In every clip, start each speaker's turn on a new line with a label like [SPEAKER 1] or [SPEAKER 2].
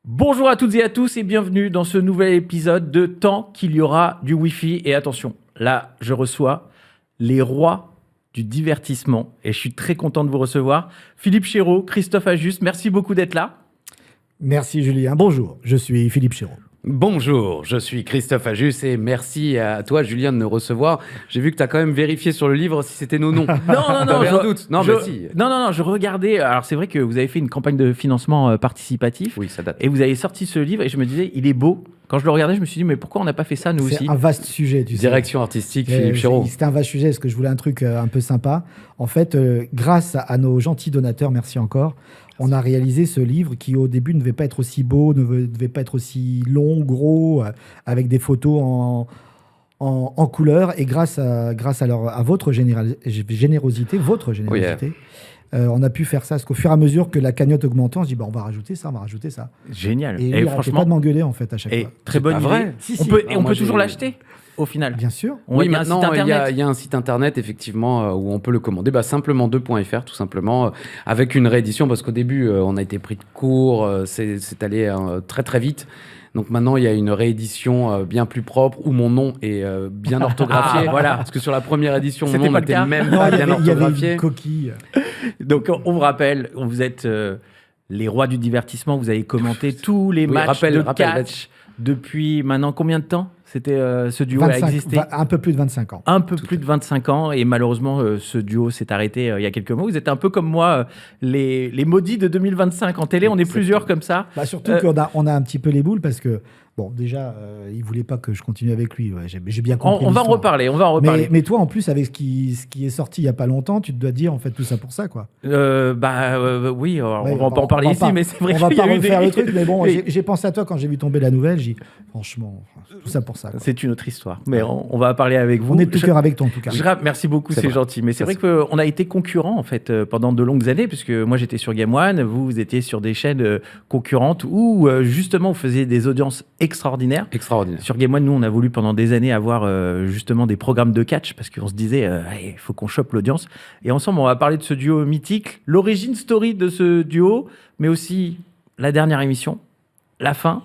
[SPEAKER 1] Bonjour à toutes et à tous et bienvenue dans ce nouvel épisode de Tant qu'il y aura du Wi-Fi. Et attention, là, je reçois les rois du divertissement et je suis très content de vous recevoir. Philippe Chéreau, Christophe Ajus, merci beaucoup d'être là.
[SPEAKER 2] Merci Julien. Bonjour, je suis Philippe Chéreau.
[SPEAKER 3] Bonjour, je suis Christophe Ajus et merci à toi Julien de nous recevoir. J'ai vu que tu as quand même vérifié sur le livre si c'était nos noms.
[SPEAKER 1] Non,
[SPEAKER 3] J'avais un doute. Non,
[SPEAKER 1] je regardais. Alors c'est vrai que vous avez fait une campagne de financement participatif.
[SPEAKER 3] Oui, ça date.
[SPEAKER 1] Et vous avez sorti ce livre et je me disais, il est beau. Quand je le regardais, je me suis dit, mais pourquoi on n'a pas fait ça nous aussi?
[SPEAKER 2] C'est un vaste sujet, tu sais.
[SPEAKER 3] Direction artistique, Philippe Chéreau.
[SPEAKER 2] C'était un vaste sujet parce que je voulais un truc un peu sympa. En fait, grâce à nos gentils donateurs, merci encore, on a réalisé ce livre qui au début ne devait pas être aussi beau, ne devait pas être aussi long, gros, avec des photos en couleur. Et grâce à votre générosité, on a pu faire ça. Parce qu'au fur et à mesure que la cagnotte augmentait, on se dit on va rajouter ça.
[SPEAKER 1] Génial.
[SPEAKER 2] Et lui, franchement, pas de m'engueuler en fait à chaque fois.
[SPEAKER 1] Très bonne idée.
[SPEAKER 3] Vrai.
[SPEAKER 1] On peut toujours l'acheter au final.
[SPEAKER 2] Bien sûr.
[SPEAKER 3] Oui, maintenant, il y a un site internet, effectivement, où on peut le commander. Simplement 2.fr, tout simplement, avec une réédition, parce qu'au début, on a été pris de court, c'est allé très, très vite. Donc maintenant, il y a une réédition bien plus propre, où mon nom est bien orthographié. Voilà, parce que sur la première édition, mon nom n'était même pas bien orthographié.
[SPEAKER 2] Il y avait une coquille.
[SPEAKER 1] Donc, on vous rappelle, vous êtes les rois du divertissement. Vous avez commenté tous les matchs de catch depuis maintenant combien de temps? C'était ce duo a existé
[SPEAKER 2] un peu plus de 25 ans.
[SPEAKER 1] Un peu plus de 25 ans. Et malheureusement, ce duo s'est arrêté il y a quelques mois. Vous êtes un peu comme moi, les maudits de 2025 en télé. On est plusieurs comme ça.
[SPEAKER 2] Surtout qu'on a un petit peu les boules parce que, déjà, il ne voulait pas que je continue avec lui. Ouais, j'ai bien compris.
[SPEAKER 1] On va en reparler.
[SPEAKER 2] Mais toi, en plus, avec ce qui est sorti il n'y a pas longtemps, tu te dois dire en fait tout ça pour ça, quoi.
[SPEAKER 1] Oui, on va pas en parler ici, mais c'est vrai
[SPEAKER 2] qu'on va pas refaire le truc. Mais bon, j'ai pensé à toi quand j'ai vu tomber la nouvelle. J'ai dit, franchement, tout ça pour ça. Quoi.
[SPEAKER 1] C'est une autre histoire. Mais on va parler avec vous.
[SPEAKER 2] On est de tout cœur avec toi, en tout cas.
[SPEAKER 1] Merci beaucoup, c'est gentil. Mais c'est vrai qu'on a été concurrents, en fait, pendant de longues années, puisque moi, j'étais sur Game One, vous étiez sur des chaînes concurrentes où, justement, vous faisiez des audiences extraordinaires. Sur Game One, nous, on a voulu pendant des années avoir, justement, des programmes de catch, parce qu'on se disait, il faut qu'on chope l'audience. Et ensemble, on va parler de ce duo mythique, l'origine story de ce duo, mais aussi la dernière émission, la fin.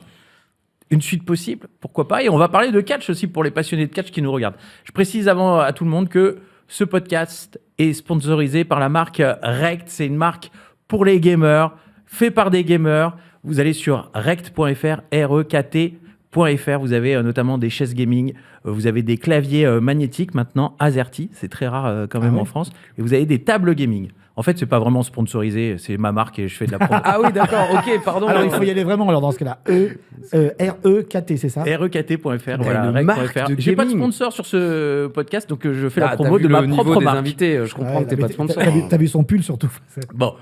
[SPEAKER 1] Une suite possible, pourquoi pas. Et on va parler de catch aussi pour les passionnés de catch qui nous regardent. Je précise avant à tout le monde que ce podcast est sponsorisé par la marque Rekt. C'est une marque pour les gamers, fait par des gamers. Vous allez sur rekt.fr, rekt.fr. Vous avez notamment des chaises gaming. Vous avez des claviers magnétiques maintenant, AZERTY. C'est très rare quand même en France. Et vous avez des tables gaming. En fait, c'est pas vraiment sponsorisé, c'est ma marque et je fais de la promo.
[SPEAKER 3] Ah oui, d'accord, ok, pardon.
[SPEAKER 2] Alors, il faut y aller vraiment alors dans ce cas-là. REKT, c'est ça?
[SPEAKER 1] REKT.fr, voilà, rekt.fr. J'ai pas de sponsor sur ce podcast, donc je fais la promo
[SPEAKER 3] de
[SPEAKER 1] ma propre marque.
[SPEAKER 3] Invités, je comprends que t'es pas de sponsor.
[SPEAKER 2] T'as vu son pull surtout.
[SPEAKER 1] Bon,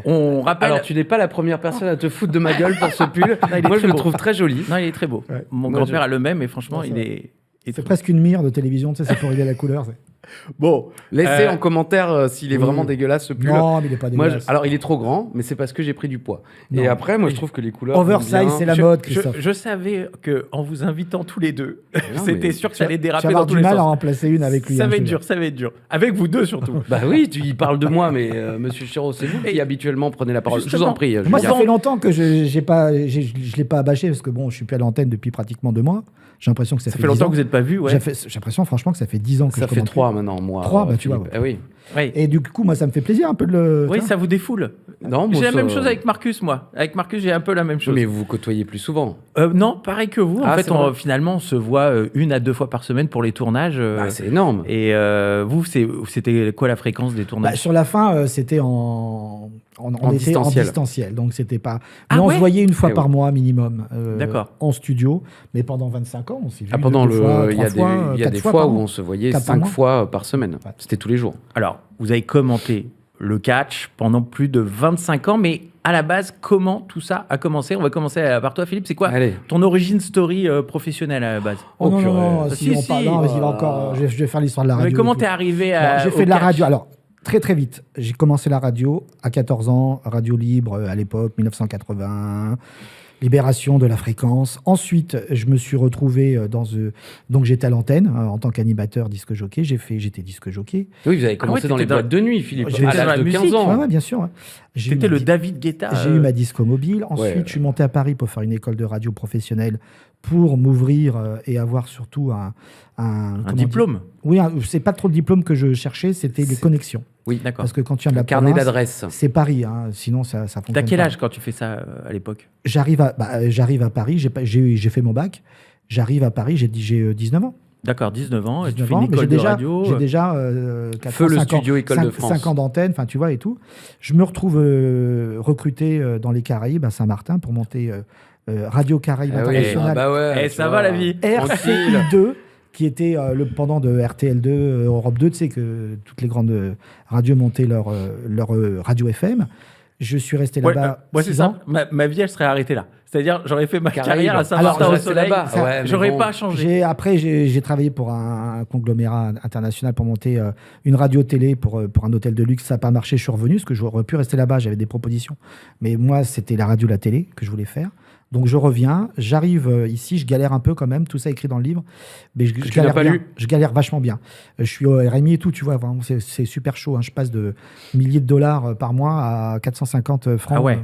[SPEAKER 1] on rappelle...
[SPEAKER 3] Alors, tu n'es pas la première personne à te foutre de ma gueule pour ce pull. Moi, je le trouve très joli.
[SPEAKER 1] Non, il est très beau. Ouais. Mon grand-père a le même et franchement, il est...
[SPEAKER 2] C'est presque une mire de télévision, tu sais, c'est pour régler la couleur.
[SPEAKER 1] Bon,
[SPEAKER 3] laissez en commentaire s'il est vraiment dégueulasse ce pull.
[SPEAKER 2] Non, mais il est pas dégueulasse.
[SPEAKER 3] Alors il est trop grand, mais c'est parce que j'ai pris du poids. Et après, moi je trouve que les couleurs.
[SPEAKER 2] Oversize, c'est la mode, Christophe.
[SPEAKER 1] Je savais qu'en vous invitant tous les deux, c'était sûr que ça allait déraper
[SPEAKER 2] dans tous les sens. Tu vas avoir du mal à en placer une avec lui.
[SPEAKER 1] Ça va être dur. Avec vous deux surtout.
[SPEAKER 3] Bah oui, il parle de moi, mais monsieur Chéreau, c'est vous qui habituellement prenez la parole. Je vous en prie.
[SPEAKER 2] Moi, ça fait longtemps que je l'ai pas bâché parce que je suis plus à l'antenne depuis pratiquement 2 mois. J'ai l'impression que ça fait
[SPEAKER 1] longtemps que vous n'êtes pas vu. Ouais.
[SPEAKER 2] J'ai l'impression, franchement, que ça fait 10 ans que
[SPEAKER 3] ça fait 3 maintenant, moi.
[SPEAKER 2] 3, tu vois.
[SPEAKER 3] Oui.
[SPEAKER 2] Et du coup, moi, ça me fait plaisir un peu de le.
[SPEAKER 1] Oui, ça vous défoule.
[SPEAKER 3] Non,
[SPEAKER 1] j'ai la même chose avec Marcus, moi. Avec Marcus, j'ai un peu la même chose.
[SPEAKER 3] Mais vous vous côtoyez plus souvent.
[SPEAKER 1] Non, pareil que vous. En fait, finalement, on se voit 1 à 2 fois par semaine pour les tournages.
[SPEAKER 3] C'est énorme.
[SPEAKER 1] Et vous, c'était quoi la fréquence des tournages?
[SPEAKER 2] Sur la fin, c'était on était en distanciel, donc c'était pas. On se voyait 1 fois par mois minimum.
[SPEAKER 1] D'accord.
[SPEAKER 2] En studio, mais pendant 25 ans, on s'est vu.
[SPEAKER 3] Il y a des fois où on se voyait 5 fois par semaine. C'était tous les jours.
[SPEAKER 1] Alors, vous avez commenté le catch pendant plus de 25 ans, mais à la base, comment tout ça a commencé? On va commencer par toi, Philippe. C'est quoi ton origin story professionnelle à la base?
[SPEAKER 2] Non, vas-y, encore. Je vais faire l'histoire de la radio.
[SPEAKER 1] Mais comment t'es arrivé à...
[SPEAKER 2] J'ai fait de la radio. Alors, très très vite. J'ai commencé la radio à 14 ans, radio libre à l'époque, 1980. libération de la fréquence. Ensuite, je me suis retrouvé donc j'étais à l'antenne en tant qu'animateur disque jockey. J'étais disque jockey.
[SPEAKER 3] Oui, vous avez commencé dans les boîtes de nuit, Philippe, à l'âge de 15 ans.
[SPEAKER 2] Ouais, bien sûr. Ouais.
[SPEAKER 1] C'était le David Guetta.
[SPEAKER 2] J'ai eu ma disco mobile. Ensuite, je suis monté à Paris pour faire une école de radio professionnelle pour m'ouvrir et avoir surtout un
[SPEAKER 1] diplôme.
[SPEAKER 2] Oui, c'est pas trop le diplôme que je cherchais, c'était les connexions.
[SPEAKER 1] Oui, d'accord.
[SPEAKER 2] Parce que quand tu viens de la
[SPEAKER 3] carnet
[SPEAKER 2] province,
[SPEAKER 3] d'adresse.
[SPEAKER 2] c'est Paris, sinon ça fonctionne.
[SPEAKER 1] T'as quel âge quand tu fais ça à l'époque?
[SPEAKER 2] J'arrive à Paris, j'ai fait mon bac. J'arrive à Paris, j'ai 19 ans.
[SPEAKER 1] D'accord, 19 ans, et tu
[SPEAKER 2] 19
[SPEAKER 1] fais une
[SPEAKER 2] ans, mais
[SPEAKER 1] école de radio.
[SPEAKER 2] J'ai déjà
[SPEAKER 3] Feu le studio École de France.
[SPEAKER 2] 5 ans d'antenne, enfin tu vois et tout. Je me retrouve recruté dans les Caraïbes, à Saint-Martin, pour monter Radio Caraïbes International.
[SPEAKER 3] Bah ouais,
[SPEAKER 1] ça va la vie.
[SPEAKER 2] RCI2, qui était le pendant de RTL2, Europe 2, tu sais que toutes les grandes radios montaient leur radio FM. Je suis resté là-bas.
[SPEAKER 1] Moi, c'est ça. Ma vie, elle serait arrêtée là. C'est-à-dire, j'aurais fait ma carrière à Saint-Martin au soleil. J'aurais pas changé.
[SPEAKER 2] Après, j'ai travaillé pour un conglomérat international pour monter une radio-télé pour un hôtel de luxe. Ça n'a pas marché. Je suis revenu parce que j'aurais pu rester là-bas. J'avais des propositions. Mais moi, c'était la radio, la télé que je voulais faire. Donc je reviens, j'arrive ici, je galère un peu quand même, tout ça écrit dans le livre, mais je galère bien, je galère vachement bien. Je suis au RMI et tout, tu vois, vraiment c'est super chaud. Je passe de milliers de dollars par mois à 450 francs.
[SPEAKER 1] Ah ouais,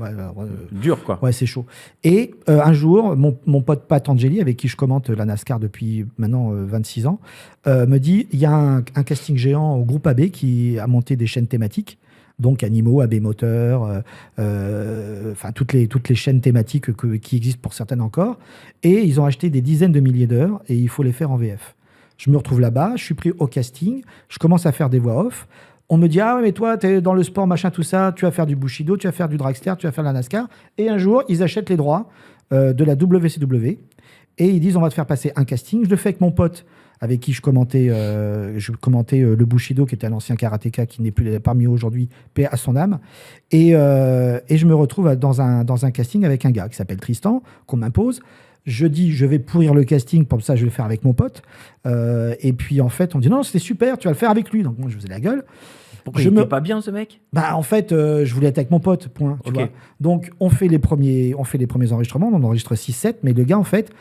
[SPEAKER 1] dur quoi.
[SPEAKER 2] Ouais, c'est chaud. Et un jour, mon pote Pat Angeli, avec qui je commente la NASCAR depuis maintenant 26 ans, me dit, il y a un casting géant au groupe AB qui a monté des chaînes thématiques. Donc Animaux, AB Moteur, enfin toutes les chaînes thématiques qui existent pour certaines encore. Et ils ont acheté des dizaines de milliers d'heures et il faut les faire en VF. Je me retrouve là-bas, je suis pris au casting, je commence à faire des voix off. On me dit, ah mais toi, t'es dans le sport, machin, tout ça, tu vas faire du Bushido, tu vas faire du dragster, tu vas faire de la NASCAR. Et un jour, ils achètent les droits de la WCW et ils disent, on va te faire passer un casting. Je le fais avec mon pote, avec qui je commentais le Bushido, qui était un ancien karatéka qui n'est plus parmi eux aujourd'hui, paix à son âme. Et je me retrouve dans un casting avec un gars qui s'appelle Tristan, qu'on m'impose. Je dis, je vais pourrir le casting, pour ça je vais le faire avec mon pote. Et puis en fait, on me dit, non, c'était super, tu vas le faire avec lui. Donc moi, je faisais la gueule.
[SPEAKER 1] Pourquoi il était pas bien, ce mec?
[SPEAKER 2] En fait, je voulais être avec mon pote, point. Tu vois. Donc on fait les premiers enregistrements, on enregistre 6-7, mais le gars, en fait,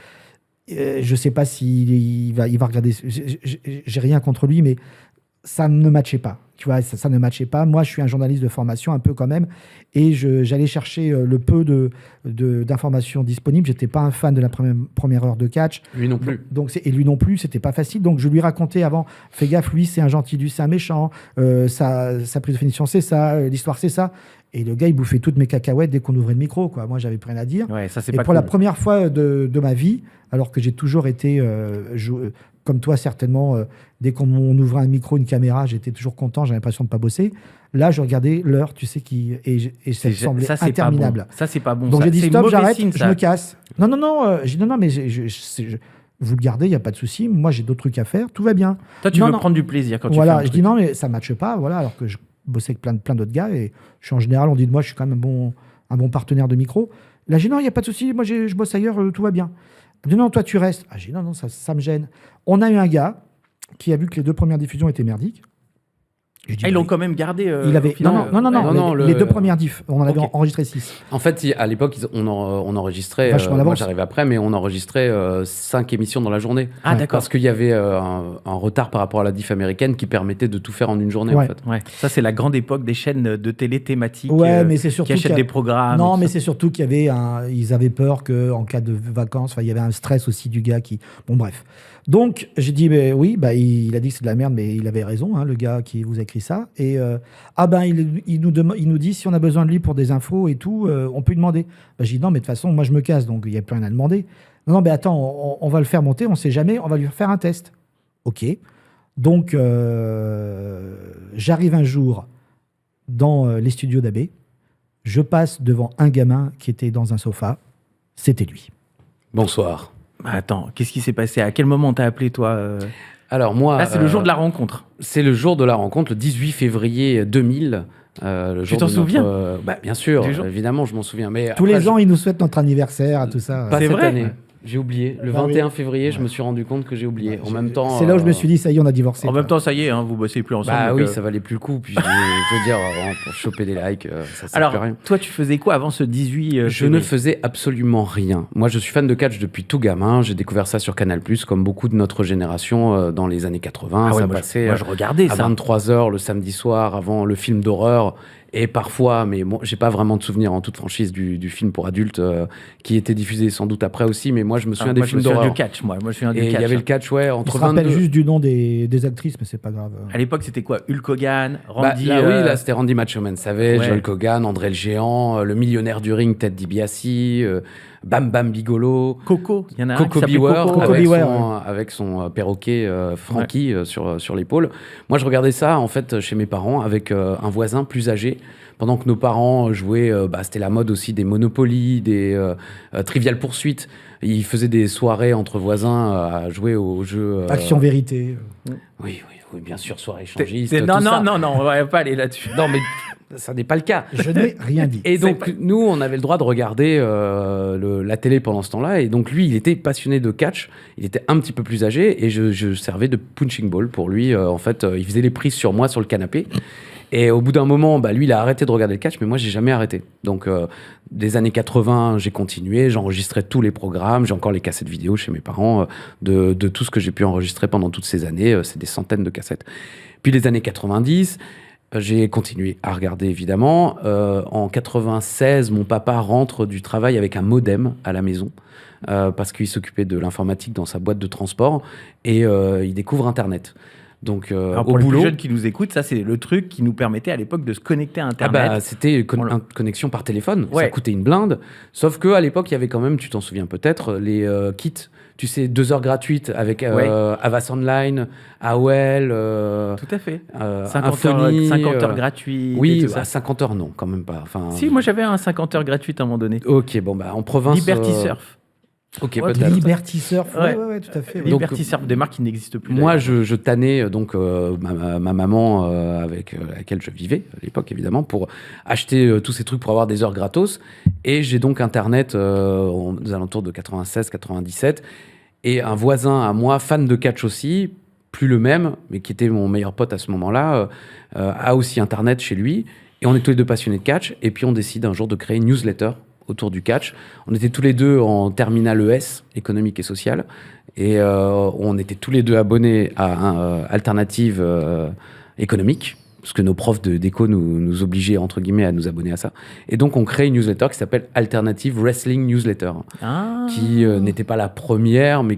[SPEAKER 2] je sais pas s'il va regarder. J'ai rien contre lui, mais ça ne matchait pas. Tu vois, ça ne matchait pas. Moi, je suis un journaliste de formation, un peu quand même, et j'allais chercher le peu d'informations disponibles. J'étais pas un fan de la première heure de catch.
[SPEAKER 3] Lui non plus.
[SPEAKER 2] Et lui non plus, c'était pas facile. Donc, je lui racontais avant, fais gaffe, lui, c'est un gentil, lui, c'est un méchant. Sa prise de finition, c'est ça. L'histoire, c'est ça. Et le gars, il bouffait toutes mes cacahuètes dès qu'on ouvrait le micro, quoi. Moi, j'avais plus rien à dire.
[SPEAKER 1] Ouais, ça, c'est
[SPEAKER 2] et
[SPEAKER 1] pas
[SPEAKER 2] pour
[SPEAKER 1] cool.
[SPEAKER 2] la première fois de ma vie, alors que j'ai toujours été, comme toi certainement, dès qu'on ouvrait un micro, une caméra, j'étais toujours content, j'avais l'impression de ne pas bosser. Là, je regardais l'heure, tu sais, et ça me semblait interminable.
[SPEAKER 1] Bon. Ça, c'est pas bon.
[SPEAKER 2] Donc j'ai dit stop, j'arrête,
[SPEAKER 1] signe,
[SPEAKER 2] je me casse. Non, j'ai dit non, mais vous le gardez, il n'y a pas de souci. Moi, j'ai d'autres trucs à faire, tout va bien.
[SPEAKER 1] Toi, tu veux prendre du plaisir quand tu fais
[SPEAKER 2] Voilà,
[SPEAKER 1] un
[SPEAKER 2] je
[SPEAKER 1] truc.
[SPEAKER 2] dis non, mais ça ne matche pas, voilà, alors que je bossais avec plein d'autres gars et je suis en général, on dit de moi, je suis quand même un bon partenaire de micro. Là, j'ai dit non, il n'y a pas de souci, moi, je bosse ailleurs, tout va bien. Il dit non, toi, tu restes. J'ai dit non, ça me gêne. On a eu un gars qui a vu que les 2 premières diffusions étaient merdiques.
[SPEAKER 1] Ils l'ont quand même gardé.
[SPEAKER 2] Non, les 2 premières diffs, on en avait enregistré 6.
[SPEAKER 3] En fait, à l'époque, on enregistrait. Moi, j'arrivais après, mais on enregistrait 5 émissions dans la journée.
[SPEAKER 1] Ah, d'accord.
[SPEAKER 3] Parce qu'il y avait un retard par rapport à la diff américaine qui permettait de tout faire en une journée.
[SPEAKER 2] Ouais.
[SPEAKER 3] En fait.
[SPEAKER 1] Ouais. Ça, c'est la grande époque des chaînes de télé thématiques
[SPEAKER 2] mais c'est surtout
[SPEAKER 1] qui achètent des programmes.
[SPEAKER 2] Non, mais c'est surtout qu'il y avait ils avaient peur qu'en cas de vacances, il y avait un stress aussi du gars qui. Bon, bref. Donc, j'ai dit, oui, il a dit que c'est de la merde, mais il avait raison, le gars qui vous a écrit ça. Et il nous dit si on a besoin de lui pour des infos et tout, on peut lui demander. J'ai dit non, mais de toute façon, moi je me casse, donc il n'y a plus rien à demander. Non, mais attends, on va le faire monter, on ne sait jamais, on va lui faire un test. Ok. Donc, j'arrive un jour dans les studios d'AB, je passe devant un gamin qui était dans un sofa, c'était lui.
[SPEAKER 3] Bonsoir.
[SPEAKER 1] Attends, qu'est-ce qui s'est passé? À quel moment on t'a appelé, toi
[SPEAKER 3] Alors moi,
[SPEAKER 1] là, c'est le jour de la rencontre.
[SPEAKER 3] C'est le jour de la rencontre, le 18 février 2000.
[SPEAKER 1] Tu t'en souviens?
[SPEAKER 3] Bien sûr, évidemment, je m'en souviens. Mais
[SPEAKER 2] tous les ans, ils nous souhaitent notre anniversaire, tout ça.
[SPEAKER 3] Pas
[SPEAKER 1] c'est
[SPEAKER 3] cette
[SPEAKER 1] vrai
[SPEAKER 3] année. J'ai oublié. Le 21 février, je me suis rendu compte que j'ai oublié. En même temps,
[SPEAKER 2] c'est là où je me suis dit, ça y est, on a divorcé.
[SPEAKER 1] En même temps, ça y est, vous bossez plus ensemble.
[SPEAKER 3] Bah oui, ça valait plus le coup. Puis je veux dire, pour choper des likes, ça sert plus à rien.
[SPEAKER 1] Toi, tu faisais quoi avant ce 18
[SPEAKER 3] Je ne faisais absolument rien. Moi, je suis fan de catch depuis tout gamin. J'ai découvert ça sur Canal+, comme beaucoup de notre génération dans les années 80. Ça passait
[SPEAKER 1] moi, je regardais
[SPEAKER 3] à 23h le samedi soir avant le film d'horreur. Et parfois, mais bon, j'ai pas vraiment de souvenir en toute franchise du film pour adultes qui était diffusé sans doute après aussi, mais moi je me souviens des films d'horreur.
[SPEAKER 1] Du catch, moi je me souviens du catch.
[SPEAKER 3] Et il y avait le catch, ouais, entre 22...
[SPEAKER 2] Je me rappelle juste du nom des actrices, mais c'est pas grave.
[SPEAKER 1] À l'époque, c'était quoi? Hulk Hogan, Randy...
[SPEAKER 3] Oui, là c'était Randy Macho Man Savage, Hulk Hogan, André le Géant, le millionnaire du ring, Ted DiBiase, Bam Bam Bigolo,
[SPEAKER 1] Coco, il y en a
[SPEAKER 3] Coco
[SPEAKER 1] un qui s'appelait Coco.
[SPEAKER 3] avec son perroquet Frankie sur l'épaule. Moi je regardais ça en fait chez mes parents avec un voisin plus âgé. Pendant que nos parents jouaient, c'était la mode aussi des Monopoly, des Trivial Poursuite. Ils faisaient des soirées entre voisins à jouer aux jeux.
[SPEAKER 2] Action Vérité.
[SPEAKER 3] Oui, bien sûr, soirée échangiste.
[SPEAKER 1] Non, on va pas aller là-dessus.
[SPEAKER 3] Non, mais ça n'est pas le cas.
[SPEAKER 2] Je n'ai rien dit.
[SPEAKER 3] Et donc, nous, on avait le droit de regarder la télé pendant ce temps-là. Et donc, lui, il était passionné de catch. Il était un petit peu plus âgé. Et je servais de punching ball pour lui. En fait, il faisait les prises sur moi sur le canapé. Et au bout d'un moment, lui, il a arrêté de regarder le catch, mais moi, j'ai jamais arrêté. Donc, des années 80, j'ai continué, j'enregistrais tous les programmes, j'ai encore les cassettes vidéo chez mes parents de tout ce que j'ai pu enregistrer pendant toutes ces années. C'est des centaines de cassettes. Puis les années 90, j'ai continué à regarder, évidemment. En 96, mon papa rentre du travail avec un modem à la maison. Parce qu'il s'occupait de l'informatique dans sa boîte de transport. Et il découvre Internet. Donc,
[SPEAKER 1] alors pour
[SPEAKER 3] au
[SPEAKER 1] les
[SPEAKER 3] boulot,
[SPEAKER 1] plus jeunes qui nous écoutent, ça c'est le truc qui nous permettait à l'époque de se connecter à Internet.
[SPEAKER 3] C'était une connexion par téléphone, ça coûtait une blinde. Sauf qu'à l'époque, il y avait quand même, tu t'en souviens peut-être, les kits, tu sais, 2 heures gratuites avec Avast Online, AOL,
[SPEAKER 1] tout à fait.
[SPEAKER 3] 50
[SPEAKER 1] heures gratuites.
[SPEAKER 3] Oui, 50 heures non, quand même pas. Enfin,
[SPEAKER 1] si, moi j'avais un 50 heures gratuit à un moment donné.
[SPEAKER 3] Ok, en province.
[SPEAKER 1] Liberty Surf.
[SPEAKER 3] Ok, peut-être.
[SPEAKER 2] Liberty Surf, ouais, tout à fait.
[SPEAKER 1] Liberty Surf, des marques qui n'existent plus.
[SPEAKER 3] Moi, je tannais donc ma maman avec laquelle je vivais à l'époque, évidemment, pour acheter tous ces trucs pour avoir des heures gratos. Et j'ai donc Internet aux alentours de 96-97. Et un voisin à moi, fan de catch aussi, plus le même, mais qui était mon meilleur pote à ce moment-là, a aussi Internet chez lui. Et on est tous les deux passionnés de catch. Et puis on décide un jour de créer une newsletter autour du catch. On était tous les deux en terminale ES, économique et sociale, et on était tous les deux abonnés à Alternative économique, parce que nos profs d'éco nous obligeaient, entre guillemets, à nous abonner à ça. Et donc, on crée une newsletter qui s'appelle Alternative Wrestling Newsletter, qui n'était pas la première, mais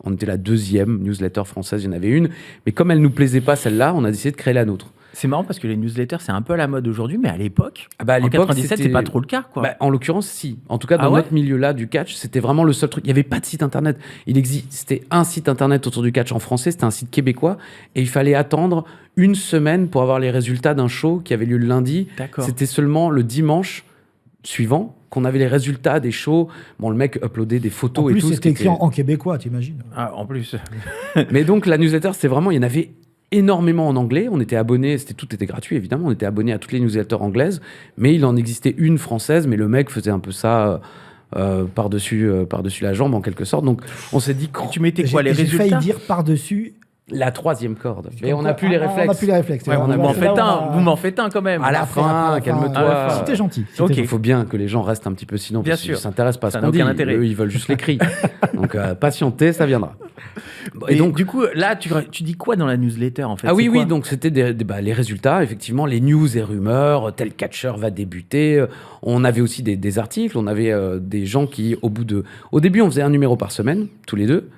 [SPEAKER 3] on était la 2e newsletter française, il y en avait une. Mais comme elle ne nous plaisait pas, celle-là, on a décidé de créer la nôtre.
[SPEAKER 1] C'est marrant parce que les newsletters, c'est un peu à la mode aujourd'hui, mais à l'époque, en 97, c'est pas trop le cas, quoi.
[SPEAKER 3] En l'occurrence, si. En tout cas, dans notre milieu-là du catch, c'était vraiment le seul truc. Il n'y avait pas de site internet. Il existait un site internet autour du catch en français, c'était un site québécois, et il fallait attendre une semaine pour avoir les résultats d'un show qui avait lieu le lundi.
[SPEAKER 1] D'accord.
[SPEAKER 3] C'était seulement le dimanche suivant qu'on avait les résultats des shows. Bon, le mec uploadait des photos et tout.
[SPEAKER 2] En plus, c'était écrit en québécois, t'imagines.
[SPEAKER 1] En plus.
[SPEAKER 3] Mais donc, la newsletter, c'est vraiment... Il y en avait énormément en anglais. On était abonnés, tout était gratuit évidemment, on était abonnés à toutes les newsletters anglaises, mais il en existait une française, mais le mec faisait un peu ça par-dessus la jambe en quelque sorte. Donc on s'est dit...
[SPEAKER 1] Tu mettais quoi, les résultats?
[SPEAKER 2] J'ai failli dire par-dessus...
[SPEAKER 3] La 3e corde. Mais on n'a plus les réflexes.
[SPEAKER 2] On n'a plus les réflexes.
[SPEAKER 1] Ouais, vous m'en faites un quand même.
[SPEAKER 3] À la fin, calme-toi.
[SPEAKER 2] C'était gentil.
[SPEAKER 3] Il faut bien que les gens restent un petit peu sinon,
[SPEAKER 1] bien
[SPEAKER 3] parce
[SPEAKER 1] sûr.
[SPEAKER 3] qu'ils ne s'intéressent pas à ce
[SPEAKER 1] ça
[SPEAKER 3] qu'on dit.
[SPEAKER 1] Intérêt.
[SPEAKER 3] Eux, ils veulent juste les cris. Donc patientez, ça viendra.
[SPEAKER 1] Et donc, du coup, là, tu dis quoi dans la newsletter en fait?
[SPEAKER 3] Ah oui, donc c'était les résultats, effectivement, les news et rumeurs, tel catcheur va débuter. On avait aussi des articles, on avait des gens qui, au début, on faisait un numéro par semaine, tous les deux.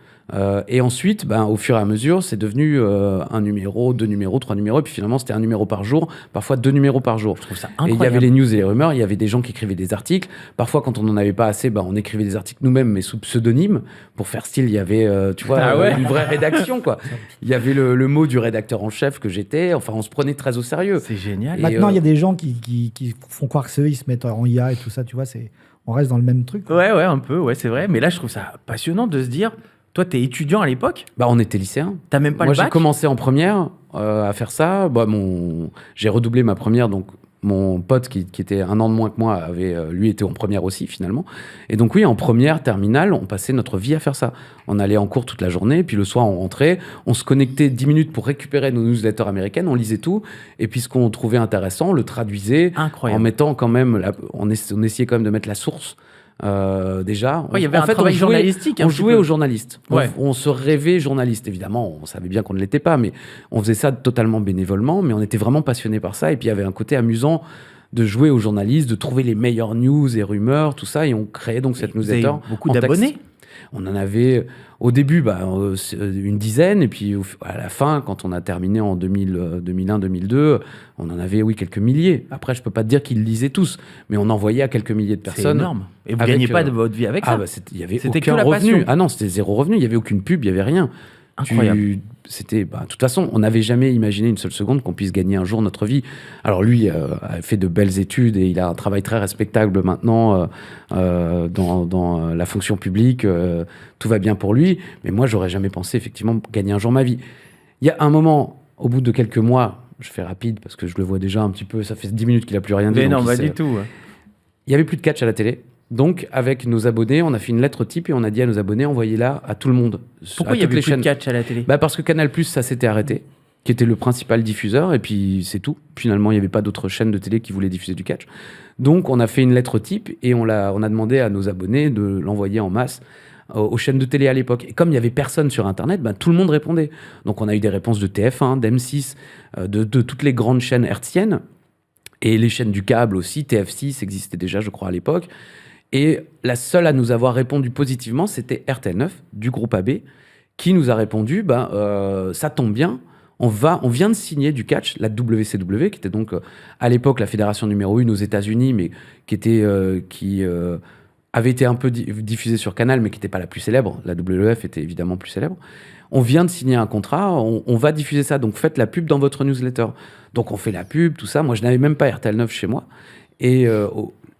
[SPEAKER 3] Et ensuite, au fur et à mesure, c'est devenu un numéro, 2 numéros, 3 numéros, et puis finalement, c'était un numéro par jour, parfois 2 numéros par jour.
[SPEAKER 1] Je trouve ça incroyable.
[SPEAKER 3] Et il y avait les news et les rumeurs, il y avait des gens qui écrivaient des articles. Parfois, quand on n'en avait pas assez, on écrivait des articles nous-mêmes, mais sous pseudonyme, pour faire style, il y avait, une vraie rédaction, quoi. Il y avait le mot du rédacteur en chef que j'étais, enfin, on se prenait très au sérieux.
[SPEAKER 1] C'est génial.
[SPEAKER 2] Maintenant, il y a des gens qui font croire que c'est eux, ils se mettent en IA et tout ça, tu vois, on reste dans le même truc.
[SPEAKER 1] Ouais, un peu, c'est vrai. Mais là, je trouve ça passionnant de se dire... Toi, t'es étudiant à l'époque?
[SPEAKER 3] On était lycéens.
[SPEAKER 1] T'as même pas
[SPEAKER 3] le bac?
[SPEAKER 1] Moi,
[SPEAKER 3] j'ai commencé en première à faire ça. J'ai redoublé ma première, donc mon pote qui était un an de moins que moi lui était en première aussi finalement. Et donc oui, en première, terminale, on passait notre vie à faire ça. On allait en cours toute la journée, puis le soir on rentrait, on se connectait 10 minutes pour récupérer nos newsletters américaines, on lisait tout, et puis ce qu'on trouvait intéressant, on le traduisait.
[SPEAKER 1] Incroyable.
[SPEAKER 3] En mettant quand même, on essayait quand même de mettre la source. Déjà,
[SPEAKER 1] il y avait un travail journalistique.
[SPEAKER 3] On jouait aux journalistes.
[SPEAKER 1] Ouais.
[SPEAKER 3] On se rêvait journaliste. Évidemment, on savait bien qu'on ne l'était pas, mais on faisait ça totalement bénévolement. Mais on était vraiment passionnés par ça. Et puis il y avait un côté amusant de jouer aux journalistes, de trouver les meilleures news et rumeurs, tout ça. Et on créait donc cette newsletter.
[SPEAKER 1] Beaucoup d'abonnés.
[SPEAKER 3] On en avait au début une dizaine, et puis à la fin, quand on a terminé en 2001-2002, on en avait quelques milliers. Après, je peux pas te dire qu'ils lisaient tous, mais on envoyait à quelques milliers de personnes.
[SPEAKER 1] C'est énorme. Et vous ne gagnez pas de votre vie avec ça.
[SPEAKER 3] Il y avait
[SPEAKER 1] c'était
[SPEAKER 3] aucun
[SPEAKER 1] que la
[SPEAKER 3] revenu.
[SPEAKER 1] passion.
[SPEAKER 3] Ah non, c'était zéro revenu. Il y avait aucune pub, il y avait rien.
[SPEAKER 1] Incroyable.
[SPEAKER 3] De toute façon, on n'avait jamais imaginé une seule seconde qu'on puisse gagner un jour notre vie. Alors lui a fait de belles études et il a un travail très respectable maintenant dans la fonction publique. Tout va bien pour lui. Mais moi, j'aurais jamais pensé effectivement gagner un jour ma vie. Il y a un moment, au bout de quelques mois, je fais rapide parce que je le vois déjà un petit peu, ça fait 10 minutes qu'il a plus rien dit.
[SPEAKER 1] Mais non, pas du tout.
[SPEAKER 3] Il y avait plus de catch à la télé. Donc, avec nos abonnés, on a fait une lettre type et on a dit à nos abonnés, envoyez-la à tout le monde.
[SPEAKER 1] Pourquoi il y avait plus de catch à la télé ?
[SPEAKER 3] Parce que Canal+, ça s'était arrêté, qui était le principal diffuseur, et puis c'est tout. Finalement, il n'y avait pas d'autres chaînes de télé qui voulaient diffuser du catch. Donc, on a fait une lettre type et on a demandé à nos abonnés de l'envoyer en masse aux chaînes de télé à l'époque. Et comme il n'y avait personne sur Internet, tout le monde répondait. Donc, on a eu des réponses de TF1, d'M6, de toutes les grandes chaînes hertziennes, et les chaînes du câble aussi. TF6 existait déjà, je crois, à l'époque. Et la seule à nous avoir répondu positivement, c'était RTL9 du groupe AB, qui nous a répondu ça tombe bien, on vient de signer du catch, la WCW, qui était donc à l'époque la fédération numéro 1 aux États-Unis, mais qui avait été un peu diffusée sur Canal, mais qui n'était pas la plus célèbre. La WWF était évidemment plus célèbre. On vient de signer un contrat, on va diffuser ça, donc faites la pub dans votre newsletter. Donc on fait la pub, tout ça. Moi, je n'avais même pas RTL9 chez moi. Et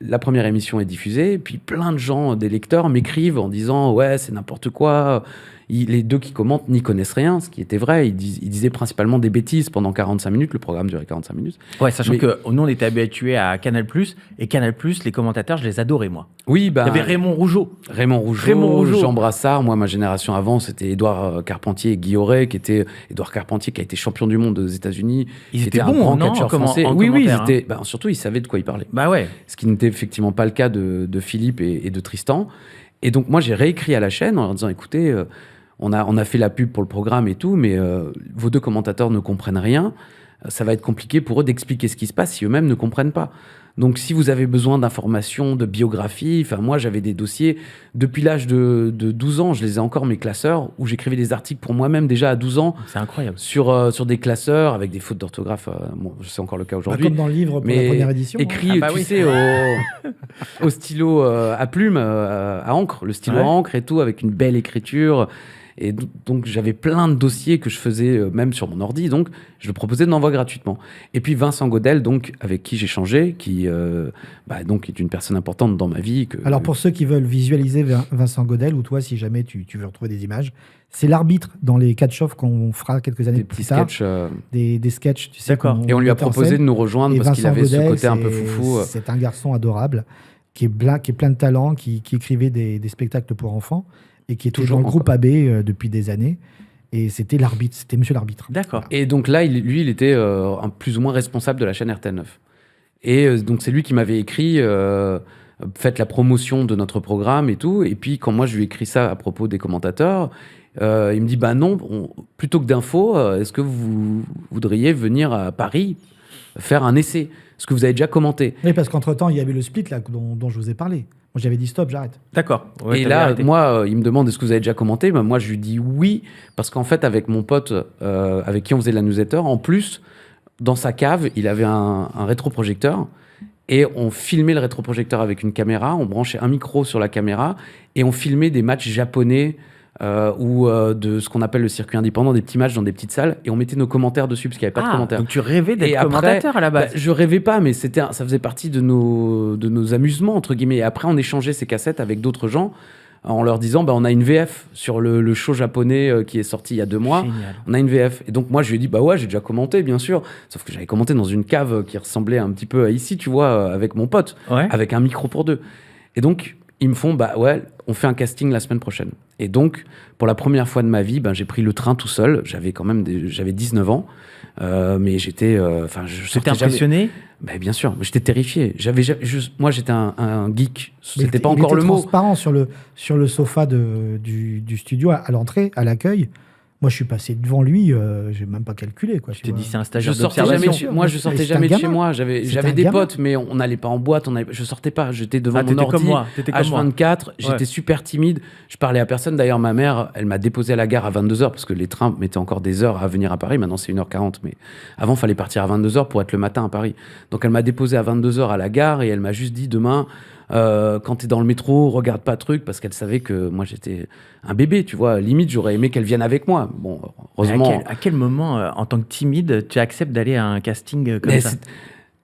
[SPEAKER 3] la première émission est diffusée, et puis plein de gens, des lecteurs, m'écrivent en disant « Ouais, c'est n'importe quoi ». Les deux qui commentent n'y connaissent rien, ce qui était vrai. Ils disaient principalement des bêtises pendant 45 minutes. Le programme durait 45 minutes.
[SPEAKER 1] Ouais, sachant que nous, on était habitués à Canal+, et Canal+, les commentateurs, je les adorais, moi.
[SPEAKER 3] Oui,
[SPEAKER 1] il y avait Raymond Rougeau.
[SPEAKER 3] Raymond Rougeau, Jean Brassard. Moi, ma génération avant, c'était Édouard Carpentier et Guy Auré, Édouard Carpentier qui a été champion du monde aux États-Unis.
[SPEAKER 1] Ils étaient bons, non, français.
[SPEAKER 3] Oui, ils étaient. Surtout, ils savaient de quoi ils parlaient.
[SPEAKER 1] Bah ouais.
[SPEAKER 3] Ce qui n'était effectivement pas le cas de Philippe et de Tristan. Et donc, moi, j'ai réécrit à la chaîne en leur disant, écoutez, on a fait la pub pour le programme et tout, mais vos deux commentateurs ne comprennent rien. Ça va être compliqué pour eux d'expliquer ce qui se passe si eux-mêmes ne comprennent pas. Donc, si vous avez besoin d'informations, de biographie, moi, j'avais des dossiers depuis l'âge de 12 ans, je les ai encore, mes classeurs, où j'écrivais des articles pour moi-même déjà à 12 ans.
[SPEAKER 1] C'est incroyable.
[SPEAKER 3] Sur des classeurs avec des fautes d'orthographe. C'est encore le cas aujourd'hui.
[SPEAKER 2] Comme dans le livre pour la première édition.
[SPEAKER 3] Écrit, au stylo à plume, à encre, le stylo à encre et tout, avec une belle écriture. Et donc, j'avais plein de dossiers que je faisais même sur mon ordi. Donc, je le proposais de l'envoi gratuitement. Et puis, Vincent Godel, donc, avec qui j'ai changé, qui donc, est une personne importante dans ma vie.
[SPEAKER 2] Alors, pour ceux qui veulent visualiser Vincent Godel, ou toi, si jamais tu veux retrouver des images, c'est l'arbitre dans les catch-off qu'on fera quelques années plus tard. Des sketchs, tu sais.
[SPEAKER 1] D'accord.
[SPEAKER 3] Et on lui a proposé de nous rejoindre parce qu'il avait
[SPEAKER 2] Godel,
[SPEAKER 3] ce côté un peu foufou.
[SPEAKER 2] C'est un garçon adorable, qui est plein de talent, qui écrivait des spectacles pour enfants, et qui était dans le groupe AB depuis des années. Et c'était l'arbitre, c'était monsieur l'arbitre.
[SPEAKER 1] D'accord.
[SPEAKER 3] Et donc là, il était plus ou moins responsable de la chaîne RTL9. Et donc c'est lui qui m'avait écrit faites la promotion de notre programme et tout. Et puis quand moi je lui ai écrit ça à propos des commentateurs, il me dit non, plutôt que d'infos, est-ce que vous voudriez venir à Paris faire un essai ? Ce que vous avez déjà commenté.
[SPEAKER 2] Oui, parce qu'entre-temps, il y avait le split là, dont je vous ai parlé. Moi, j'avais dit stop, j'arrête.
[SPEAKER 1] D'accord.
[SPEAKER 3] Ouais, et là, moi, il me demande est-ce que vous avez déjà commenté ? Moi, je lui dis oui, parce qu'en fait, avec mon pote, avec qui on faisait la newsletter, en plus, dans sa cave, il avait un rétroprojecteur. Et on filmait le rétroprojecteur avec une caméra, on branchait un micro sur la caméra, et on filmait des matchs japonais ou de ce qu'on appelle le circuit indépendant, des petits matchs dans des petites salles, et on mettait nos commentaires dessus parce qu'il n'y avait pas de commentaires.
[SPEAKER 1] Donc tu rêvais d'être commentateur à la base.
[SPEAKER 3] Je rêvais pas, mais ça faisait partie de nos amusements entre guillemets. Et après, on échangeait ces cassettes avec d'autres gens en leur disant on a une VF sur le show japonais qui est sorti il y a 2 mois.
[SPEAKER 1] Génial.
[SPEAKER 3] On a une VF. Et donc moi je lui ai dit ouais, j'ai déjà commenté bien sûr, sauf que j'avais commenté dans une cave qui ressemblait un petit peu à ici, tu vois, avec mon pote, avec un micro pour 2. Et donc ils me font on fait un casting la semaine prochaine. Et donc pour la première fois de ma vie, j'ai pris le train tout seul. J'avais 19 ans, mais j'étais
[SPEAKER 1] J'étais impressionné.
[SPEAKER 3] Bien sûr, j'étais terrifié. Moi, j'étais un geek. C'était pas
[SPEAKER 2] il
[SPEAKER 3] encore
[SPEAKER 2] était
[SPEAKER 3] le mot.
[SPEAKER 2] Transparent sur le sofa du studio à l'entrée, à l'accueil. Moi, je suis passé devant lui, j'ai même pas calculé, quoi.
[SPEAKER 1] Je t'ai dit, c'est un stagiaire
[SPEAKER 3] Je sortais jamais de chez moi. J'avais des potes, mais on n'allait pas en boîte. Je sortais pas. J'étais devant mon ordi. H24. J'étais super timide. Je parlais à personne. D'ailleurs, ma mère, elle m'a déposé à la gare à 22h parce que les trains mettaient encore des heures à venir à Paris. Maintenant, c'est 1h40. Mais avant, il fallait partir à 22h pour être le matin à Paris. Donc, elle m'a déposé à 22h à la gare et elle m'a juste dit demain, quand t'es dans le métro, regarde pas truc, parce qu'elle savait que moi j'étais un bébé, tu vois. Limite, j'aurais aimé qu'elle vienne avec moi. Bon, heureusement.
[SPEAKER 1] À quel moment, en tant que timide, tu acceptes d'aller à un casting comme ça?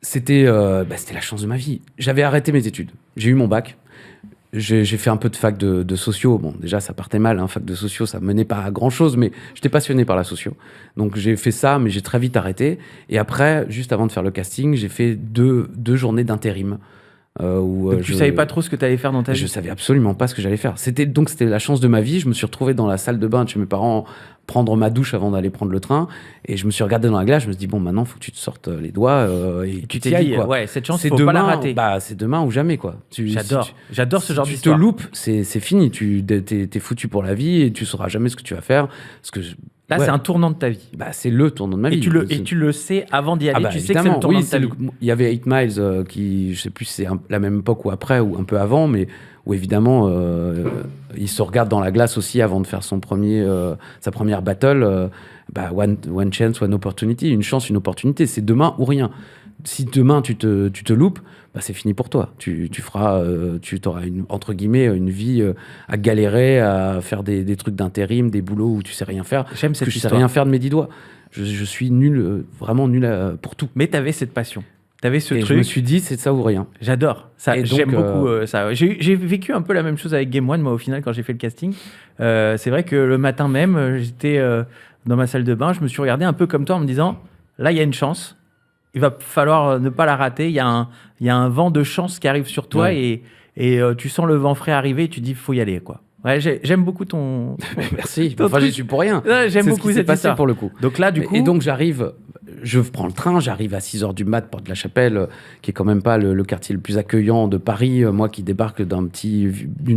[SPEAKER 3] C'était la chance de ma vie. J'avais arrêté mes études. J'ai eu mon bac. J'ai fait un peu de fac de sociaux. Bon, déjà, ça partait mal. Fac de sociaux, ça menait pas à grand-chose, mais j'étais passionné par la socio. Donc, j'ai fait ça, mais j'ai très vite arrêté. Et après, juste avant de faire le casting, j'ai fait deux journées d'intérim.
[SPEAKER 1] Donc tu savais pas trop ce que tu allais faire dans ta vie?
[SPEAKER 3] Je savais absolument pas ce que j'allais faire. C'était la chance de ma vie. Je me suis retrouvé dans la salle de bain de chez mes parents, prendre ma douche avant d'aller prendre le train, et je me suis regardé dans la glace. Je me suis dit maintenant faut que tu te sortes les doigts et
[SPEAKER 1] tu t'es dit
[SPEAKER 3] quoi.
[SPEAKER 1] Cette chance, faut pas la rater.
[SPEAKER 3] C'est demain ou jamais, quoi.
[SPEAKER 1] J'adore ce genre
[SPEAKER 3] si
[SPEAKER 1] d'histoire.
[SPEAKER 3] Tu te loupes, c'est fini. T'es foutu pour la vie et tu sauras jamais ce que tu vas faire.
[SPEAKER 1] Là, c'est un tournant de ta vie.
[SPEAKER 3] C'est le tournant de ma vie.
[SPEAKER 1] Et tu le sais avant d'y aller. Tu sais que c'est le tournant de ta vie.
[SPEAKER 3] Il y avait 8 Miles qui, je sais plus si c'est la même époque ou après ou un peu avant, mais où évidemment il se regarde dans la glace aussi avant de faire sa première battle. One chance, one opportunity. Une chance, une opportunité. C'est demain ou rien. Si demain tu te loupes, c'est fini pour toi. Tu auras entre guillemets une vie à galérer, à faire des trucs d'intérim, des boulots où tu sais rien faire.
[SPEAKER 1] J'aime cette histoire.
[SPEAKER 3] Je sais rien faire de mes 10 doigts. Je suis nul, vraiment nul pour tout.
[SPEAKER 1] Mais t'avais cette passion. T'avais ce truc.
[SPEAKER 3] Je me suis dit, c'est ça ou rien.
[SPEAKER 1] J'adore ça. J'aime beaucoup ça. J'ai vécu un peu la même chose avec Game One, moi, au final, quand j'ai fait le casting. C'est vrai que le matin même, j'étais dans ma salle de bain, je me suis regardé un peu comme toi en me disant, là, il y a une chance. Il va falloir ne pas la rater. Il y a un vent de chance qui arrive sur toi et tu sens le vent frais arriver et tu dis, faut y aller, quoi. Ouais, j'aime beaucoup ton.
[SPEAKER 3] Merci. J'y suis pour rien.
[SPEAKER 1] J'aime beaucoup cette histoire.
[SPEAKER 3] Pour le coup.
[SPEAKER 1] Donc là, du coup.
[SPEAKER 3] Et donc, je prends le train, j'arrive à 6h du mat, Porte de la Chapelle, qui est quand même pas le quartier le plus accueillant de Paris. Moi qui débarque d'une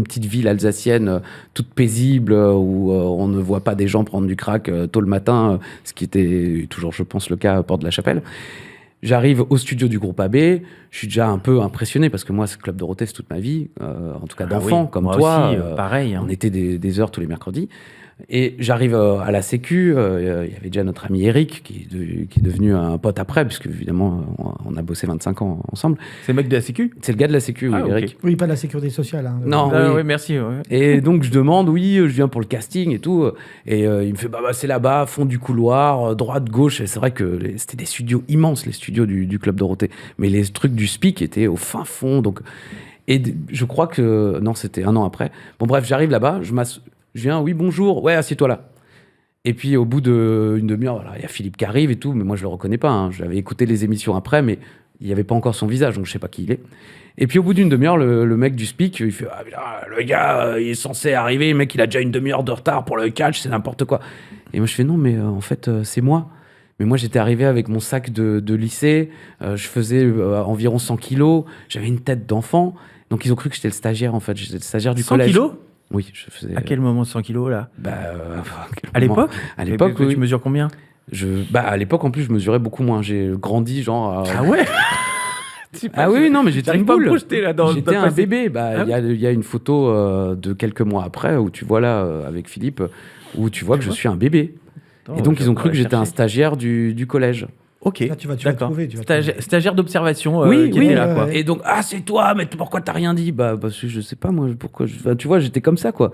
[SPEAKER 3] petite ville alsacienne toute paisible, où on ne voit pas des gens prendre du crack tôt le matin, ce qui était toujours, je pense, le cas à Porte de la Chapelle. J'arrive au studio du groupe AB, je suis déjà un peu impressionné parce que moi, c'est Club Dorothée, c'est toute ma vie, en tout cas d'enfant, comme
[SPEAKER 1] moi
[SPEAKER 3] toi.
[SPEAKER 1] Aussi, pareil.
[SPEAKER 3] On était des heures tous les mercredis. Et j'arrive à la Sécu, il y avait déjà notre ami Eric, qui est devenu un pote après, puisque évidemment, on a bossé 25 ans ensemble.
[SPEAKER 1] C'est le mec de la Sécu?
[SPEAKER 3] C'est le gars de la Sécu, oui, Eric.
[SPEAKER 2] Okay. Oui, pas de la sécurité sociale. Hein.
[SPEAKER 3] Non,
[SPEAKER 1] oui, merci. Ouais.
[SPEAKER 3] Et donc, je demande, je viens pour le casting et tout. Et il me fait, c'est là-bas, fond du couloir, droite, gauche. Et c'est vrai que c'était des studios immenses, les studios du Club Dorothée. Mais les trucs du SPIC étaient au fin fond. Donc... Et je crois que... Non, c'était 1 an après. Bon, bref, j'arrive là-bas, je viens, oui, bonjour, ouais, assieds-toi là. Et puis, au bout d'une demi-heure, il y a Philippe qui arrive et tout, mais moi, je le reconnais pas. Hein. J'avais écouté les émissions après, mais il n'y avait pas encore son visage, donc je sais pas qui il est. Et puis, au bout d'une demi-heure, le mec du SPIC, il fait, le gars, il est censé arriver, le mec, il a déjà une demi-heure de retard pour le catch, c'est n'importe quoi. Et moi, je fais, non, mais en fait, c'est moi. Mais moi, j'étais arrivé avec mon sac de lycée, je faisais environ 100 kilos, j'avais une tête d'enfant, donc ils ont cru que j'étais le stagiaire, en fait. J'étais le stagiaire du
[SPEAKER 1] 100
[SPEAKER 3] collège.
[SPEAKER 1] 100 kilos?
[SPEAKER 3] Oui, je faisais.
[SPEAKER 1] À quel moment 100 kilos là?
[SPEAKER 3] À l'époque.
[SPEAKER 1] À l'époque, oui. Tu mesures combien?
[SPEAKER 3] À l'époque, en plus, je mesurais beaucoup moins. J'ai grandi, genre.
[SPEAKER 1] Ah ouais?
[SPEAKER 3] Ah oui, non, mais j'étais une boule.
[SPEAKER 1] J'étais
[SPEAKER 3] un bébé. Il y a une photo de quelques mois après où tu vois là avec Philippe, où tu vois que je suis un bébé. Et donc, ils ont cru que j'étais un stagiaire du collège.
[SPEAKER 1] Ok,
[SPEAKER 2] là, tu vas trouver.
[SPEAKER 1] Stagiaire d'observation.
[SPEAKER 3] Oui,
[SPEAKER 1] là, quoi.
[SPEAKER 3] Et donc, c'est toi, mais pourquoi t'as rien dit? Parce que je sais pas, moi, pourquoi. Tu vois, j'étais comme ça, quoi.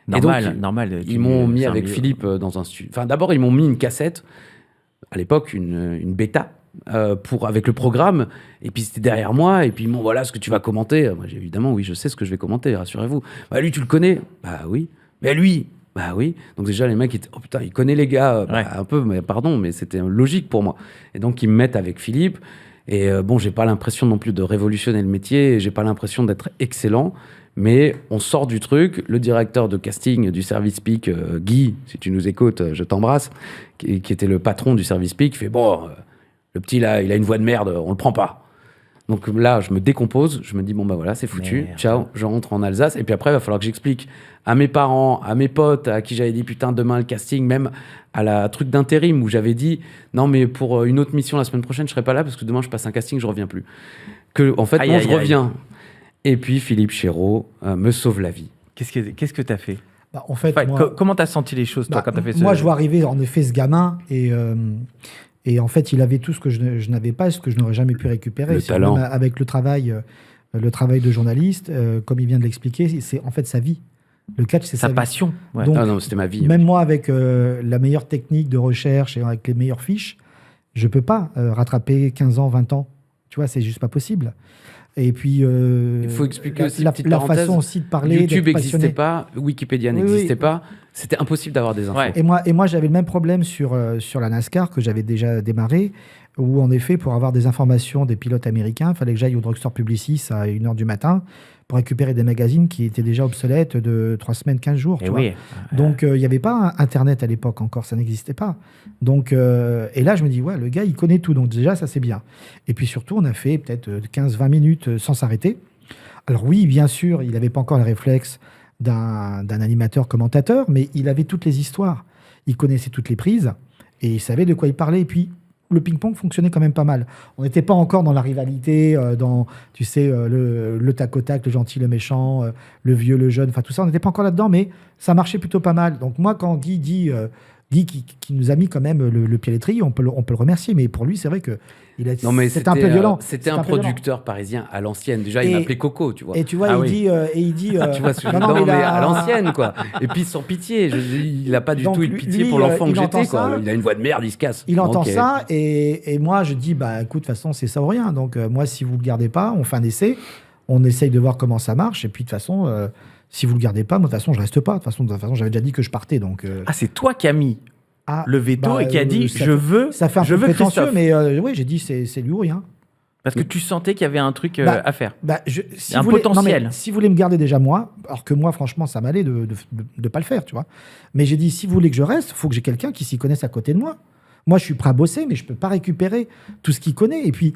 [SPEAKER 1] Normal.
[SPEAKER 3] Ils m'ont mis avec Philippe dans un studio. Enfin, d'abord, ils m'ont mis une cassette, à l'époque, une bêta, avec le programme. Et puis c'était derrière moi. Et puis bon, voilà ce que tu vas commenter. Moi, évidemment, oui, je sais ce que je vais commenter, rassurez-vous. Bah, lui, tu le connais? Bah oui. Mais lui? Bah oui. Donc déjà, les mecs étaient, oh putain, il connaît les gars. Un peu, mais pardon, mais c'était logique pour moi. Et donc, ils me mettent avec Philippe. Et bon, j'ai pas l'impression non plus de révolutionner le métier. J'ai pas l'impression d'être excellent. Mais on sort du truc. Le directeur de casting du Service Peak, Guy, si tu nous écoutes, je t'embrasse, qui était le patron du Service Peak, fait bon, le petit là, il a une voix de merde, on le prend pas. Donc là, je me décompose, je me dis bon bah voilà, c'est foutu, merde. Ciao, je rentre en Alsace. Et puis après, il va falloir que j'explique à mes parents, à mes potes, à qui j'avais dit putain demain le casting, même à la truc d'intérim où j'avais dit non mais pour une autre mission la semaine prochaine, je serai pas là parce que demain je passe un casting, je reviens plus. Que en fait, je reviens. Et puis Philippe Chéreau me sauve la vie.
[SPEAKER 1] Qu'est-ce que tu as fait?
[SPEAKER 2] Bah, en fait,
[SPEAKER 1] comment tu as senti les choses, toi, quand tu as fait ça?
[SPEAKER 2] Moi, je vois arriver, en effet, ce gamin, et en fait, il avait tout ce que je n'avais pas, ce que je n'aurais jamais pu récupérer.
[SPEAKER 3] Le talent.
[SPEAKER 2] Avec le travail de journaliste, comme il vient de l'expliquer, c'est en fait sa vie. Le catch, c'est sa
[SPEAKER 1] passion.
[SPEAKER 2] Ouais. Donc,
[SPEAKER 3] non, c'était ma vie.
[SPEAKER 2] Même moi, avec la meilleure technique de recherche et avec les meilleures fiches, je ne peux pas rattraper 15 ans, 20 ans. Tu vois, c'est juste pas possible. Et puis,
[SPEAKER 3] il faut expliquer aussi
[SPEAKER 2] la façon aussi de parler.
[SPEAKER 3] YouTube n'existait pas, Wikipédia n'existait pas. C'était impossible d'avoir des infos.
[SPEAKER 2] Ouais. Et moi, j'avais le même problème sur la NASCAR que j'avais déjà démarré, où en effet, pour avoir des informations des pilotes américains, il fallait que j'aille au Drugstore Publicis à 1h du matin pour récupérer des magazines qui étaient déjà obsolètes de 3 semaines, 15 jours. Tu vois. Donc, il n'y avait pas Internet à l'époque encore, ça n'existait pas. Donc, et là, je me dis, ouais, le gars, il connaît tout. Donc déjà, ça, c'est bien. Et puis surtout, on a fait peut-être 15-20 minutes sans s'arrêter. Alors oui, bien sûr, il n'avait pas encore le réflexe d'un animateur commentateur, mais il avait toutes les histoires. Il connaissait toutes les prises et il savait de quoi il parlait. Et puis, le ping-pong fonctionnait quand même pas mal. On n'était pas encore dans la rivalité, dans, tu sais, le tac au tac, le gentil, le méchant, le vieux, le jeune, enfin tout ça, on n'était pas encore là-dedans, mais ça marchait plutôt pas mal. Donc moi, quand Guy dit... Guy qui nous a mis quand même le pied à l'étrier, on peut le remercier, mais pour lui, c'est vrai que c'était un peu violent.
[SPEAKER 3] C'était un producteur parisien à l'ancienne. Déjà, il m'appelait Coco, tu vois.
[SPEAKER 2] Et tu vois, il dit
[SPEAKER 3] tu vois, mais à l'ancienne, quoi. Et puis sans pitié. Il n'a pas du tout eu de pitié pour l'enfant que j'étais, quoi. Il a une voix de merde, il se casse.
[SPEAKER 2] Il entend ça, et moi, je dis, bah écoute, de toute façon, c'est ça ou rien. Donc moi, si vous ne le gardez pas, on fait un essai, on essaye de voir comment ça marche, et puis de toute façon... si vous ne le gardez pas, moi, de toute façon, je ne reste pas. De toute façon, j'avais déjà dit que je partais. Donc,
[SPEAKER 1] Ah, c'est toi qui as mis le veto et qui a dit je veux.
[SPEAKER 2] Ça fait un peu prétentieux, mais oui, j'ai dit c'est lui ou rien.
[SPEAKER 1] Parce que tu sentais qu'il y avait un truc à faire.
[SPEAKER 2] Un potentiel. Si vous voulez me garder déjà moi, alors que moi, franchement, ça m'allait de ne pas le faire, tu vois. Mais j'ai dit si vous voulez que je reste, il faut que j'ai quelqu'un qui s'y connaisse à côté de moi. Moi, je suis prêt à bosser, mais je ne peux pas récupérer tout ce qu'il connaît. Et puis,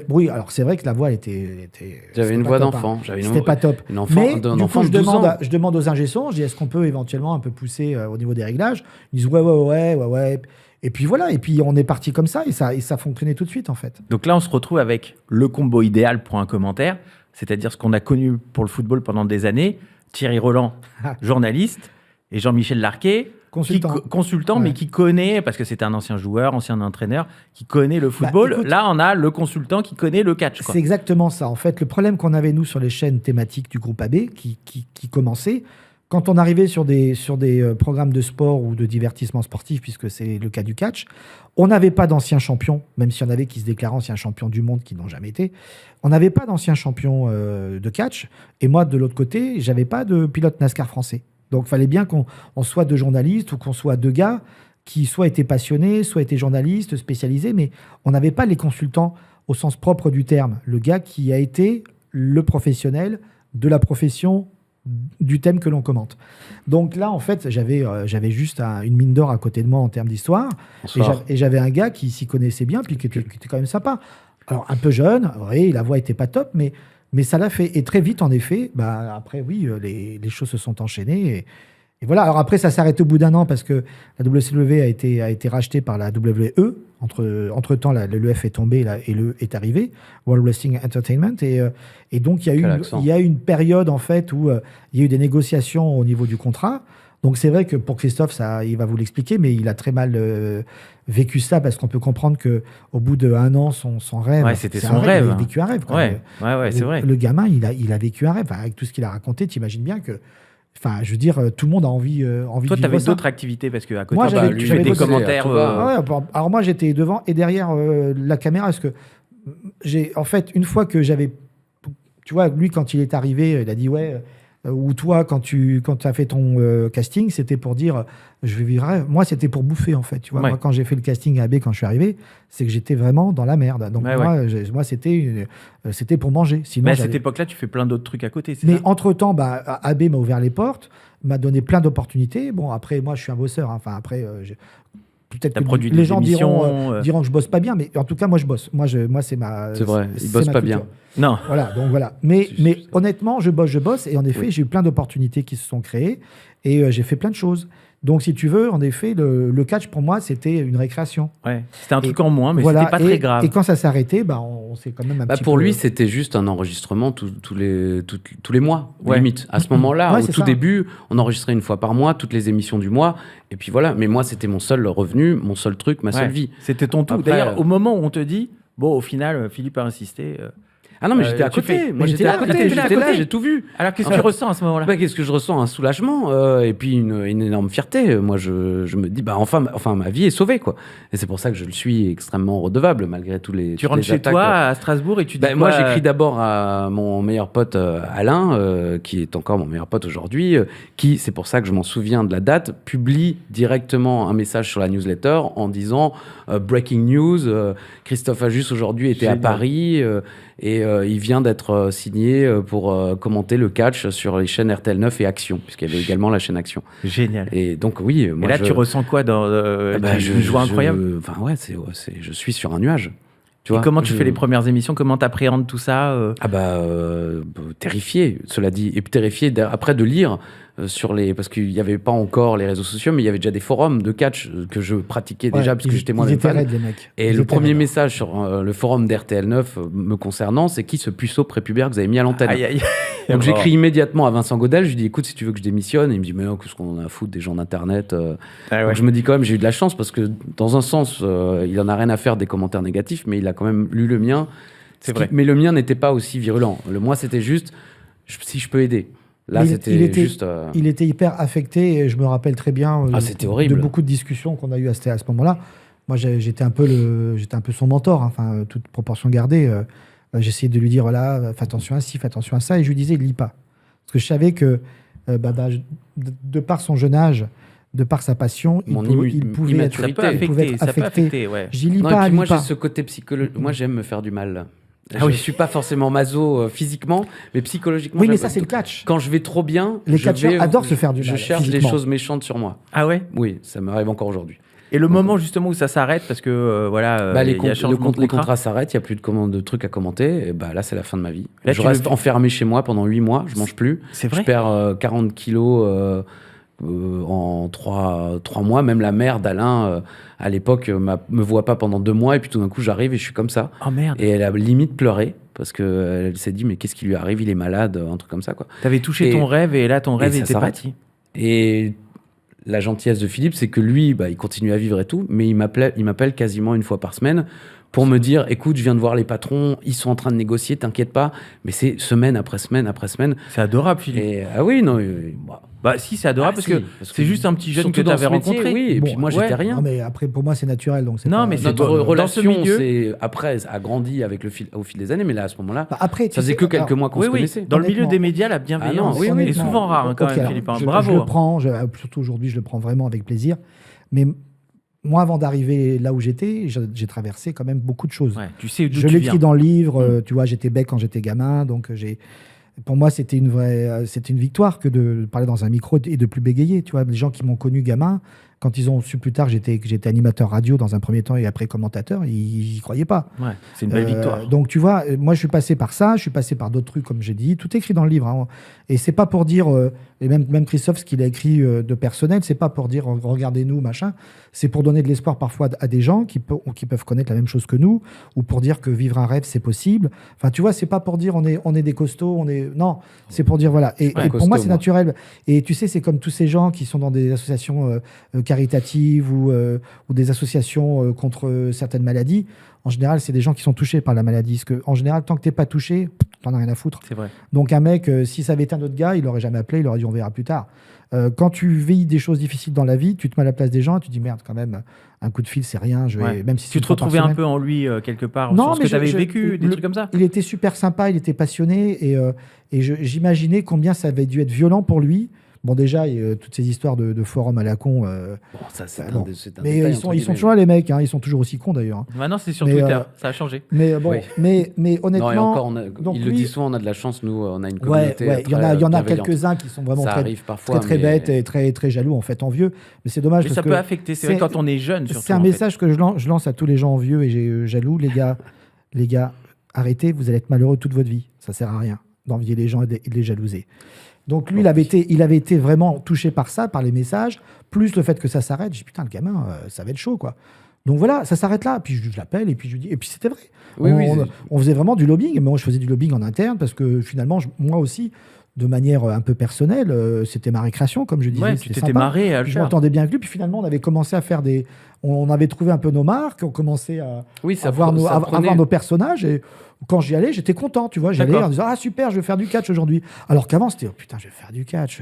[SPEAKER 2] oui, alors c'est vrai que la voix était
[SPEAKER 3] J'avais une voix d'enfant.
[SPEAKER 2] C'était pas top.
[SPEAKER 3] Mais du coup,
[SPEAKER 2] je demande aux ingé-sons, je dis est-ce qu'on peut éventuellement un peu pousser au niveau des réglages? Ils disent ouais. Et puis voilà, et puis on est parti comme ça, et ça fonctionnait tout de suite en fait.
[SPEAKER 1] Donc là, on se retrouve avec le combo idéal pour un commentaire, c'est-à-dire ce qu'on a connu pour le football pendant des années. Thierry Roland, journaliste, et Jean-Michel Larquet, consultant, ouais. Mais qui connaît, parce que c'était un ancien joueur, ancien entraîneur, qui connaît le football. Écoute, là, on a le consultant qui connaît le catch.
[SPEAKER 2] C'est exactement ça. En fait, le problème qu'on avait, nous, sur les chaînes thématiques du groupe AB, qui commençaient, quand on arrivait sur des programmes de sport ou de divertissement sportif, puisque c'est le cas du catch, on n'avait pas d'anciens champions, même s'il y en avait qui se déclarent anciens champions du monde, qui n'ont jamais été. On n'avait pas d'anciens champions de catch. Et moi, de l'autre côté, j'avais pas de pilote NASCAR français. Donc, il fallait bien qu'on soit deux journalistes ou qu'on soit deux gars qui soit étaient passionnés, soit étaient journalistes spécialisés, mais on n'avait pas les consultants au sens propre du terme. Le gars qui a été le professionnel de la profession du thème que l'on commente. Donc là, en fait, j'avais juste une mine d'or à côté de moi en termes d'histoire. Et j'avais un gars qui s'y connaissait bien, puis qui était quand même sympa. Alors, un peu jeune, oui, la voix n'était pas top, mais ça l'a fait. Et très vite, en effet, après, oui, les choses se sont enchaînées. Et voilà. Alors après, ça s'est arrêté au bout d'un an parce que la WCW a été rachetée par la WE. Entre-temps, l'EF est tombé et le est arrivé, World Wrestling Entertainment. Et donc, il y a eu une période, en fait, où il y a eu des négociations au niveau du contrat. Donc, c'est vrai que pour Christophe, il va vous l'expliquer, mais il a très mal vécu ça parce qu'on peut comprendre qu'au bout d'1 an, son rêve...
[SPEAKER 1] Ouais, c'était son rêve.
[SPEAKER 2] Il a vécu un rêve.
[SPEAKER 1] Ouais, c'est vrai.
[SPEAKER 2] Le gamin, il a vécu un rêve. Avec tout ce qu'il a raconté, tu imagines bien que Enfin, je veux dire, tout le monde a envie
[SPEAKER 1] Toi,
[SPEAKER 2] de
[SPEAKER 1] tu avais
[SPEAKER 2] vivre ça.
[SPEAKER 1] d'autres activités parce qu'à côté,
[SPEAKER 2] Moi, j'avais-
[SPEAKER 1] tu
[SPEAKER 2] j'avais
[SPEAKER 1] fais des
[SPEAKER 2] bossé,
[SPEAKER 1] commentaires.
[SPEAKER 3] tu vois.
[SPEAKER 2] Alors moi, j'étais devant et derrière la caméra, parce que en fait, une fois que j'avais... Tu vois, lui, quand il est arrivé, il a dit, ouais... ou toi, quand tu as fait ton casting, c'était pour dire, je vais vivre. Moi, c'était pour bouffer, en fait. Tu vois,
[SPEAKER 1] Ouais.
[SPEAKER 2] moi, quand j'ai fait le casting à AB, quand je suis arrivé, c'est que j'étais vraiment dans la merde. Donc,
[SPEAKER 1] Ouais,
[SPEAKER 2] moi c'était pour manger. Sinon,
[SPEAKER 1] Mais à
[SPEAKER 2] j'avais-
[SPEAKER 1] cette époque-là, tu fais plein d'autres trucs à côté. C'est
[SPEAKER 2] Mais
[SPEAKER 1] ça
[SPEAKER 2] entre-temps, AB m'a ouvert les portes, m'a donné plein d'opportunités. Bon, après, moi, je suis un bosseur. Hein. Enfin, après, peut-être
[SPEAKER 1] T'as
[SPEAKER 2] que
[SPEAKER 1] produit
[SPEAKER 2] les
[SPEAKER 1] des
[SPEAKER 2] gens
[SPEAKER 1] émissions,
[SPEAKER 2] diront que je bosse pas bien, mais en tout cas, moi, je bosse. Moi, c'est ma.
[SPEAKER 3] C'est vrai, il
[SPEAKER 2] c'est
[SPEAKER 3] bosse
[SPEAKER 2] ma
[SPEAKER 3] pas
[SPEAKER 2] culture.
[SPEAKER 3] bien.
[SPEAKER 1] Non.
[SPEAKER 2] Voilà, donc voilà. Mais honnêtement, je bosse. Et en effet,
[SPEAKER 3] Oui.
[SPEAKER 2] j'ai eu plein d'opportunités qui se sont créées. Et j'ai fait plein de choses. Donc, si tu veux, en effet, le catch, pour moi, c'était une récréation.
[SPEAKER 1] Ouais. C'était un
[SPEAKER 2] Et
[SPEAKER 1] truc en moins, mais
[SPEAKER 2] voilà.
[SPEAKER 1] c'était pas
[SPEAKER 2] Et-
[SPEAKER 1] très grave.
[SPEAKER 2] Et quand ça s'est arrêté, on s'est quand même un petit
[SPEAKER 3] Pour
[SPEAKER 2] peu...
[SPEAKER 3] lui, c'était juste un enregistrement tous les mois,
[SPEAKER 1] Ouais.
[SPEAKER 3] limite. À ce moment-là,
[SPEAKER 2] Ouais,
[SPEAKER 3] au
[SPEAKER 2] c'est
[SPEAKER 3] tout
[SPEAKER 2] ça.
[SPEAKER 3] début, on enregistrait une fois par mois toutes les émissions du mois. Et puis voilà. Mais moi, c'était mon seul revenu, mon seul truc, ma seule
[SPEAKER 1] Ouais.
[SPEAKER 3] vie.
[SPEAKER 1] C'était ton tout.
[SPEAKER 3] Après,
[SPEAKER 1] D'ailleurs, au moment où on te dit, bon, au final, Philippe a insisté.
[SPEAKER 3] Ah non, mais j'étais à
[SPEAKER 1] tu
[SPEAKER 3] côté.
[SPEAKER 1] fais-
[SPEAKER 3] Moi,
[SPEAKER 2] mais
[SPEAKER 3] j'étais
[SPEAKER 2] t'étais
[SPEAKER 3] à
[SPEAKER 2] là,
[SPEAKER 3] côté.
[SPEAKER 1] t'étais là à
[SPEAKER 3] J'étais là,
[SPEAKER 1] côté.
[SPEAKER 3] j'ai tout vu.
[SPEAKER 1] Alors, qu'est-ce que tu ressens à ce moment-là
[SPEAKER 3] Qu'est-ce que je ressens? Un soulagement et puis une énorme fierté. Moi, je me dis, enfin, ma vie est sauvée, quoi. Et c'est pour ça que je le suis extrêmement redevable, malgré tous les.
[SPEAKER 1] Tu rentres chez toi à Strasbourg et tu dis
[SPEAKER 3] Moi,
[SPEAKER 1] quoi,
[SPEAKER 3] j'écris d'abord à mon meilleur pote Alain, qui est encore mon meilleur pote aujourd'hui, qui, c'est pour ça que je m'en souviens de la date, publie directement un message sur la newsletter en disant Breaking news, Christophe Ajus aujourd'hui était à
[SPEAKER 1] Génial.
[SPEAKER 3] Paris et il vient d'être signé pour commenter le catch sur les chaînes RTL9 et Action, puisqu'il y avait également la chaîne Action.
[SPEAKER 1] Génial.
[SPEAKER 3] Et donc, oui,
[SPEAKER 1] Et
[SPEAKER 3] moi,
[SPEAKER 1] là, tu ressens quoi dans une joie incroyable.
[SPEAKER 3] Enfin, ouais, je suis sur un nuage. Tu
[SPEAKER 1] Et
[SPEAKER 3] vois,
[SPEAKER 1] comment tu fais les premières émissions? Comment tu appréhendes tout ça
[SPEAKER 3] terrifié, cela dit. Et puis terrifié après de lire sur les... Parce qu'il n'y avait pas encore les réseaux sociaux, mais il y avait déjà des forums de catch que je pratiquais déjà, parce que j'étais
[SPEAKER 2] Ils
[SPEAKER 3] moi-même
[SPEAKER 2] étaient
[SPEAKER 3] fan.
[SPEAKER 2] raides, les mecs.
[SPEAKER 3] Et
[SPEAKER 2] Ils
[SPEAKER 3] le
[SPEAKER 2] étaient
[SPEAKER 3] premier
[SPEAKER 2] raides.
[SPEAKER 3] message sur le forum d'RTL9 me concernant, c'est qui ce puceau prépubère que vous avez mis à l'antenne?
[SPEAKER 1] Aïe, aïe.
[SPEAKER 3] Donc j'écris immédiatement à Vincent Godel, je lui dis écoute, si tu veux que je démissionne, et il me dit mais non, qu'est-ce qu'on en a à foutre des gens d'internet.
[SPEAKER 1] Ah ouais.
[SPEAKER 3] Donc je me dis quand même j'ai eu de la chance parce que dans un sens il en a rien à faire des commentaires négatifs, mais il a quand même lu le mien.
[SPEAKER 1] C'est vrai.
[SPEAKER 3] Mais le mien n'était pas aussi virulent. Le moi c'était juste si je peux aider. Là
[SPEAKER 2] Mais
[SPEAKER 3] c'était juste.
[SPEAKER 2] Il était hyper affecté et je me rappelle très bien
[SPEAKER 3] c'était horrible.
[SPEAKER 2] de beaucoup de discussions qu'on a eues à ce moment-là. Moi, j'étais un peu son mentor, hein, enfin, toute proportion gardée. J'essayais de lui dire, voilà, fais attention à ci, fais attention à ça. Et je lui disais, lis pas. Parce que je savais que, de par son jeune âge, de par sa passion, il pouvait être
[SPEAKER 1] Ça peut affecter, ouais.
[SPEAKER 2] J'y lis
[SPEAKER 3] Non,
[SPEAKER 2] pas,
[SPEAKER 3] et puis moi
[SPEAKER 2] lis pas.
[SPEAKER 3] j'ai ce côté psychologique. Moi j'aime me faire du mal.
[SPEAKER 1] Ah oui.
[SPEAKER 3] Je suis pas forcément maso physiquement, mais psychologiquement.
[SPEAKER 2] Oui, mais
[SPEAKER 3] j'aime-
[SPEAKER 2] ça, c'est le catch.
[SPEAKER 3] Quand je vais trop bien,
[SPEAKER 2] Les
[SPEAKER 3] je
[SPEAKER 2] catcheurs
[SPEAKER 3] vais-
[SPEAKER 2] adorent se faire du
[SPEAKER 3] Je
[SPEAKER 2] mal,
[SPEAKER 3] cherche des
[SPEAKER 2] physiquement.
[SPEAKER 3] choses méchantes sur moi.
[SPEAKER 1] Ah ouais.
[SPEAKER 3] Oui, ça m'arrive encore aujourd'hui.
[SPEAKER 1] Et le moment justement où ça s'arrête, parce que voilà,
[SPEAKER 3] Les
[SPEAKER 1] il y a changement de
[SPEAKER 3] les
[SPEAKER 1] contrat.
[SPEAKER 3] contrats s'arrêtent, il n'y a plus de trucs à commenter. Et là, c'est la fin de ma vie.
[SPEAKER 1] Là,
[SPEAKER 3] je
[SPEAKER 1] tu
[SPEAKER 3] reste
[SPEAKER 1] le-
[SPEAKER 3] enfermé chez moi pendant 8 mois, je mange plus.
[SPEAKER 1] C'est vrai.
[SPEAKER 3] Je perds 40 kilos en 3 mois. Même la mère d'Alain, à l'époque, me voit pas pendant 2 mois. Et puis tout d'un coup, j'arrive et je suis comme ça.
[SPEAKER 1] Oh merde.
[SPEAKER 3] Et elle a limite pleuré parce qu'elle s'est dit, mais qu'est-ce qui lui arrive? Il est malade, un truc comme ça, quoi.
[SPEAKER 1] T'avais touché
[SPEAKER 3] Et-
[SPEAKER 1] ton rêve et là ton rêve
[SPEAKER 3] ça
[SPEAKER 1] était
[SPEAKER 3] s'arrête.
[SPEAKER 1] parti.
[SPEAKER 3] Et la gentillesse de Philippe, c'est que lui, il continue à vivre et tout, mais il m'appelle quasiment une fois par semaine pour me dire, écoute, je viens de voir les patrons, ils sont en train de négocier, t'inquiète pas, mais c'est semaine après semaine après semaine.
[SPEAKER 1] C'est adorable, Philippe.
[SPEAKER 3] Et ah oui, non,
[SPEAKER 1] Bah si, c'est adorable parce
[SPEAKER 3] si,
[SPEAKER 1] que c'est juste un petit jeune
[SPEAKER 3] surtout
[SPEAKER 1] que
[SPEAKER 3] dans
[SPEAKER 1] t'avais
[SPEAKER 3] ce métier,
[SPEAKER 1] rencontré.
[SPEAKER 3] oui, et
[SPEAKER 2] Bon,
[SPEAKER 3] puis moi
[SPEAKER 1] ouais.
[SPEAKER 3] j'étais rien.
[SPEAKER 2] Non, mais après, pour moi, c'est naturel. Donc c'est
[SPEAKER 1] Non,
[SPEAKER 2] pas-
[SPEAKER 1] mais c'est
[SPEAKER 3] Notre
[SPEAKER 1] dans ce
[SPEAKER 3] relation,
[SPEAKER 1] milieu-
[SPEAKER 3] c'est après a grandi avec au fil des années, mais là à ce moment-là,
[SPEAKER 2] Après, tu
[SPEAKER 3] ça faisait
[SPEAKER 2] sais,
[SPEAKER 3] que quelques
[SPEAKER 2] alors,
[SPEAKER 3] mois qu'on
[SPEAKER 1] Oui,
[SPEAKER 3] se
[SPEAKER 1] oui.
[SPEAKER 3] connaissait.
[SPEAKER 1] Dans le milieu
[SPEAKER 2] Honnêtement.
[SPEAKER 1] des médias, la bienveillance
[SPEAKER 3] Ah non, oui,
[SPEAKER 1] est souvent rare hein, quand
[SPEAKER 2] Ok,
[SPEAKER 1] même,
[SPEAKER 2] alors,
[SPEAKER 1] Philippe. hein.
[SPEAKER 2] je
[SPEAKER 1] Bravo.
[SPEAKER 2] le prends, surtout aujourd'hui, je le prends vraiment avec plaisir. Mais moi, avant d'arriver là où j'étais, j'ai traversé quand même beaucoup de choses.
[SPEAKER 1] Ouais, tu sais d'où
[SPEAKER 2] Je
[SPEAKER 1] tu
[SPEAKER 2] l'écris
[SPEAKER 1] viens.
[SPEAKER 2] dans le livre, tu vois, j'étais bec quand j'étais gamin, donc pour moi, c'était une victoire que de parler dans un micro et de plus bégayer. Tu vois, les gens qui m'ont connu gamin, quand ils ont su plus tard que j'étais animateur radio dans un premier temps et après commentateur, ils y croyaient pas.
[SPEAKER 1] Ouais, c'est une belle victoire.
[SPEAKER 2] Donc tu vois, moi je suis passé par ça, je suis passé par d'autres trucs comme j'ai dit, tout est écrit dans le livre. Hein. Et c'est pas pour dire, et même Christophe, ce qu'il a écrit de personnel, c'est pas pour dire regardez-nous, machin, c'est pour donner de l'espoir parfois à des gens qui peuvent connaître la même chose que nous, ou pour dire que vivre un rêve c'est possible. Enfin tu vois, c'est pas pour dire on est des costauds, non, c'est pour dire voilà. Et pour moi c'est naturel. Et tu sais, c'est comme tous ces gens qui sont dans des associations caritatives ou des associations contre certaines maladies, en général, c'est des gens qui sont touchés par la maladie. Parce que, en général, tant que t'es pas touché, t'en as rien à foutre.
[SPEAKER 1] C'est vrai.
[SPEAKER 2] Donc un mec, si ça avait été un autre gars, il l'aurait jamais appelé, il aurait dit on verra plus tard. Quand tu vis des choses difficiles dans la vie, tu te mets à la place des gens et tu te dis merde, quand même, un coup de fil, c'est rien.
[SPEAKER 1] Même si tu te retrouvais un peu en lui quelque part, sur ce que tu avais vécu, des trucs comme ça.
[SPEAKER 2] Il était super sympa, il était passionné et j'imaginais combien ça avait dû être violent pour lui. Bon, déjà, toutes ces histoires de forums à la con.
[SPEAKER 3] Ça, c'est un
[SPEAKER 2] mais
[SPEAKER 3] détail,
[SPEAKER 2] ils sont toujours là, les mecs. Ils sont toujours aussi cons, d'ailleurs.
[SPEAKER 1] Maintenant, c'est sur Twitter. Ça a changé.
[SPEAKER 2] Mais bon, mais honnêtement.
[SPEAKER 3] Non, et encore, il le dit souvent, on a de la chance, nous, on a une communauté.
[SPEAKER 2] Il y en a quelques-uns qui sont vraiment très bêtes et très jaloux, en fait, envieux. Mais c'est dommage.
[SPEAKER 1] Mais ça peut affecter, c'est vrai, quand on est jeune.
[SPEAKER 2] C'est un message que je lance à tous les gens envieux et jaloux. Les gars, arrêtez, vous allez être malheureux toute votre vie. Ça sert à rien d'envier les gens et de les jalouser. Donc lui, il avait été vraiment touché par ça, par les messages, plus le fait que ça s'arrête. J'ai dit, putain, le gamin, ça va être chaud, quoi. Donc voilà, ça s'arrête là. Puis je l'appelle et puis je lui dis, et puis c'était vrai. On faisait vraiment du lobbying. Mais moi, je faisais du lobbying en interne parce que finalement, moi aussi, de manière un peu personnelle, c'était ma récréation, comme je disais.
[SPEAKER 1] Ouais, tu t'étais marré à le faire.
[SPEAKER 2] Je m'entendais bien avec lui. Puis finalement, on avait commencé à faire on avait trouvé un peu nos marques, on commençait à avoir nos personnages et quand j'y allais, j'étais content, tu vois. J'allais en disant, ah super, je vais faire du catch aujourd'hui. Alors qu'avant, c'était, oh, putain, je vais faire du catch.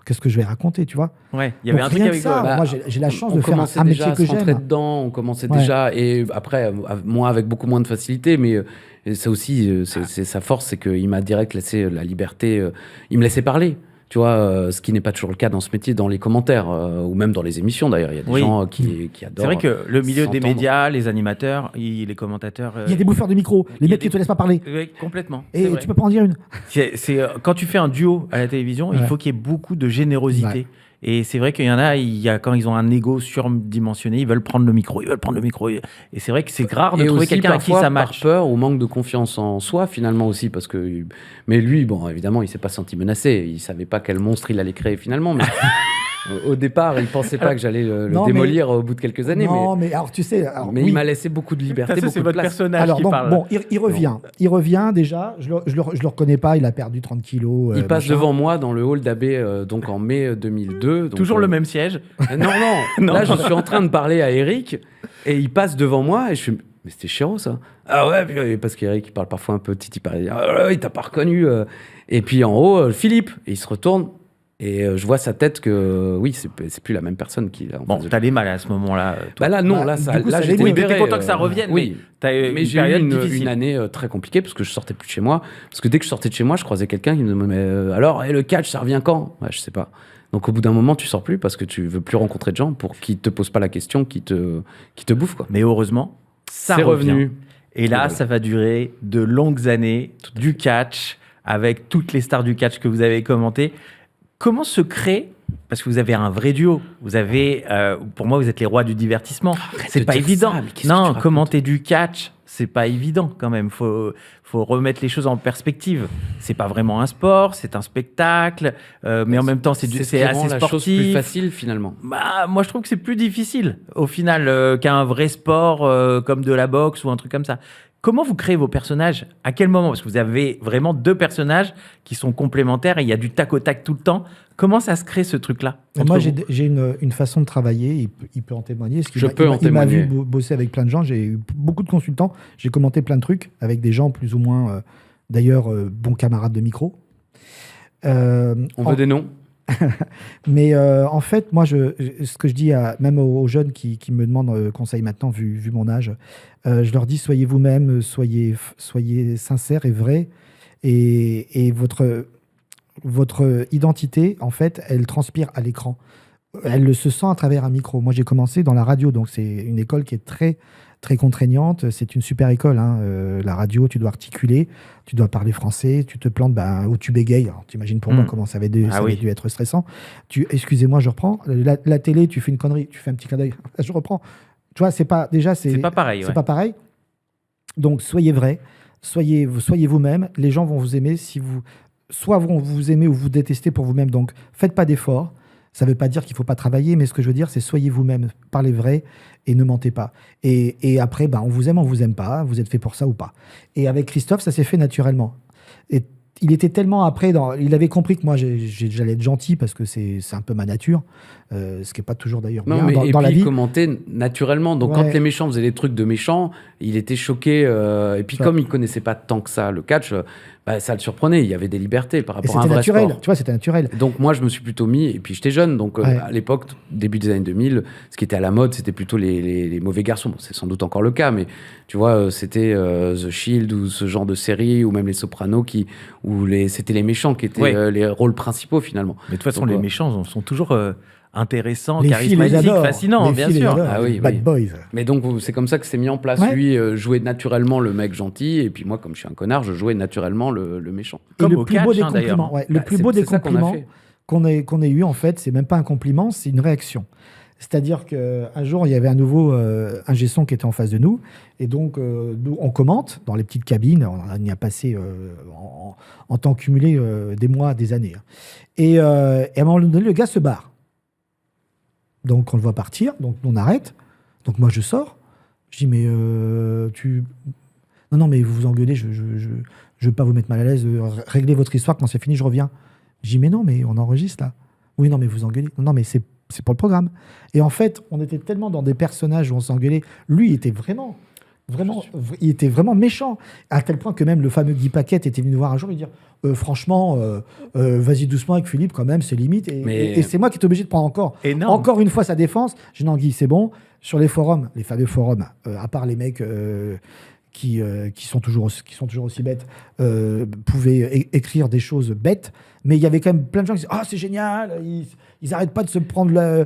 [SPEAKER 2] Qu'est-ce que je vais raconter, tu vois.
[SPEAKER 1] Ouais, il y avait un truc avec
[SPEAKER 2] ça. Moi, j'ai la chance de faire un métier que j'aime.
[SPEAKER 3] Dedans, on commençait déjà, et après, moi, avec beaucoup moins de facilité, mais ça aussi, c'est sa force, c'est qu'il m'a direct laissé la liberté. Il me laissait parler. Tu vois, ce qui n'est pas toujours le cas dans ce métier, dans les commentaires, ou même dans les émissions d'ailleurs. Il y a des gens qui adorent.
[SPEAKER 1] C'est vrai que le milieu des médias, les animateurs, les commentateurs.
[SPEAKER 2] Il y a des bouffeurs de micro, les mecs qui ne te laissent pas parler.
[SPEAKER 1] Oui, complètement.
[SPEAKER 2] Et tu peux pas en dire une.
[SPEAKER 1] Quand tu fais un duo à la télévision, il faut qu'il y ait beaucoup de générosité. Ouais. Et c'est vrai qu'il y en a, quand ils ont un ego surdimensionné, ils veulent prendre le micro. Et c'est vrai que c'est rare de trouver quelqu'un avec qui ça match.
[SPEAKER 3] Par peur ou manque de confiance en soi, finalement aussi. Mais lui, bon, évidemment, il s'est pas senti menacé. Il savait pas quel monstre il allait créer finalement. Mais au départ, il pensait pas que j'allais le démolir au bout de quelques années.
[SPEAKER 2] Mais alors tu sais.
[SPEAKER 3] Mais il m'a laissé beaucoup de liberté, beaucoup
[SPEAKER 1] c'est
[SPEAKER 3] de
[SPEAKER 1] votre
[SPEAKER 3] place.
[SPEAKER 1] Personnage
[SPEAKER 2] alors,
[SPEAKER 1] qui
[SPEAKER 2] donc,
[SPEAKER 1] parle.
[SPEAKER 2] Bon, il revient. Il revient déjà. Je le reconnais pas. Il a perdu 30 kilos.
[SPEAKER 3] Il passe devant moi dans le hall d'AB donc en mai 2002. Donc,
[SPEAKER 1] toujours le même siège.
[SPEAKER 3] Non. Là, je suis en train de parler à Eric et il passe devant moi et je suis. Mais c'était Chéreau, ça. Ah ouais, parce qu'Eric, il parle parfois un peu titi pareil. Ah ouais, il t'a pas reconnu. Et puis en haut, Philippe. Et il se retourne. Et je vois sa tête que, oui, c'est plus la même personne qu'il a.
[SPEAKER 1] Bon, t'allais mal à ce moment-là.
[SPEAKER 3] Là, j'étais libéré.
[SPEAKER 1] T'étais content que ça revienne.
[SPEAKER 3] Oui.
[SPEAKER 1] Mais
[SPEAKER 3] j'ai eu une année très compliquée parce que je sortais plus de chez moi. Parce que dès que je sortais de chez moi, je croisais quelqu'un qui me demandait alors, le catch, ça revient quand? Je sais pas. Donc au bout d'un moment, tu sors plus parce que tu veux plus rencontrer de gens pour qui te posent pas la question, qui te bouffent, quoi.
[SPEAKER 1] Mais heureusement, ça revenu. Et là, ça va durer de longues années du catch avec toutes les stars du catch que vous avez commentées. Comment se crée, parce que vous avez un vrai duo, vous avez, pour moi, vous êtes les rois du divertissement. C'est pas évident. Non, commenter du catch, c'est pas évident quand même. Faut remettre les choses en perspective. C'est pas vraiment un sport, c'est un spectacle, mais en même temps, c'est assez sportif. La chose
[SPEAKER 3] plus facile finalement.
[SPEAKER 1] Moi, je trouve que c'est plus difficile au final qu'un vrai sport comme de la boxe ou un truc comme ça. Comment vous créez vos personnages? À quel moment? Parce que vous avez vraiment deux personnages qui sont complémentaires et il y a du tac au tac tout le temps. Comment ça se crée ce truc-là?
[SPEAKER 2] Moi, j'ai une façon de travailler. Il peut en témoigner.
[SPEAKER 3] Il
[SPEAKER 2] m'a vu bosser avec plein de gens. J'ai eu beaucoup de consultants. J'ai commenté plein de trucs avec des gens plus ou moins, d'ailleurs, bons camarades de micro.
[SPEAKER 3] On veut des noms.
[SPEAKER 2] Mais en fait, moi, ce que je dis même aux jeunes qui me demandent conseil maintenant, vu mon âge, je leur dis soyez vous-même, soyez sincères et vrais. Et votre identité, en fait, elle transpire à l'écran. Elle se sent à travers un micro. Moi, j'ai commencé dans la radio, donc c'est une école qui est très, très contraignante. C'est une super école. La radio, tu dois articuler, tu dois parler français, tu te plantes ou tu bégayes. T'imagines pour moi comment ça avait dû être stressant. Excusez-moi, je reprends. La télé, tu fais une connerie, tu fais un petit clin d'œil. Je reprends. Tu vois, c'est pas pareil. C'est pas pareil. Donc, soyez vrais, soyez vous-même. Les gens vont vous aimer soit vont vous aimer ou vous détester pour vous-même. Donc, faites pas d'efforts. Ça ne veut pas dire qu'il ne faut pas travailler, mais ce que je veux dire, c'est soyez vous-même, parlez vrai et ne mentez pas. Et après, on vous aime pas, vous êtes fait pour ça ou pas. Et avec Christophe, ça s'est fait naturellement. Et il était tellement après, il avait compris que moi j'allais être gentil parce que c'est un peu ma nature, ce qui n'est pas toujours d'ailleurs bien dans la vie.
[SPEAKER 3] Il commentait naturellement, donc quand les méchants faisaient des trucs de méchants, il était choqué, et puis comme il ne connaissait pas tant que ça le catch, ça le surprenait, il y avait des libertés par rapport à un vrai
[SPEAKER 2] naturel,
[SPEAKER 3] sport.
[SPEAKER 2] tu vois, c'était naturel.
[SPEAKER 3] Donc moi je me suis plutôt mis, et puis j'étais jeune, donc à l'époque, début des années 2000, ce qui était à la mode, c'était plutôt les mauvais garçons. Bon, c'est sans doute encore le cas, mais tu vois, c'était The Shield ou ce genre de série, ou même Les Sopranos, où c'était les méchants qui étaient les rôles principaux finalement.
[SPEAKER 1] Mais de toute façon, les méchants sont toujours intéressants,
[SPEAKER 2] les
[SPEAKER 1] charismatiques, fascinants, bien sûr.
[SPEAKER 2] Bad Boys.
[SPEAKER 3] Mais donc c'est comme ça que c'est mis en place. Lui jouait naturellement le mec gentil, et puis moi, comme je suis un connard, je jouais naturellement le méchant.
[SPEAKER 2] Comme le plus beau des compliments. Le plus beau des compliments qu'on ait eu, en fait, c'est même pas un compliment, c'est une réaction. C'est-à-dire qu'un jour, il y avait un nouveau ingé son qui était en face de nous. Et donc, nous, on commente dans les petites cabines. On y a passé en temps cumulé des mois, des années. Et à un moment donné, le gars se barre. Donc, on le voit partir. Donc, on arrête. Donc, moi, je sors. Je dis, mais Non, mais vous vous engueulez. Je veux pas vous mettre mal à l'aise. Réglez votre histoire. Quand c'est fini, je reviens. Je dis, mais non, mais on enregistre là. Oui, non, mais vous engueulez. Non, mais c'est pour le programme. Et en fait, on était tellement dans des personnages où on s'engueulait. Lui, il était il était vraiment méchant. À tel point que même le fameux Guy Paquette était venu nous voir un jour et dire franchement, vas-y doucement avec Philippe, quand même, c'est limite. Et c'est moi qui étais obligé de prendre encore une fois sa défense. Je dis non, Guy, c'est bon. Sur les forums, les fameux forums, à part les mecs qui sont toujours aussi bêtes, pouvaient écrire des choses bêtes. Mais il y avait quand même plein de gens qui disaient c'est génial, ils n'arrêtent pas de se prendre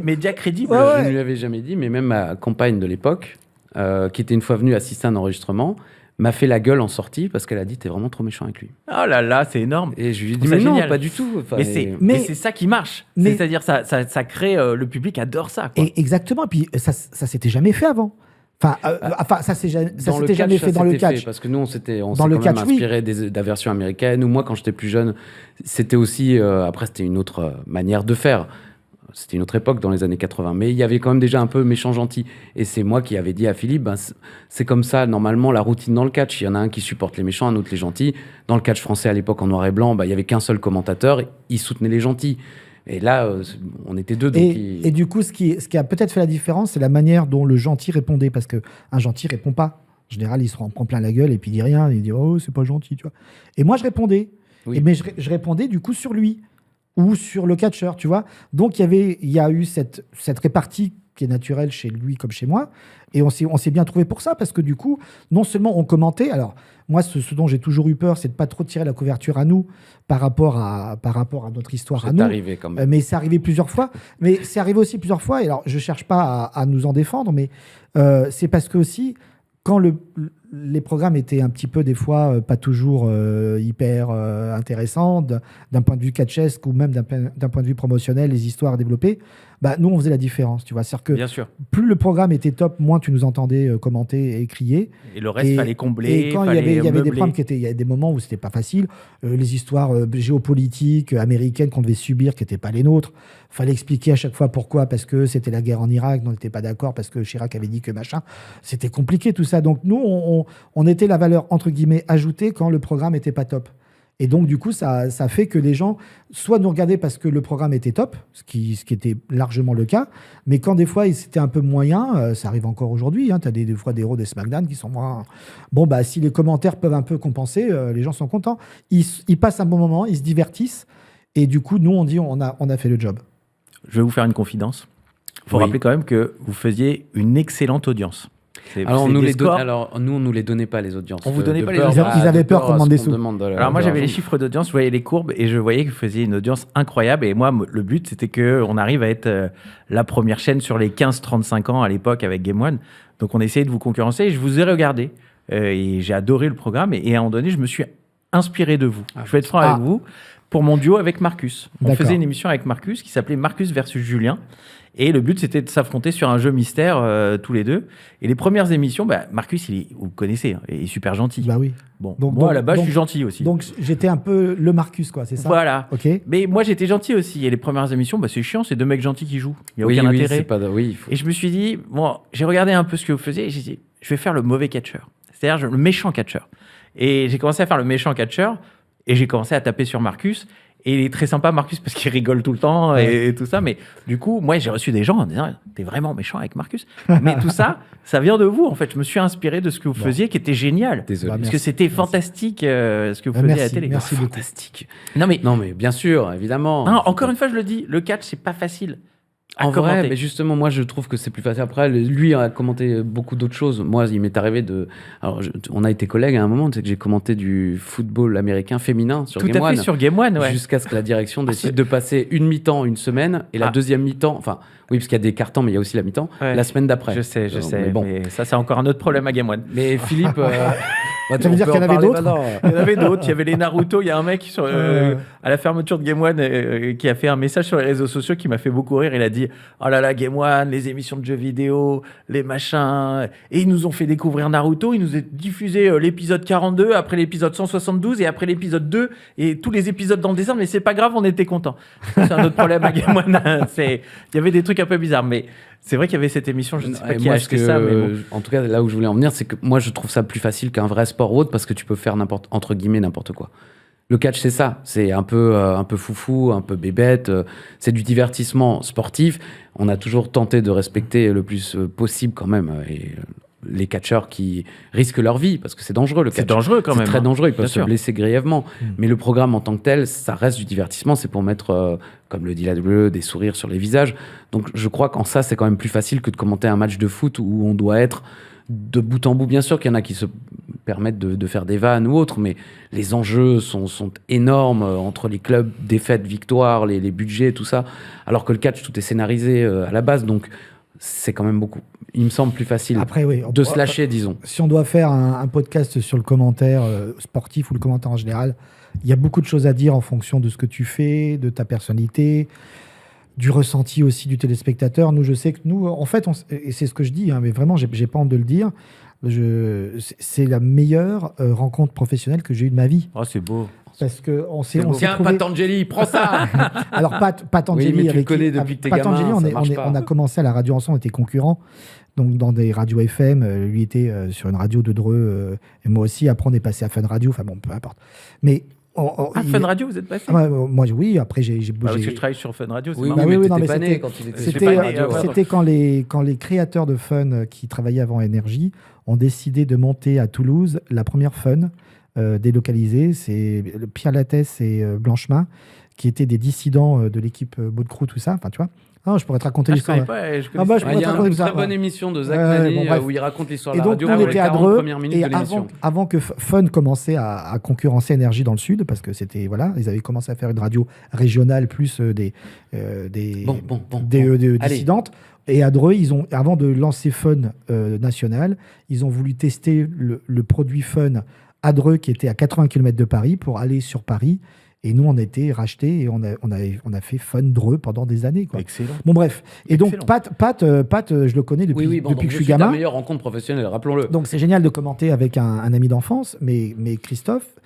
[SPEAKER 1] média crédible.
[SPEAKER 3] Je ne lui avais jamais dit, mais même ma compagne de l'époque, qui était une fois venue assister à un enregistrement, m'a fait la gueule en sortie parce qu'elle a dit t'es vraiment trop méchant avec lui.
[SPEAKER 1] Oh là là, c'est énorme.
[SPEAKER 3] Et je lui ai dit mais non, pas du tout.
[SPEAKER 1] Enfin, mais c'est ça qui marche. C'est-à-dire ça crée, le public adore ça. Quoi.
[SPEAKER 2] Exactement. Et puis ça s'était jamais fait avant. Enfin, ça s'était jamais fait dans le catch.
[SPEAKER 3] Parce que nous, on s'est quand même inspiré des versions américaines. Ou moi, quand j'étais plus jeune, c'était aussi... après, c'était une autre manière de faire. C'était une autre époque, dans les années 80. Mais il y avait quand même déjà un peu méchant-gentil. Et c'est moi qui avais dit à Philippe, c'est comme ça, normalement, la routine dans le catch. Il y en a un qui supporte les méchants, un autre les gentils. Dans le catch français, à l'époque, en noir et blanc, il n'y avait qu'un seul commentateur. Il soutenait les gentils. Et là, on était deux. Donc
[SPEAKER 2] et du coup, ce qui a peut-être fait la différence, c'est la manière dont le gentil répondait. Parce qu'un gentil ne répond pas. En général, il se prend plein la gueule et puis il dit rien. Il dit « Oh, c'est pas gentil. » tu vois. Et moi, je répondais. Oui. Mais je répondais du coup sur lui ou sur le catcheur, tu vois. Donc, il y a eu cette répartie qui est naturelle chez lui comme chez moi. Et on s'est bien trouvé pour ça parce que du coup, non seulement on commentait... Alors, moi, ce dont j'ai toujours eu peur, c'est de pas trop tirer la couverture à nous par rapport à notre histoire à nous.
[SPEAKER 3] C'est arrivé quand même.
[SPEAKER 2] Mais c'est arrivé plusieurs fois. Mais c'est arrivé aussi plusieurs fois. Et alors, je cherche pas à nous en défendre, mais c'est parce que aussi, quand les programmes étaient un petit peu, des fois, pas toujours hyper intéressants, d'un point de vue catchesque ou même d'un point de vue promotionnel, les histoires développées, nous, on faisait la différence, tu vois. C'est-à-dire que
[SPEAKER 1] bien sûr.
[SPEAKER 2] Plus le programme était top, moins tu nous entendais commenter et crier.
[SPEAKER 1] Et le reste, fallait combler.
[SPEAKER 2] Et quand il y avait des programmes il y a des moments où c'était pas facile, les histoires géopolitiques américaines qu'on devait subir, qui n'étaient pas les nôtres, fallait expliquer à chaque fois pourquoi, parce que c'était la guerre en Irak, on n'était pas d'accord, parce que Chirac avait dit que machin. C'était compliqué tout ça. Donc nous, on était la valeur, entre guillemets, ajoutée quand le programme n'était pas top. Et donc, du coup, ça fait que les gens soit nous regardaient parce que le programme était top, ce qui était largement le cas, mais quand des fois, c'était un peu moyen, ça arrive encore aujourd'hui, tu as des fois des Raw, des SmackDown qui sont moins... Bon, si les commentaires peuvent un peu compenser, les gens sont contents. Ils passent un bon moment, ils se divertissent, et du coup, nous, on dit on a fait le job.
[SPEAKER 1] Je vais vous faire une confidence. Il faut rappeler quand même que vous faisiez une excellente audience.
[SPEAKER 3] Alors, on nous les donnait pas, les audiences.
[SPEAKER 1] On vous donnait pas les audiences.
[SPEAKER 2] Ils avaient peur qu'on demande des sous.
[SPEAKER 1] Alors moi, j'avais les chiffres d'audience, je voyais les courbes et je voyais que vous faisiez une audience incroyable. Et moi, le but, c'était qu'on arrive à être la première chaîne sur les 15-35 ans à l'époque avec Game One. Donc, on essayait de vous concurrencer et je vous ai regardé. Et j'ai adoré le programme. Et à un moment donné, je me suis inspiré de vous. Je vais être franc avec vous. Pour mon duo avec Marcus. On faisait une émission avec Marcus qui s'appelait Marcus versus Julien. Et le but, c'était de s'affronter sur un jeu mystère tous les deux. Et les premières émissions, Marcus, vous le connaissez, il est super gentil.
[SPEAKER 2] Bah oui.
[SPEAKER 1] Bon, moi, à la base, je suis gentil aussi.
[SPEAKER 2] Donc, j'étais un peu le Marcus, quoi, c'est ça?
[SPEAKER 1] Voilà.
[SPEAKER 2] Okay.
[SPEAKER 1] Mais moi, j'étais gentil aussi. Et les premières émissions, c'est chiant, c'est deux mecs gentils qui jouent. Il n'y a aucun intérêt. Et je me suis dit, j'ai regardé un peu ce que vous faisiez et j'ai dit, je vais faire le mauvais catcheur. C'est-à-dire le méchant catcheur. Et j'ai commencé à faire le méchant catcheur Et j'ai commencé à taper sur Marcus. Et il est très sympa, Marcus, parce qu'il rigole tout le temps et tout ça. Mais du coup, moi, j'ai reçu des gens en disant « T'es vraiment méchant avec Marcus ?» Mais tout ça, ça vient de vous, en fait. Je me suis inspiré de ce que vous faisiez, qui était génial.
[SPEAKER 3] Désolé.
[SPEAKER 1] Parce que c'était fantastique ce que vous faisiez à la télé.
[SPEAKER 2] Merci beaucoup.
[SPEAKER 3] Fantastique.
[SPEAKER 1] Non, mais
[SPEAKER 3] bien sûr, évidemment.
[SPEAKER 1] non, encore une fois, je le dis, le catch, c'est pas facile.
[SPEAKER 3] En vrai,
[SPEAKER 1] commenter.
[SPEAKER 3] mais justement, moi, je trouve que c'est plus facile. Après, lui a commenté beaucoup d'autres choses. Moi, il m'est arrivé de... Alors, on a été collègues à un moment, c'est que j'ai commenté du football américain féminin sur Game
[SPEAKER 1] Tout à
[SPEAKER 3] One.
[SPEAKER 1] fait, sur Game One, ouais.
[SPEAKER 3] Jusqu'à ce que la direction décide de passer une mi-temps une semaine et la deuxième mi-temps... Enfin, oui, parce qu'il y a des cartons, mais il y a aussi la mi-temps, la semaine d'après.
[SPEAKER 1] Je sais.
[SPEAKER 3] Mais bon.
[SPEAKER 1] Mais ça, c'est encore un autre problème à Game One.
[SPEAKER 3] Mais Philippe...
[SPEAKER 2] Ça veut dire qu'il y en avait d'autres.
[SPEAKER 1] Il y en avait d'autres. Il y avait les Naruto. Il y a un mec à la fermeture de Game One qui a fait un message sur les réseaux sociaux qui m'a fait beaucoup rire. Il a dit « Oh là là, Game One, les émissions de jeux vidéo, les machins. » Et ils nous ont fait découvrir Naruto. Ils nous ont diffusé l'épisode 42, après l'épisode 172 et après l'épisode 2 et tous les épisodes dans le désordre. Mais c'est pas grave, on était contents. C'est un autre problème à Game One. Il y avait des trucs un peu bizarres. Mais c'est vrai qu'il y avait cette émission. Je ne sais pas qui a acheté ça. Mais bon.
[SPEAKER 3] En tout cas, là où je voulais en venir, c'est que moi, je trouve ça plus facile qu'un vrai sport ou autre parce que tu peux faire entre guillemets n'importe quoi. Le catch, c'est ça. C'est un peu foufou, un peu bébête. C'est du divertissement sportif. On a toujours tenté de respecter le plus possible quand même les catcheurs qui risquent leur vie parce que c'est dangereux le catch.
[SPEAKER 1] C'est dangereux quand même.
[SPEAKER 3] C'est très dangereux. Ils peuvent se
[SPEAKER 1] sûr.
[SPEAKER 3] blesser grièvement. Mais le programme en tant que tel, ça reste du divertissement. C'est pour mettre, comme le dit la WWE, des sourires sur les visages. Donc je crois qu'en ça, c'est quand même plus facile que de commenter un match de foot où on doit être de bout en bout. Bien sûr qu'il y en a qui se permettent de faire des vannes ou autres, mais les enjeux sont énormes entre les clubs, défaites, victoires, les budgets, tout ça. Alors que le catch, tout est scénarisé à la base, donc c'est quand même beaucoup. Il me semble plus facile de se lâcher, disons.
[SPEAKER 2] Si on doit faire un podcast sur le commentaire sportif ou le commentaire en général, il y a beaucoup de choses à dire en fonction de ce que tu fais, de ta personnalité, du ressenti aussi du téléspectateur. Nous, je sais que nous, en fait, et c'est ce que je dis, mais vraiment, j'ai pas honte de le dire, c'est la meilleure rencontre professionnelle que j'ai eue de ma vie.
[SPEAKER 1] Oh, c'est beau.
[SPEAKER 2] Parce que on s'est
[SPEAKER 3] Tiens,
[SPEAKER 2] trouvé...
[SPEAKER 3] Patanjali, prends ça.
[SPEAKER 2] Alors, Patanjali,
[SPEAKER 3] oui, mais tu le
[SPEAKER 2] avec
[SPEAKER 3] connais depuis que t'es gamin,
[SPEAKER 2] on a commencé à la radio ensemble, on était concurrents, donc dans des radios FM. Lui était sur une radio de Dreux, et moi aussi. Après, on est passé à Fun Radio, enfin bon, peu importe. Mais
[SPEAKER 1] Fun Radio, vous êtes passé?
[SPEAKER 2] Moi, oui. Après, j'ai bougé.
[SPEAKER 1] Parce que je travaille sur Fun Radio.
[SPEAKER 3] Oui,
[SPEAKER 1] marrant.
[SPEAKER 3] mais
[SPEAKER 2] non,
[SPEAKER 3] t'étais
[SPEAKER 2] mais
[SPEAKER 3] pas né quand il était.
[SPEAKER 2] C'était quand les créateurs de Fun qui travaillaient avant Énergie ont décidé de monter à Toulouse la première Fun délocalisée. C'est Pierre Lattès et Blanchemin qui étaient des dissidents de l'équipe Baudecroux, tout ça. Enfin, tu vois. Ah, je pourrais te raconter l'histoire.
[SPEAKER 1] Je connais pas.
[SPEAKER 3] Il y a une très bonne émission de Zach Nani où il raconte l'histoire de la radio.
[SPEAKER 2] Et donc, on était à Dreux. Et
[SPEAKER 3] et
[SPEAKER 2] avant que Fun commençait à concurrencer Énergie dans le Sud, parce que c'était, voilà, ils avaient commencé à faire une radio régionale plus des dissidentes. Et à Dreux, avant de lancer Fun national, ils ont voulu tester le produit Fun à Dreux, qui était à 80 km de Paris, pour aller sur Paris. Et nous, on a été rachetés et on a fait Fun Dreux pendant des années, quoi.
[SPEAKER 1] Excellent.
[SPEAKER 2] Bon, bref. Et donc, Pat, je le connais depuis que je suis gamin.
[SPEAKER 3] C'est la meilleure rencontre professionnelle, rappelons-le.
[SPEAKER 2] Donc, c'est génial de commenter avec un ami d'enfance. Mais Christophe,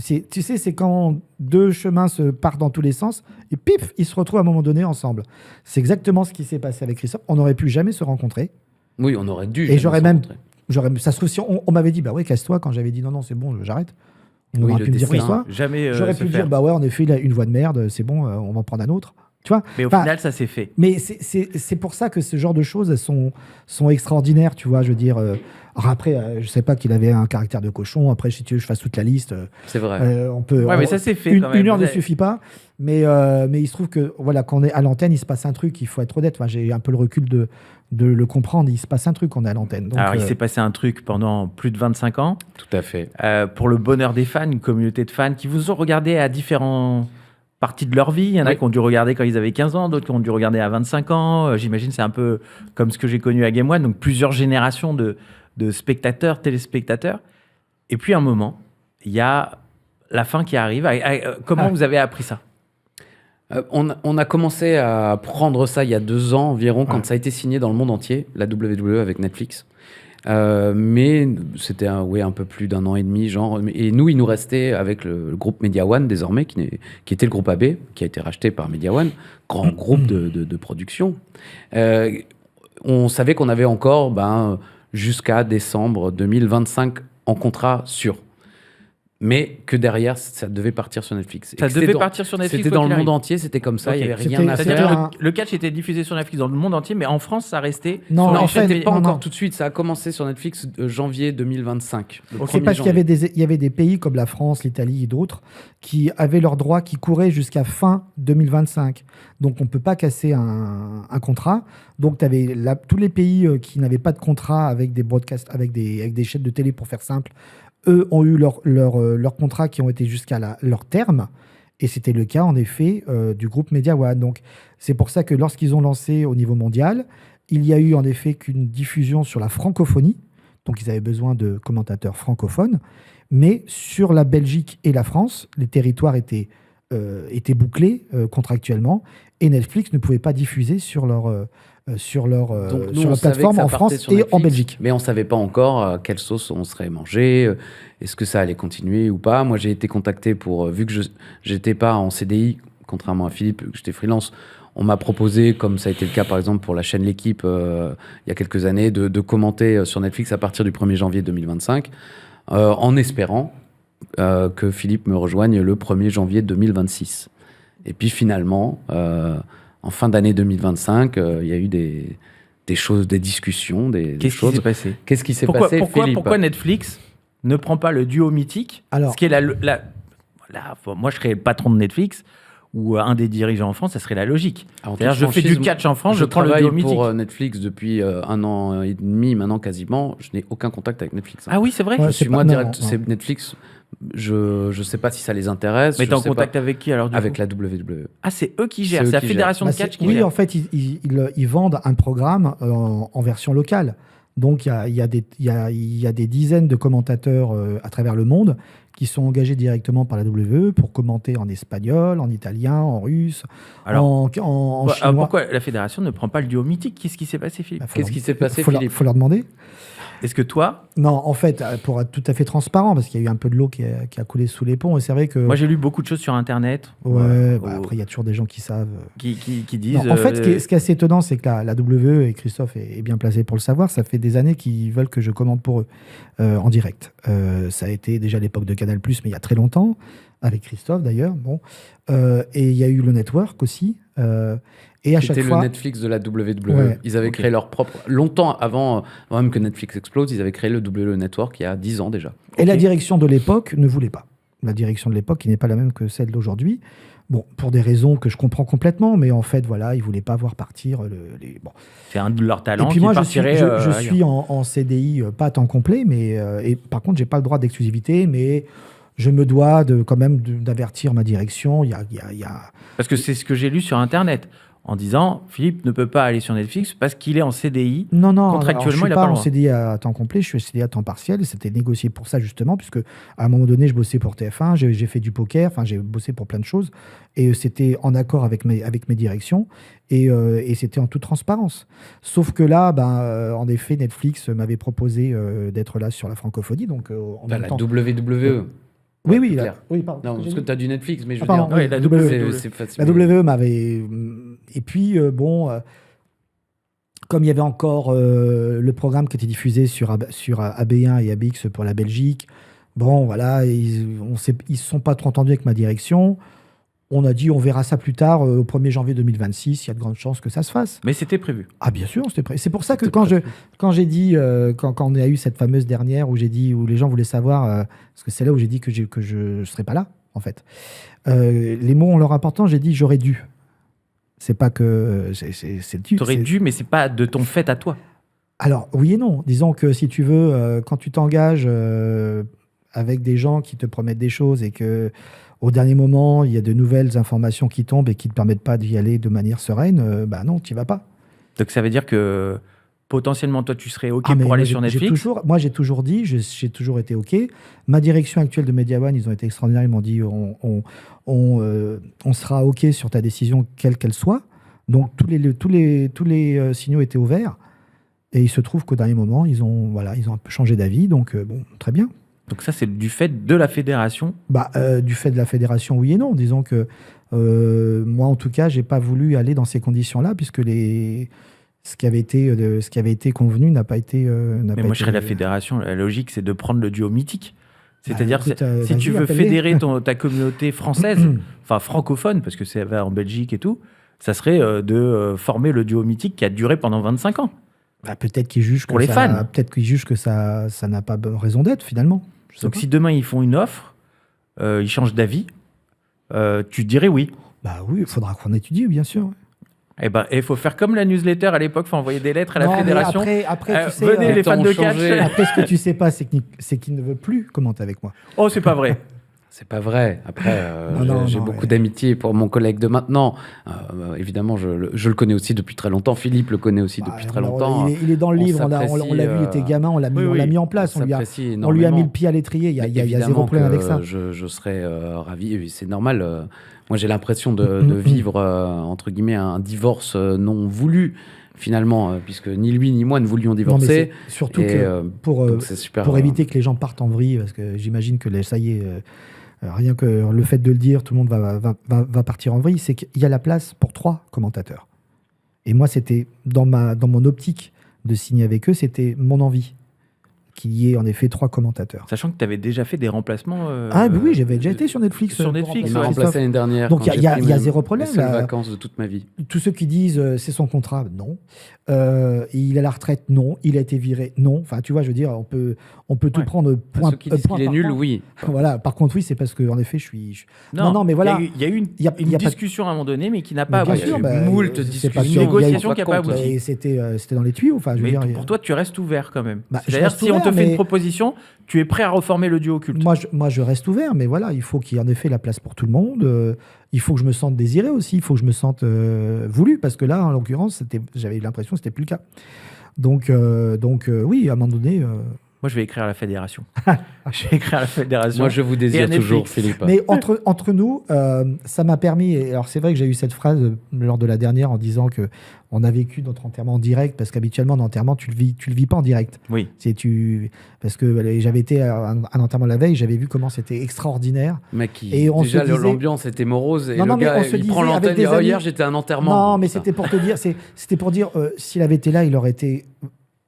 [SPEAKER 2] tu sais, c'est quand deux chemins se partent dans tous les sens et pif, ils se retrouvent à un moment donné ensemble. C'est exactement ce qui s'est passé avec Christophe. On n'aurait pu jamais se rencontrer.
[SPEAKER 3] Oui, on aurait dû.
[SPEAKER 2] Et ça se trouve, si on m'avait dit, bah ouais, casse-toi, quand j'avais dit non, c'est bon, j'arrête. On aurait pu me dire casse-toi. J'aurais pu dire, bah ouais, en effet, il a une voix de merde, c'est bon, on va en prendre un autre. Tu vois,
[SPEAKER 1] mais au final, ça s'est fait.
[SPEAKER 2] Mais c'est pour ça que ce genre de choses, elles sont extraordinaires, tu vois. Je veux dire, après, je sais pas qu'il avait un caractère de cochon. Après, si tu veux, je fasse toute la liste.
[SPEAKER 3] C'est vrai.
[SPEAKER 2] On peut.
[SPEAKER 1] Ouais, mais ça s'est fait quand même.
[SPEAKER 2] Une heure ne suffit pas. Mais il se trouve que voilà, quand on est à l'antenne, il se passe un truc. Il faut être honnête. Enfin, j'ai un peu le recul de le comprendre. Il se passe un truc quand on est à l'antenne. Donc,
[SPEAKER 1] alors, il s'est passé un truc pendant plus de 25 ans.
[SPEAKER 3] Tout à fait.
[SPEAKER 1] Pour le bonheur des fans, une communauté de fans qui vous ont regardé à différents parties de leur vie. Il y en a qui ont dû regarder quand ils avaient 15 ans, d'autres qui ont dû regarder à 25 ans. J'imagine c'est un peu comme ce que j'ai connu à Game One, donc plusieurs générations de spectateurs, téléspectateurs. Et puis à un moment, il y a la fin qui arrive. Comment vous avez appris ça?
[SPEAKER 3] On a commencé à prendre ça il y a 2 ans environ, quand ça a été signé dans le monde entier, la WWE avec Netflix. Mais c'était un peu plus d'1 an et demi, genre. Et nous, il nous restait avec le groupe Media One, désormais, qui était le groupe AB, qui a été racheté par Media One, grand groupe de production. On savait qu'on avait encore jusqu'à décembre 2025 en contrat sûr. mais que derrière, ça devait partir sur Netflix.
[SPEAKER 1] Ça devait partir sur Netflix.
[SPEAKER 3] C'était dans le monde entier, c'était comme ça, il n'y avait rien à faire.
[SPEAKER 1] C'est-à-dire le catch était diffusé sur Netflix dans le monde entier, mais en France, ça restait...
[SPEAKER 2] Non, en fait,
[SPEAKER 3] c'était pas encore tout de suite. Ça a commencé sur Netflix janvier 2025.
[SPEAKER 2] C'est parce qu'il y avait des pays comme la France, l'Italie et d'autres qui avaient leurs droits qui couraient jusqu'à fin 2025. Donc, on ne peut pas casser un contrat. Donc, tu avais tous les pays qui n'avaient pas de contrat avec des broadcasts, avec des chaînes de télé, pour faire simple, eux ont eu leurs contrats qui ont été jusqu'à leur terme. Et c'était le cas, en effet, du groupe Media One. Donc, c'est pour ça que lorsqu'ils ont lancé au niveau mondial, il y a eu en effet qu'une diffusion sur la francophonie. Donc, ils avaient besoin de commentateurs francophones. Mais sur la Belgique et la France, les territoires étaient bouclés contractuellement. Et Netflix ne pouvait pas diffuser sur leur plateforme en France et en Belgique.
[SPEAKER 3] Mais on ne savait pas encore quelle sauce on serait mangé, est-ce que ça allait continuer ou pas. Moi, j'ai été contacté vu que je n'étais pas en CDI, contrairement à Philippe, que j'étais freelance, on m'a proposé, comme ça a été le cas par exemple pour la chaîne L'Équipe il y a quelques années, de commenter sur Netflix à partir du 1er janvier 2025, en espérant que Philippe me rejoigne le 1er janvier 2026. Et puis finalement... en fin d'année 2025, il y a eu des choses, des discussions,
[SPEAKER 1] Qu'est-ce qui s'est passé ?
[SPEAKER 3] Qu'est-ce qui s'est passé, Philippe ?
[SPEAKER 1] Pourquoi Netflix ne prend pas le duo mythique ? Ce qui est moi, je serais patron de Netflix ou un des dirigeants en France, ça serait la logique. C'est-à-dire, je fais du catch en France, je prends le duo mythique. Je travaille
[SPEAKER 3] pour Netflix depuis 1 an et demi, maintenant quasiment. Je n'ai aucun contact avec Netflix.
[SPEAKER 1] Ah oui, c'est vrai ?
[SPEAKER 3] Je suis moi direct. C'est Netflix. Je ne sais pas si ça les intéresse.
[SPEAKER 1] Mais tu es en contact avec qui alors ?
[SPEAKER 3] Avec la WWE.
[SPEAKER 1] Ah, c'est eux qui gèrent, c'est la fédération de catch qui gère.
[SPEAKER 2] Oui, en fait, ils vendent un programme en version locale. Donc, il y a des dizaines de commentateurs à travers le monde qui sont engagés directement par la WWE pour commenter en espagnol, en italien, en russe, en chinois.
[SPEAKER 1] Alors pourquoi la fédération ne prend pas le duo mythique ? Qu'est-ce qui s'est passé, Philippe ?
[SPEAKER 3] Qu'est-ce qui s'est passé, Philippe ?
[SPEAKER 2] Il faut leur demander.
[SPEAKER 1] Est-ce que toi...
[SPEAKER 2] Non, en fait, pour être tout à fait transparent, parce qu'il y a eu un peu de l'eau qui a coulé sous les ponts, et c'est vrai que...
[SPEAKER 1] Moi, j'ai lu beaucoup de choses sur Internet.
[SPEAKER 2] Ouais, après, il y a toujours des gens qui savent...
[SPEAKER 1] Qui disent...
[SPEAKER 2] Non, en fait, ce qui est assez étonnant, c'est que la WWE, et Christophe est bien placé pour le savoir, ça fait des années qu'ils veulent que je commande pour eux, en direct. Ça a été déjà à l'époque de Canal+, mais il y a très longtemps, avec Christophe d'ailleurs. Bon. Et il y a eu le Network aussi. Et à chaque fois,
[SPEAKER 3] c'était le Netflix de la WWE. Ouais, ils avaient créé leur propre... Longtemps avant même que Netflix explose, ils avaient créé le WWE Network il y a 10 ans déjà.
[SPEAKER 2] Et la direction de l'époque ne voulait pas. La direction de l'époque qui n'est pas la même que celle d'aujourd'hui. Bon, pour des raisons que je comprends complètement, mais en fait, voilà, ils ne voulaient pas voir partir Bon.
[SPEAKER 1] C'est un de leurs talents.
[SPEAKER 2] Et puis moi, je suis en CDI, pas à temps complet, mais et par contre, je n'ai pas le droit d'exclusivité, mais... Je me dois quand même d'avertir ma direction.
[SPEAKER 1] Parce que c'est ce que j'ai lu sur Internet, en disant Philippe ne peut pas aller sur Netflix parce qu'il est en CDI.
[SPEAKER 2] Non,
[SPEAKER 1] contractuellement,
[SPEAKER 2] il n'a pas le droit. Je ne suis pas en CDI à temps complet, je suis CDI à temps partiel. C'était négocié pour ça, justement, puisque à un moment donné, je bossais pour TF1, j'ai fait du poker, j'ai bossé pour plein de choses. Et c'était en accord avec mes directions. Et c'était en toute transparence. Sauf que là, en effet, Netflix m'avait proposé d'être là sur la francophonie. Donc,
[SPEAKER 3] la WWE.
[SPEAKER 2] Oui, pardon.
[SPEAKER 3] Non, parce que tu as du Netflix, mais je veux
[SPEAKER 2] dire...
[SPEAKER 1] Oui, la WWE,
[SPEAKER 3] c'est facile.
[SPEAKER 2] La WWE m'avait... Et puis, comme il y avait encore le programme qui était diffusé sur AB1 et ABX pour la Belgique, voilà, ils ne se sont pas trop entendus avec ma direction. On a dit, on verra ça plus tard, au 1er janvier 2026, il y a de grandes chances que ça se fasse.
[SPEAKER 1] Mais c'était prévu.
[SPEAKER 2] Ah, bien sûr, c'était prévu. C'est pour ça que quand j'ai dit, quand on a eu cette fameuse dernière où les gens voulaient savoir, parce que c'est là où j'ai dit que je ne serais pas là, en fait. Les mots ont leur importance, j'ai dit, j'aurais dû. C'est pas que... C'est dû.
[SPEAKER 1] T'aurais dû, mais c'est pas de ton fait à toi.
[SPEAKER 2] Alors, oui et non. Disons que si tu veux, quand tu t'engages avec des gens qui te promettent des choses et que... Au dernier moment, il y a de nouvelles informations qui tombent et qui ne te permettent pas d'y aller de manière sereine, non, tu n'y vas pas.
[SPEAKER 1] Donc ça veut dire que potentiellement, toi, tu serais OK pour aller sur Netflix ?
[SPEAKER 2] Moi, j'ai toujours dit, j'ai toujours été OK. Ma direction actuelle de Media One, ils ont été extraordinaires. Ils m'ont dit, on sera OK sur ta décision, quelle qu'elle soit. Donc, tous les signaux étaient ouverts. Et il se trouve qu'au dernier moment, ils ont un peu changé d'avis. Donc, très bien.
[SPEAKER 1] Donc ça, c'est du fait de la fédération ?
[SPEAKER 2] Du fait de la fédération, oui et non. Disons que moi, en tout cas, je n'ai pas voulu aller dans ces conditions-là, puisque ce qui avait été convenu n'a pas été...
[SPEAKER 1] Mais moi, je serais la fédération. La logique, c'est de prendre le duo mythique. C'est-à-dire,
[SPEAKER 2] écoute,
[SPEAKER 1] si tu
[SPEAKER 2] vas-y,
[SPEAKER 1] veux
[SPEAKER 2] appelle-les.
[SPEAKER 1] fédérer ta communauté française, enfin francophone, parce que c'est en Belgique et tout, ça serait de former le duo mythique qui a duré pendant 25 ans.
[SPEAKER 2] Bah, peut-être qu'ils jugent
[SPEAKER 1] Pour
[SPEAKER 2] que
[SPEAKER 1] les
[SPEAKER 2] ça,
[SPEAKER 1] fans.
[SPEAKER 2] peut-être qu'ils jugent que ça n'a pas raison d'être finalement. Je sais
[SPEAKER 1] Donc
[SPEAKER 2] pas.
[SPEAKER 1] si demain ils font une offre, ils changent d'avis, tu dirais oui.
[SPEAKER 2] Bah oui, il faudra qu'on étudie, bien sûr.
[SPEAKER 1] Eh ben, il faut faire comme la newsletter à l'époque, il faut envoyer des lettres à la
[SPEAKER 2] Non, mais
[SPEAKER 1] fédération.
[SPEAKER 2] après, tu sais,
[SPEAKER 1] venez les
[SPEAKER 3] temps
[SPEAKER 1] fans de
[SPEAKER 3] changé.
[SPEAKER 1] catch.
[SPEAKER 2] après, ce que tu sais pas, c'est qu'il ne veut plus commenter avec moi.
[SPEAKER 1] Oh, c'est pas vrai.
[SPEAKER 3] C'est pas vrai. Après, j'ai
[SPEAKER 2] non,
[SPEAKER 3] beaucoup
[SPEAKER 2] ouais.
[SPEAKER 3] d'amitié pour mon collègue de maintenant. Évidemment, je le connais aussi depuis très longtemps. Philippe le connaît aussi depuis très longtemps.
[SPEAKER 2] Il est dans le
[SPEAKER 3] On
[SPEAKER 2] livre, on l'a vu, il était gamin, on l'a mis en place, on lui a mis le pied à l'étrier, il y a zéro problème avec ça.
[SPEAKER 3] Je serais ravi, et c'est normal. Moi, j'ai l'impression de vivre, entre guillemets, un divorce non voulu, finalement, puisque ni lui ni moi ne voulions
[SPEAKER 2] Non, mais
[SPEAKER 3] divorcer.
[SPEAKER 2] c'est surtout
[SPEAKER 3] Et,
[SPEAKER 2] que
[SPEAKER 3] donc c'est super,
[SPEAKER 2] pour éviter que les gens partent en vrille, parce que j'imagine que ça y est, rien que le fait de le dire, tout le monde va partir en vrille, c'est qu'il y a la place pour 3 commentateurs. Et moi, c'était dans mon optique de signer avec eux, c'était mon envie qu'il y ait en effet 3 commentateurs.
[SPEAKER 1] Sachant que tu avais déjà fait des remplacements.
[SPEAKER 2] Ah oui, j'avais déjà été sur Netflix.
[SPEAKER 1] Sur
[SPEAKER 2] pour
[SPEAKER 1] Netflix,
[SPEAKER 3] Il
[SPEAKER 2] remplacer
[SPEAKER 3] m'a
[SPEAKER 1] ouais.
[SPEAKER 3] remplacé
[SPEAKER 2] Christophe.
[SPEAKER 3] l'année dernière.
[SPEAKER 2] Donc,
[SPEAKER 3] quand
[SPEAKER 2] il y a
[SPEAKER 3] j'ai pris
[SPEAKER 2] zéro problème,
[SPEAKER 3] Les seules
[SPEAKER 2] là.
[SPEAKER 3] vacances de toute ma vie.
[SPEAKER 2] Tous ceux qui disent c'est son contrat, non. Il a la retraite, non. Il a été viré, non. Enfin, tu vois, je veux dire, on peut tout
[SPEAKER 1] Ouais.
[SPEAKER 2] prendre point.
[SPEAKER 3] Ceux qui disent
[SPEAKER 2] point
[SPEAKER 3] qu'il est
[SPEAKER 2] par
[SPEAKER 3] nul,
[SPEAKER 2] point.
[SPEAKER 3] oui.
[SPEAKER 2] Voilà. Par contre, oui, c'est parce que en effet, je suis. Non, mais voilà.
[SPEAKER 1] Il y a eu une
[SPEAKER 2] Il y a pas-
[SPEAKER 1] discussion à un moment donné, mais qui n'a
[SPEAKER 2] Mais
[SPEAKER 1] pas
[SPEAKER 2] bien
[SPEAKER 1] abouti.
[SPEAKER 2] sûr,
[SPEAKER 1] Il y a eu
[SPEAKER 2] bah,
[SPEAKER 1] moult
[SPEAKER 2] c'est
[SPEAKER 1] discussions,
[SPEAKER 2] pas sûr, il y a eu-
[SPEAKER 1] négociations qui n'ont pas
[SPEAKER 3] compte.
[SPEAKER 1] abouti.
[SPEAKER 2] Et c'était dans les tuyaux. Enfin, je veux
[SPEAKER 1] Mais
[SPEAKER 2] dire.
[SPEAKER 1] pour toi, tu restes ouvert quand même.
[SPEAKER 2] Bah, je
[SPEAKER 1] C'est-à-dire,
[SPEAKER 2] reste
[SPEAKER 1] si on te
[SPEAKER 2] ouvert,
[SPEAKER 1] fait une
[SPEAKER 2] mais-
[SPEAKER 1] proposition, tu es prêt à reformer le duo culte.
[SPEAKER 2] Moi, je reste ouvert, mais voilà, il faut qu'il y ait en effet la place pour tout le monde. Il faut que je me sente désiré aussi. Il faut que je me sente voulu, parce que là, en l'occurrence, j'avais l'impression que c'était plus le cas. Donc, oui, à un moment donné.
[SPEAKER 1] Moi, je vais écrire à la fédération. Je vais écrire à la fédération.
[SPEAKER 3] Moi, je vous
[SPEAKER 1] Et
[SPEAKER 3] désire
[SPEAKER 1] à Netflix.
[SPEAKER 3] toujours, Philippe.
[SPEAKER 2] Mais entre nous, ça m'a permis. Et alors, c'est vrai que j'ai eu cette phrase lors de la dernière en disant que on a vécu notre enterrement en direct, parce qu'habituellement, un enterrement, tu le vis pas en direct.
[SPEAKER 1] Oui.
[SPEAKER 2] Parce que j'avais été à un enterrement la veille, j'avais vu comment c'était extraordinaire.
[SPEAKER 3] Mec,
[SPEAKER 2] Et on
[SPEAKER 3] déjà,
[SPEAKER 2] se disait-
[SPEAKER 3] l'ambiance était morose. Et
[SPEAKER 2] Non, non,
[SPEAKER 3] le
[SPEAKER 2] mais
[SPEAKER 3] gars,
[SPEAKER 2] on se
[SPEAKER 3] il prend
[SPEAKER 2] disait avec
[SPEAKER 3] l'antenne.
[SPEAKER 2] des amis-
[SPEAKER 3] Hier, j'étais à un enterrement.
[SPEAKER 2] Non, mais
[SPEAKER 3] Putain.
[SPEAKER 2] c'était pour te dire, c'était pour dire, s'il avait été là, il aurait été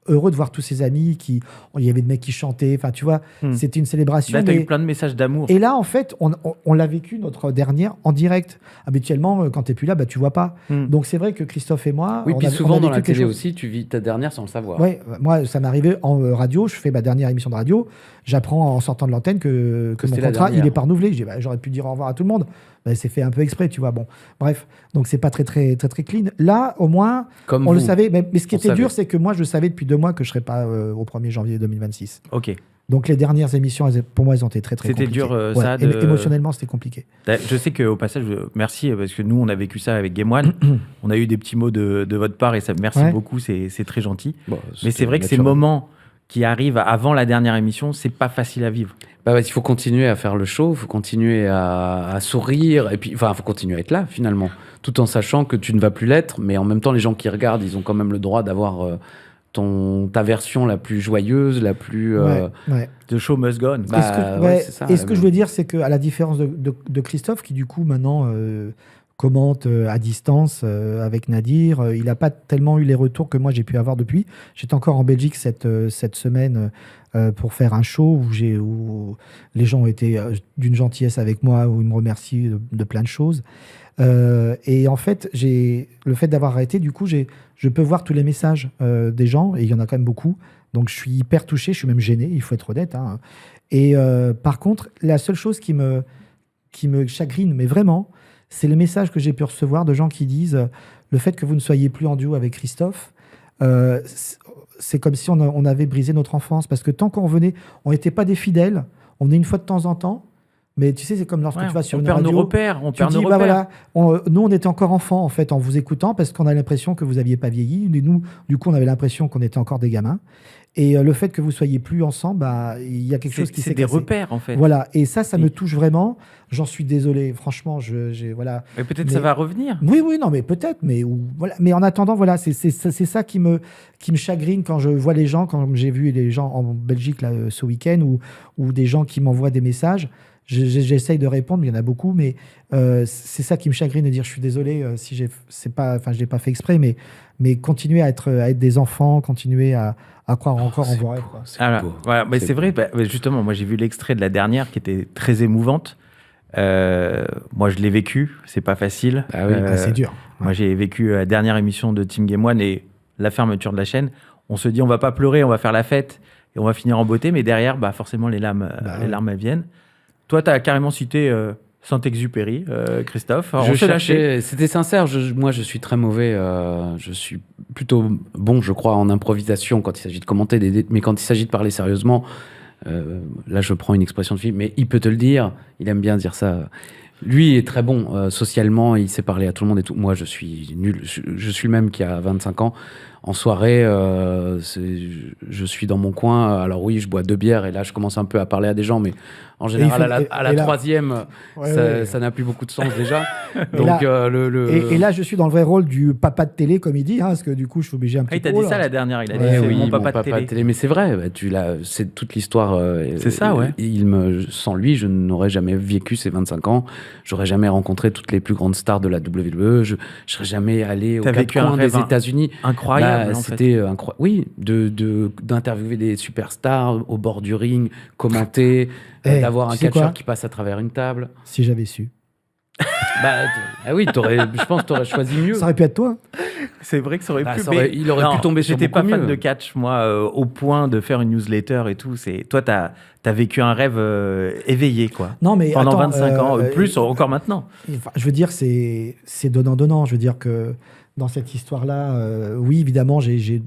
[SPEAKER 2] heureux de voir tous ses amis il y avait des mecs qui chantaient. Enfin, tu vois, c'était une célébration.
[SPEAKER 1] Là, tu as
[SPEAKER 2] mais-
[SPEAKER 1] eu plein de messages d'amour.
[SPEAKER 2] Et là, en fait, on l'a vécu notre dernière en direct. Habituellement, quand tu n'es plus là, bah, tu vois pas. Donc c'est vrai que Christophe et moi,
[SPEAKER 3] Oui,
[SPEAKER 2] on
[SPEAKER 3] puis
[SPEAKER 2] a
[SPEAKER 3] souvent dans
[SPEAKER 2] vécu
[SPEAKER 3] la
[SPEAKER 2] quelque
[SPEAKER 3] télé
[SPEAKER 2] chose.
[SPEAKER 3] aussi, tu vis ta dernière sans le savoir.
[SPEAKER 2] Ouais, moi, ça m'est arrivé en radio. Je fais ma dernière émission de radio. J'apprends en sortant de l'antenne que mon
[SPEAKER 3] c'était la
[SPEAKER 2] contrat,
[SPEAKER 3] dernière.
[SPEAKER 2] il est pas renouvelé. Je dis, bah, j'aurais pu dire au revoir à tout le monde. Bah, c'est fait un peu exprès, tu vois. Bon, bref. Donc, c'est pas très clean. Là, au moins,
[SPEAKER 3] Comme
[SPEAKER 2] on le
[SPEAKER 3] vous.
[SPEAKER 2] savait. Mais ce qui
[SPEAKER 3] On
[SPEAKER 2] était dur,
[SPEAKER 3] savait.
[SPEAKER 2] c'est que moi, je savais depuis 2 mois que je serais pas au 1er janvier 2026.
[SPEAKER 1] Ok.
[SPEAKER 2] Donc, les dernières émissions, pour moi, elles ont été très
[SPEAKER 1] C'était
[SPEAKER 2] compliquées.
[SPEAKER 1] dur,
[SPEAKER 2] Ouais,
[SPEAKER 1] ça, de-
[SPEAKER 2] émotionnellement, c'était compliqué.
[SPEAKER 1] Je sais qu'au passage, merci, parce que nous, on a vécu ça avec Game One. On a eu des petits mots de votre part, et ça, merci
[SPEAKER 2] Ouais.
[SPEAKER 1] beaucoup, c'est très gentil.
[SPEAKER 3] Bon,
[SPEAKER 1] Mais c'est vrai que ces
[SPEAKER 3] naturel.
[SPEAKER 1] moments qui arrivent avant la dernière émission, c'est pas facile à vivre.
[SPEAKER 3] Bah, ouais, il faut continuer à faire le show, il faut continuer à sourire, et puis, enfin, il faut continuer à être là, finalement, tout en sachant que tu ne vas plus l'être, mais en même temps, les gens qui regardent, ils ont quand même le droit d'avoir ta version la plus joyeuse, la plus...
[SPEAKER 2] Ouais.
[SPEAKER 1] The show must go on.
[SPEAKER 3] Bah, c'est ça,
[SPEAKER 2] et ce que je veux dire, c'est qu'à la différence de Christophe, qui du coup maintenant commente à distance avec Nadir, il n'a pas tellement eu les retours que moi j'ai pu avoir depuis. J'étais encore en Belgique cette semaine pour faire un show où les gens ont été d'une gentillesse avec moi, où ils me remercient de plein de choses. Et en fait, le fait d'avoir arrêté, du coup, je peux voir tous les messages des gens, et il y en a quand même beaucoup. Donc, je suis hyper touché, je suis même gêné, il faut être honnête. Hein. Et par contre, la seule chose qui me chagrine, mais vraiment, c'est les messages que j'ai pu recevoir de gens qui disent le fait que vous ne soyez plus en duo avec Christophe, c'est comme si on avait brisé notre enfance. Parce que tant qu'on venait, on n'était pas des fidèles, on venait une fois de temps en temps. Mais tu sais, c'est comme lorsque
[SPEAKER 1] Ouais,
[SPEAKER 2] tu vas sur
[SPEAKER 1] on
[SPEAKER 2] une
[SPEAKER 1] perd
[SPEAKER 2] radio.
[SPEAKER 1] nos repères. On
[SPEAKER 2] Tu
[SPEAKER 1] perd
[SPEAKER 2] dis,
[SPEAKER 1] nos
[SPEAKER 2] bah
[SPEAKER 1] repères.
[SPEAKER 2] voilà, nous, on était encore enfants, en fait, en vous écoutant, parce qu'on a l'impression que vous n'aviez pas vieilli. Et nous, du coup, on avait l'impression qu'on était encore des gamins. Et le fait que vous soyez plus ensemble, bah, il y a quelque chose qui
[SPEAKER 1] C'est
[SPEAKER 2] s'est
[SPEAKER 1] des
[SPEAKER 2] cassé.
[SPEAKER 1] repères, en fait.
[SPEAKER 2] Voilà, et ça
[SPEAKER 1] Oui.
[SPEAKER 2] me touche vraiment. J'en suis désolé, franchement, voilà.
[SPEAKER 1] Mais peut-être
[SPEAKER 2] Mais-
[SPEAKER 1] ça va revenir.
[SPEAKER 2] Oui, non, mais peut-être, voilà. Mais en attendant, voilà, c'est ça qui me chagrine quand je vois les gens, quand j'ai vu les gens en Belgique là, ce week-end, ou des gens qui m'envoient des messages. j'essaye de répondre, il y en a beaucoup, mais c'est ça qui me chagrine de dire je suis désolé si je l'ai pas fait exprès, mais continuer à être des enfants, continuer à croire encore en vos rêves.
[SPEAKER 1] Voilà, mais c'est vrai, justement, moi j'ai vu l'extrait de la dernière qui était très émouvante. Moi je l'ai vécu, c'est pas facile.
[SPEAKER 2] C'est dur.
[SPEAKER 1] Moi j'ai vécu la dernière émission de Team Game One et la fermeture de la chaîne. On se dit on va pas pleurer, on va faire la fête et on va finir en beauté, mais derrière, forcément les larmes elles viennent. Toi, tu as carrément cité Saint-Exupéry, Christophe. Alors,
[SPEAKER 3] je cherchais, c'était sincère. Moi, je suis très mauvais. Je suis plutôt bon, je crois, en improvisation quand il s'agit de commenter, mais quand il s'agit de parler sérieusement, là, je prends une expression de film, mais il peut te le dire. Il aime bien dire ça. Lui est très bon socialement, il sait parler à tout le monde et tout. Moi, je suis nul. Je suis le même qui a 25 ans. En soirée, je suis dans mon coin. Alors oui, je bois 2 bières et là, je commence un peu à parler à des gens, mais en général, à la troisième, ça n'a plus beaucoup de sens déjà. Donc,
[SPEAKER 2] et là, je suis dans le vrai rôle du papa de télé, comme il dit, parce que du coup, je suis obligé un petit peu.
[SPEAKER 1] Il t'a dit ça la dernière, il a dit
[SPEAKER 3] oui,
[SPEAKER 1] mon papa de télé.
[SPEAKER 3] Mais c'est vrai, c'est toute l'histoire.
[SPEAKER 1] C'est ça, ouais.
[SPEAKER 3] Sans lui, je n'aurais jamais vécu ces 25 ans. J'aurais jamais rencontré toutes les plus grandes stars de la WWE. Je serais jamais allé aux quatre coins des États-unis.
[SPEAKER 1] Incroyable.
[SPEAKER 3] C'était incroyable. Oui, d'interviewer des superstars au bord du ring, commenter, d'avoir un catcheur qui passe à travers une table.
[SPEAKER 2] Si j'avais su.
[SPEAKER 3] Oui, je pense que tu aurais choisi mieux.
[SPEAKER 2] Ça aurait pu être toi.
[SPEAKER 1] C'est vrai que ça aurait pu.
[SPEAKER 3] Il aurait pu tomber sur beaucoup mieux.
[SPEAKER 1] J'étais pas fan de catch, moi, au point de faire une newsletter et tout. Toi, t'as vécu un rêve éveillé, quoi.
[SPEAKER 2] Non, mais
[SPEAKER 1] pendant 25 ans, plus encore maintenant.
[SPEAKER 2] Je veux dire, c'est donnant-donnant. Je veux dire que dans cette histoire-là, oui, évidemment, j'ai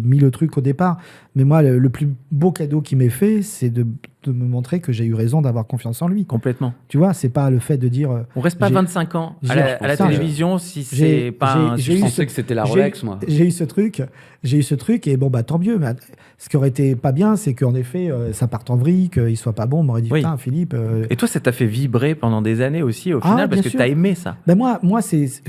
[SPEAKER 2] mis le truc au départ. Mais moi, le plus beau cadeau qu'il m'ait fait, c'est de me montrer que j'ai eu raison d'avoir confiance en lui.
[SPEAKER 1] Complètement.
[SPEAKER 2] Tu vois, c'est pas le fait de dire...
[SPEAKER 1] on reste pas 25 ans à la télévision si c'est pas...
[SPEAKER 3] Je pensais que c'était la Rolex, moi.
[SPEAKER 2] J'ai eu ce truc et bon, tant mieux. Mais ce qui aurait été pas bien, c'est qu'en effet, ça parte en vrille, qu'il soit pas bon. On m'aurait dit, putain, Philippe...
[SPEAKER 1] Et toi, ça t'a fait vibrer pendant des années aussi, au final, parce que t'as aimé ça.
[SPEAKER 2] Moi,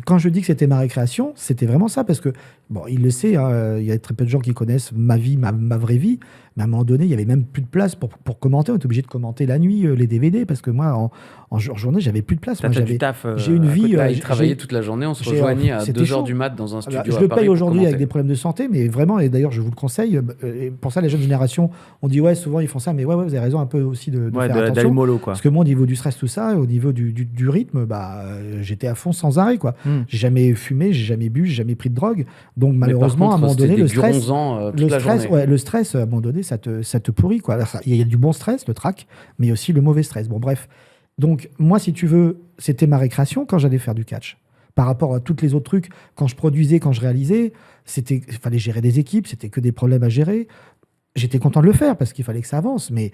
[SPEAKER 2] quand je dis que c'était ma récréation, c'était vraiment ça, parce que, bon, il le sait, il y a très peu de gens qui connaissent ma vie, ma vraie vie. Mais à un moment donné, il n'y avait même plus de place pour commenter. On était obligé de commenter la nuit les DVD parce que moi, en journée, j'avais plus de place.
[SPEAKER 1] Moi, du taf.
[SPEAKER 2] J'ai une vie.
[SPEAKER 3] Il travaillait toute la journée. On se rejoignait à 2h du mat dans un studio.
[SPEAKER 2] Je le paye aujourd'hui avec des problèmes de santé, mais vraiment, et d'ailleurs, je vous le conseille. Et pour ça, les jeunes générations, on dit souvent ils font ça, mais vous avez raison un peu aussi de faire attention.
[SPEAKER 1] D'aller mollo, quoi.
[SPEAKER 2] Parce que moi, au niveau du stress, tout ça, au niveau du rythme, j'étais à fond sans arrêt, quoi. J'ai jamais fumé, j'ai jamais bu, j'ai jamais pris de drogue. Donc malheureusement, à un moment donné, le stress, à un moment donné, ça te pourrit, quoi. Il y a du bon stress, le trac, mais aussi le mauvais stress. Bon, bref. Donc, moi, si tu veux, c'était ma récréation quand j'allais faire du catch. Par rapport à tous les autres trucs, quand je produisais, quand je réalisais, il fallait gérer des équipes, c'était que des problèmes à gérer. J'étais content de le faire parce qu'il fallait que ça avance, mais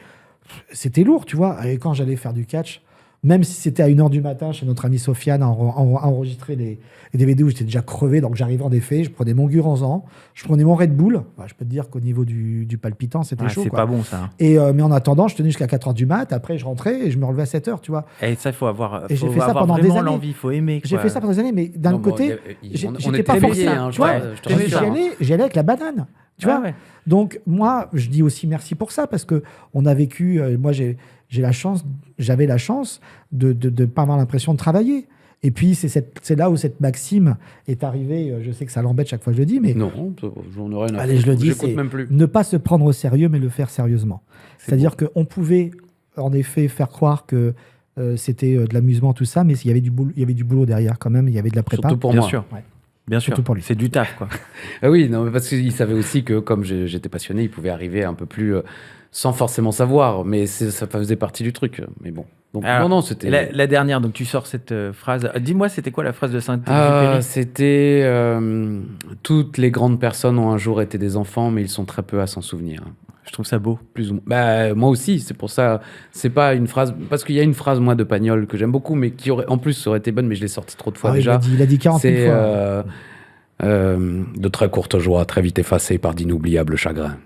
[SPEAKER 2] c'était lourd, tu vois. Et quand j'allais faire du catch, même si c'était à 1h du matin chez notre amie Sofiane à enregistrer les DVD où j'étais déjà crevé, donc j'arrivais en effet, je prenais mon Guranzan, je prenais mon Red Bull. Je peux te dire qu'au niveau du palpitant, c'était chaud.
[SPEAKER 1] C'est
[SPEAKER 2] quoi.
[SPEAKER 1] Pas bon ça.
[SPEAKER 2] Et, mais en attendant, je tenais jusqu'à 4h du mat, après je rentrais et je me relevais à 7h, tu vois.
[SPEAKER 1] Et ça, il faut avoir,
[SPEAKER 2] j'ai fait ça pendant des années.
[SPEAKER 1] L'envie, il faut aimer.
[SPEAKER 2] J'ai fait ça pendant des années, mais d'un côté, j'étais pas forcé. J'y allais avec la banane. Tu vois. Donc moi, je dis aussi merci pour ça parce que on a vécu. Moi, j'avais la chance de pas avoir l'impression de travailler. Et puis c'est là où cette maxime est arrivée. Je sais que ça l'embête chaque fois que je le dis, mais
[SPEAKER 3] non, j'en aurais rien à
[SPEAKER 2] allez, je le dis, c'est
[SPEAKER 3] même plus.
[SPEAKER 2] Ne pas se prendre au sérieux, mais le faire sérieusement. C'est-à-dire qu'on pouvait en effet faire croire que c'était de l'amusement tout ça, mais il y avait du boulot derrière quand même. Il y avait de la prépa.
[SPEAKER 3] Surtout pour
[SPEAKER 1] bien
[SPEAKER 3] moi.
[SPEAKER 1] Sûr. Ouais. Bien sûr, pour lui. C'est du taf, quoi.
[SPEAKER 3] Ah oui, non, parce qu'il savait aussi que comme j'étais passionné, il pouvait arriver un peu plus sans forcément savoir, mais ça faisait partie du truc. Mais bon. Donc,
[SPEAKER 1] alors,
[SPEAKER 3] non, c'était...
[SPEAKER 1] La dernière, donc tu sors cette phrase. Dis-moi, c'était quoi la phrase de Saint-Exupéry ?
[SPEAKER 3] C'était toutes les grandes personnes ont un jour été des enfants, mais ils sont très peu à s'en souvenir.
[SPEAKER 1] Je trouve ça beau.
[SPEAKER 3] Plus ou moins. Moi aussi, c'est pour ça. C'est pas une phrase... Parce qu'il y a une phrase, moi, de Pagnol que j'aime beaucoup, mais qui aurait... En plus, aurait été bonne, mais je l'ai sortie trop de fois déjà.
[SPEAKER 2] Il a dit 40 fois.
[SPEAKER 3] De très courtes joies, très vite effacées par d'inoubliables chagrins.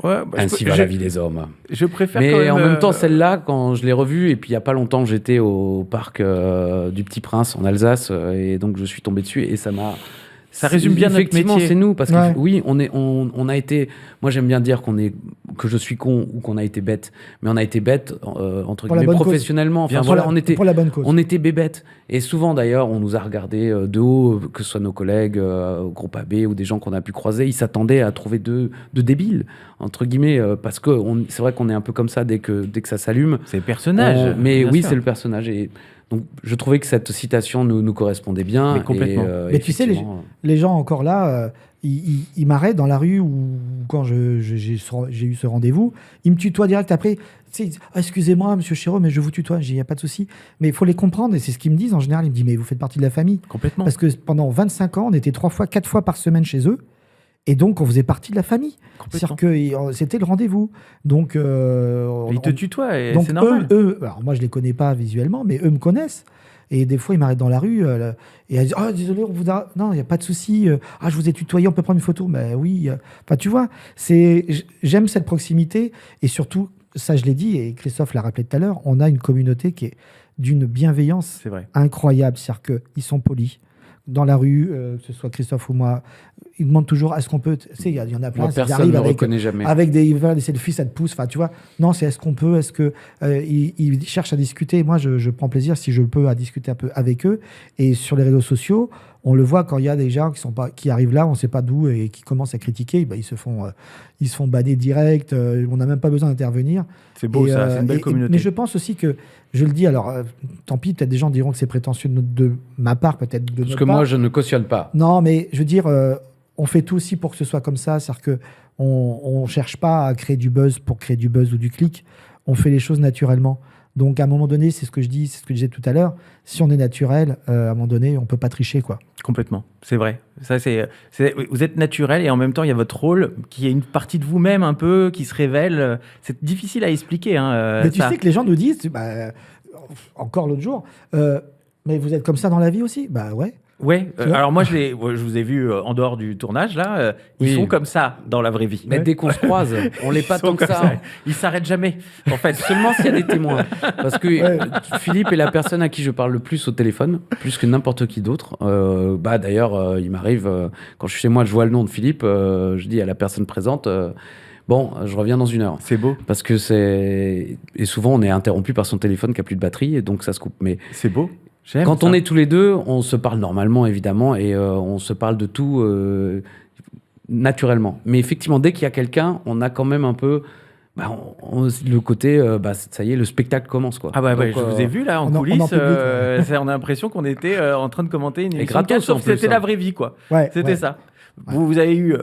[SPEAKER 1] Ouais,
[SPEAKER 3] ainsi va la vie des hommes.
[SPEAKER 1] Je préfère
[SPEAKER 3] mais
[SPEAKER 1] quand même,
[SPEAKER 3] en même temps, celle-là, quand je l'ai revue, et puis il n'y a pas longtemps, j'étais au parc du Petit Prince en Alsace, et donc je suis tombé dessus, et ça m'a
[SPEAKER 1] Ça résume bien notre métier.
[SPEAKER 3] Effectivement, c'est nous, parce que oui, on a été. Moi, j'aime bien dire que je suis con ou qu'on a été bête, mais on a été bête entre guillemets professionnellement. Enfin voilà,
[SPEAKER 2] pour la bonne cause.
[SPEAKER 3] On était bébêtes. Et souvent d'ailleurs, on nous a regardé de haut, que ce soit nos collègues au groupe AB ou des gens qu'on a pu croiser, ils s'attendaient à trouver de débiles entre guillemets, parce que c'est vrai qu'on est un peu comme ça dès que ça s'allume.
[SPEAKER 1] C'est le personnage.
[SPEAKER 3] Mais oui, c'est le personnage. Et donc, je trouvais que cette citation nous correspondait bien.
[SPEAKER 1] Mais complètement.
[SPEAKER 2] Mais tu sais, les gens encore là, ils m'arrêtent dans la rue ou quand j'ai eu ce rendez-vous, ils me tutoient direct après. Tu sais, excusez-moi, monsieur Chéreau, mais je vous tutoie. Il n'y a pas de souci. Mais il faut les comprendre et c'est ce qu'ils me disent en général. Ils me disent, mais vous faites partie de la famille.
[SPEAKER 1] Complètement.
[SPEAKER 2] Parce que pendant 25 ans, on était 3 fois, 4 fois par semaine chez eux. Et donc, on faisait partie de la famille. C'est-à-dire que c'était le rendez-vous. Donc,
[SPEAKER 1] ils te tutoient et
[SPEAKER 2] donc
[SPEAKER 1] c'est normal.
[SPEAKER 2] Eux, alors moi, je ne les connais pas visuellement, mais eux me connaissent. Et des fois, ils m'arrêtent dans la rue et elles disent « Oh, désolé, on vous a... Non, il n'y a pas de souci. Ah, je vous ai tutoyé, on peut prendre une photo. » Ben oui. Enfin, tu vois, j'aime cette proximité. Et surtout, ça, je l'ai dit, et Christophe l'a rappelé tout à l'heure, on a une communauté qui est d'une bienveillance incroyable. C'est-à-dire qu'ils sont polis. Dans la rue, que ce soit Christophe ou moi, ils demandent toujours est-ce qu'on peut. Tu sais, il y en a plein.
[SPEAKER 3] Moi, personne ne me reconnaît jamais.
[SPEAKER 2] Avec des selfies, ça te pousse. Enfin, tu vois. Non, c'est est-ce qu'on peut. Est-ce que ils cherchent à discuter. Moi, je prends plaisir si je peux à discuter un peu avec eux. Et sur les réseaux sociaux, on le voit quand il y a des gens qui arrivent là, on ne sait pas d'où et qui commencent à critiquer. Ben, ils se font banner direct. On n'a même pas besoin d'intervenir.
[SPEAKER 1] C'est beau, ça. C'est une belle communauté.
[SPEAKER 2] Mais je pense aussi que. Je le dis, alors, tant pis, peut-être des gens diront que c'est prétentieux de ma part, peut-être de notre part.
[SPEAKER 3] Parce que moi, je ne cautionne pas.
[SPEAKER 2] Non, mais je veux dire, on fait tout aussi pour que ce soit comme ça. C'est-à-dire qu'on ne cherche pas à créer du buzz pour créer du buzz ou du clic. On fait les choses naturellement. Donc, à un moment donné, c'est ce que je dis, c'est ce que je disais tout à l'heure. Si on est naturel, à un moment donné, on ne peut pas tricher, quoi.
[SPEAKER 1] Complètement, c'est vrai. Ça, vous êtes naturel et en même temps, il y a votre rôle qui est une partie de vous-même un peu, qui se révèle. C'est difficile à expliquer.
[SPEAKER 2] Mais tu sais que les gens nous disent, encore l'autre jour, mais vous êtes comme ça dans la vie aussi ? Bah ouais.
[SPEAKER 1] Ouais, alors moi je vous ai vu en dehors du tournage là, ils sont comme ça dans la vraie vie.
[SPEAKER 3] Mais dès qu'on se croise, on l'est pas tant que ça.
[SPEAKER 1] Ils s'arrêtent jamais. En fait,
[SPEAKER 3] seulement s'il y a des témoins. Parce que Philippe est la personne à qui je parle le plus au téléphone, plus que n'importe qui d'autre. D'ailleurs, il m'arrive quand je suis chez moi, je vois le nom de Philippe, je dis à la personne présente. Bon, je reviens dans 1 heure.
[SPEAKER 1] C'est beau.
[SPEAKER 3] Parce que et souvent on est interrompu par son téléphone qui a plus de batterie et donc ça se coupe. Mais
[SPEAKER 1] c'est beau.
[SPEAKER 3] Quand on est tous les deux, on se parle normalement, évidemment, et on se parle de tout naturellement. Mais effectivement, dès qu'il y a quelqu'un, on a quand même un peu le côté, ça y est, le spectacle commence, quoi.
[SPEAKER 1] Ah bah, donc, je vous ai vu là en coulisses, on a l'impression qu'on était en train de commenter une émission, sauf que c'était la vraie vie, quoi. Ouais, c'était ça. Ouais. Vous avez eu...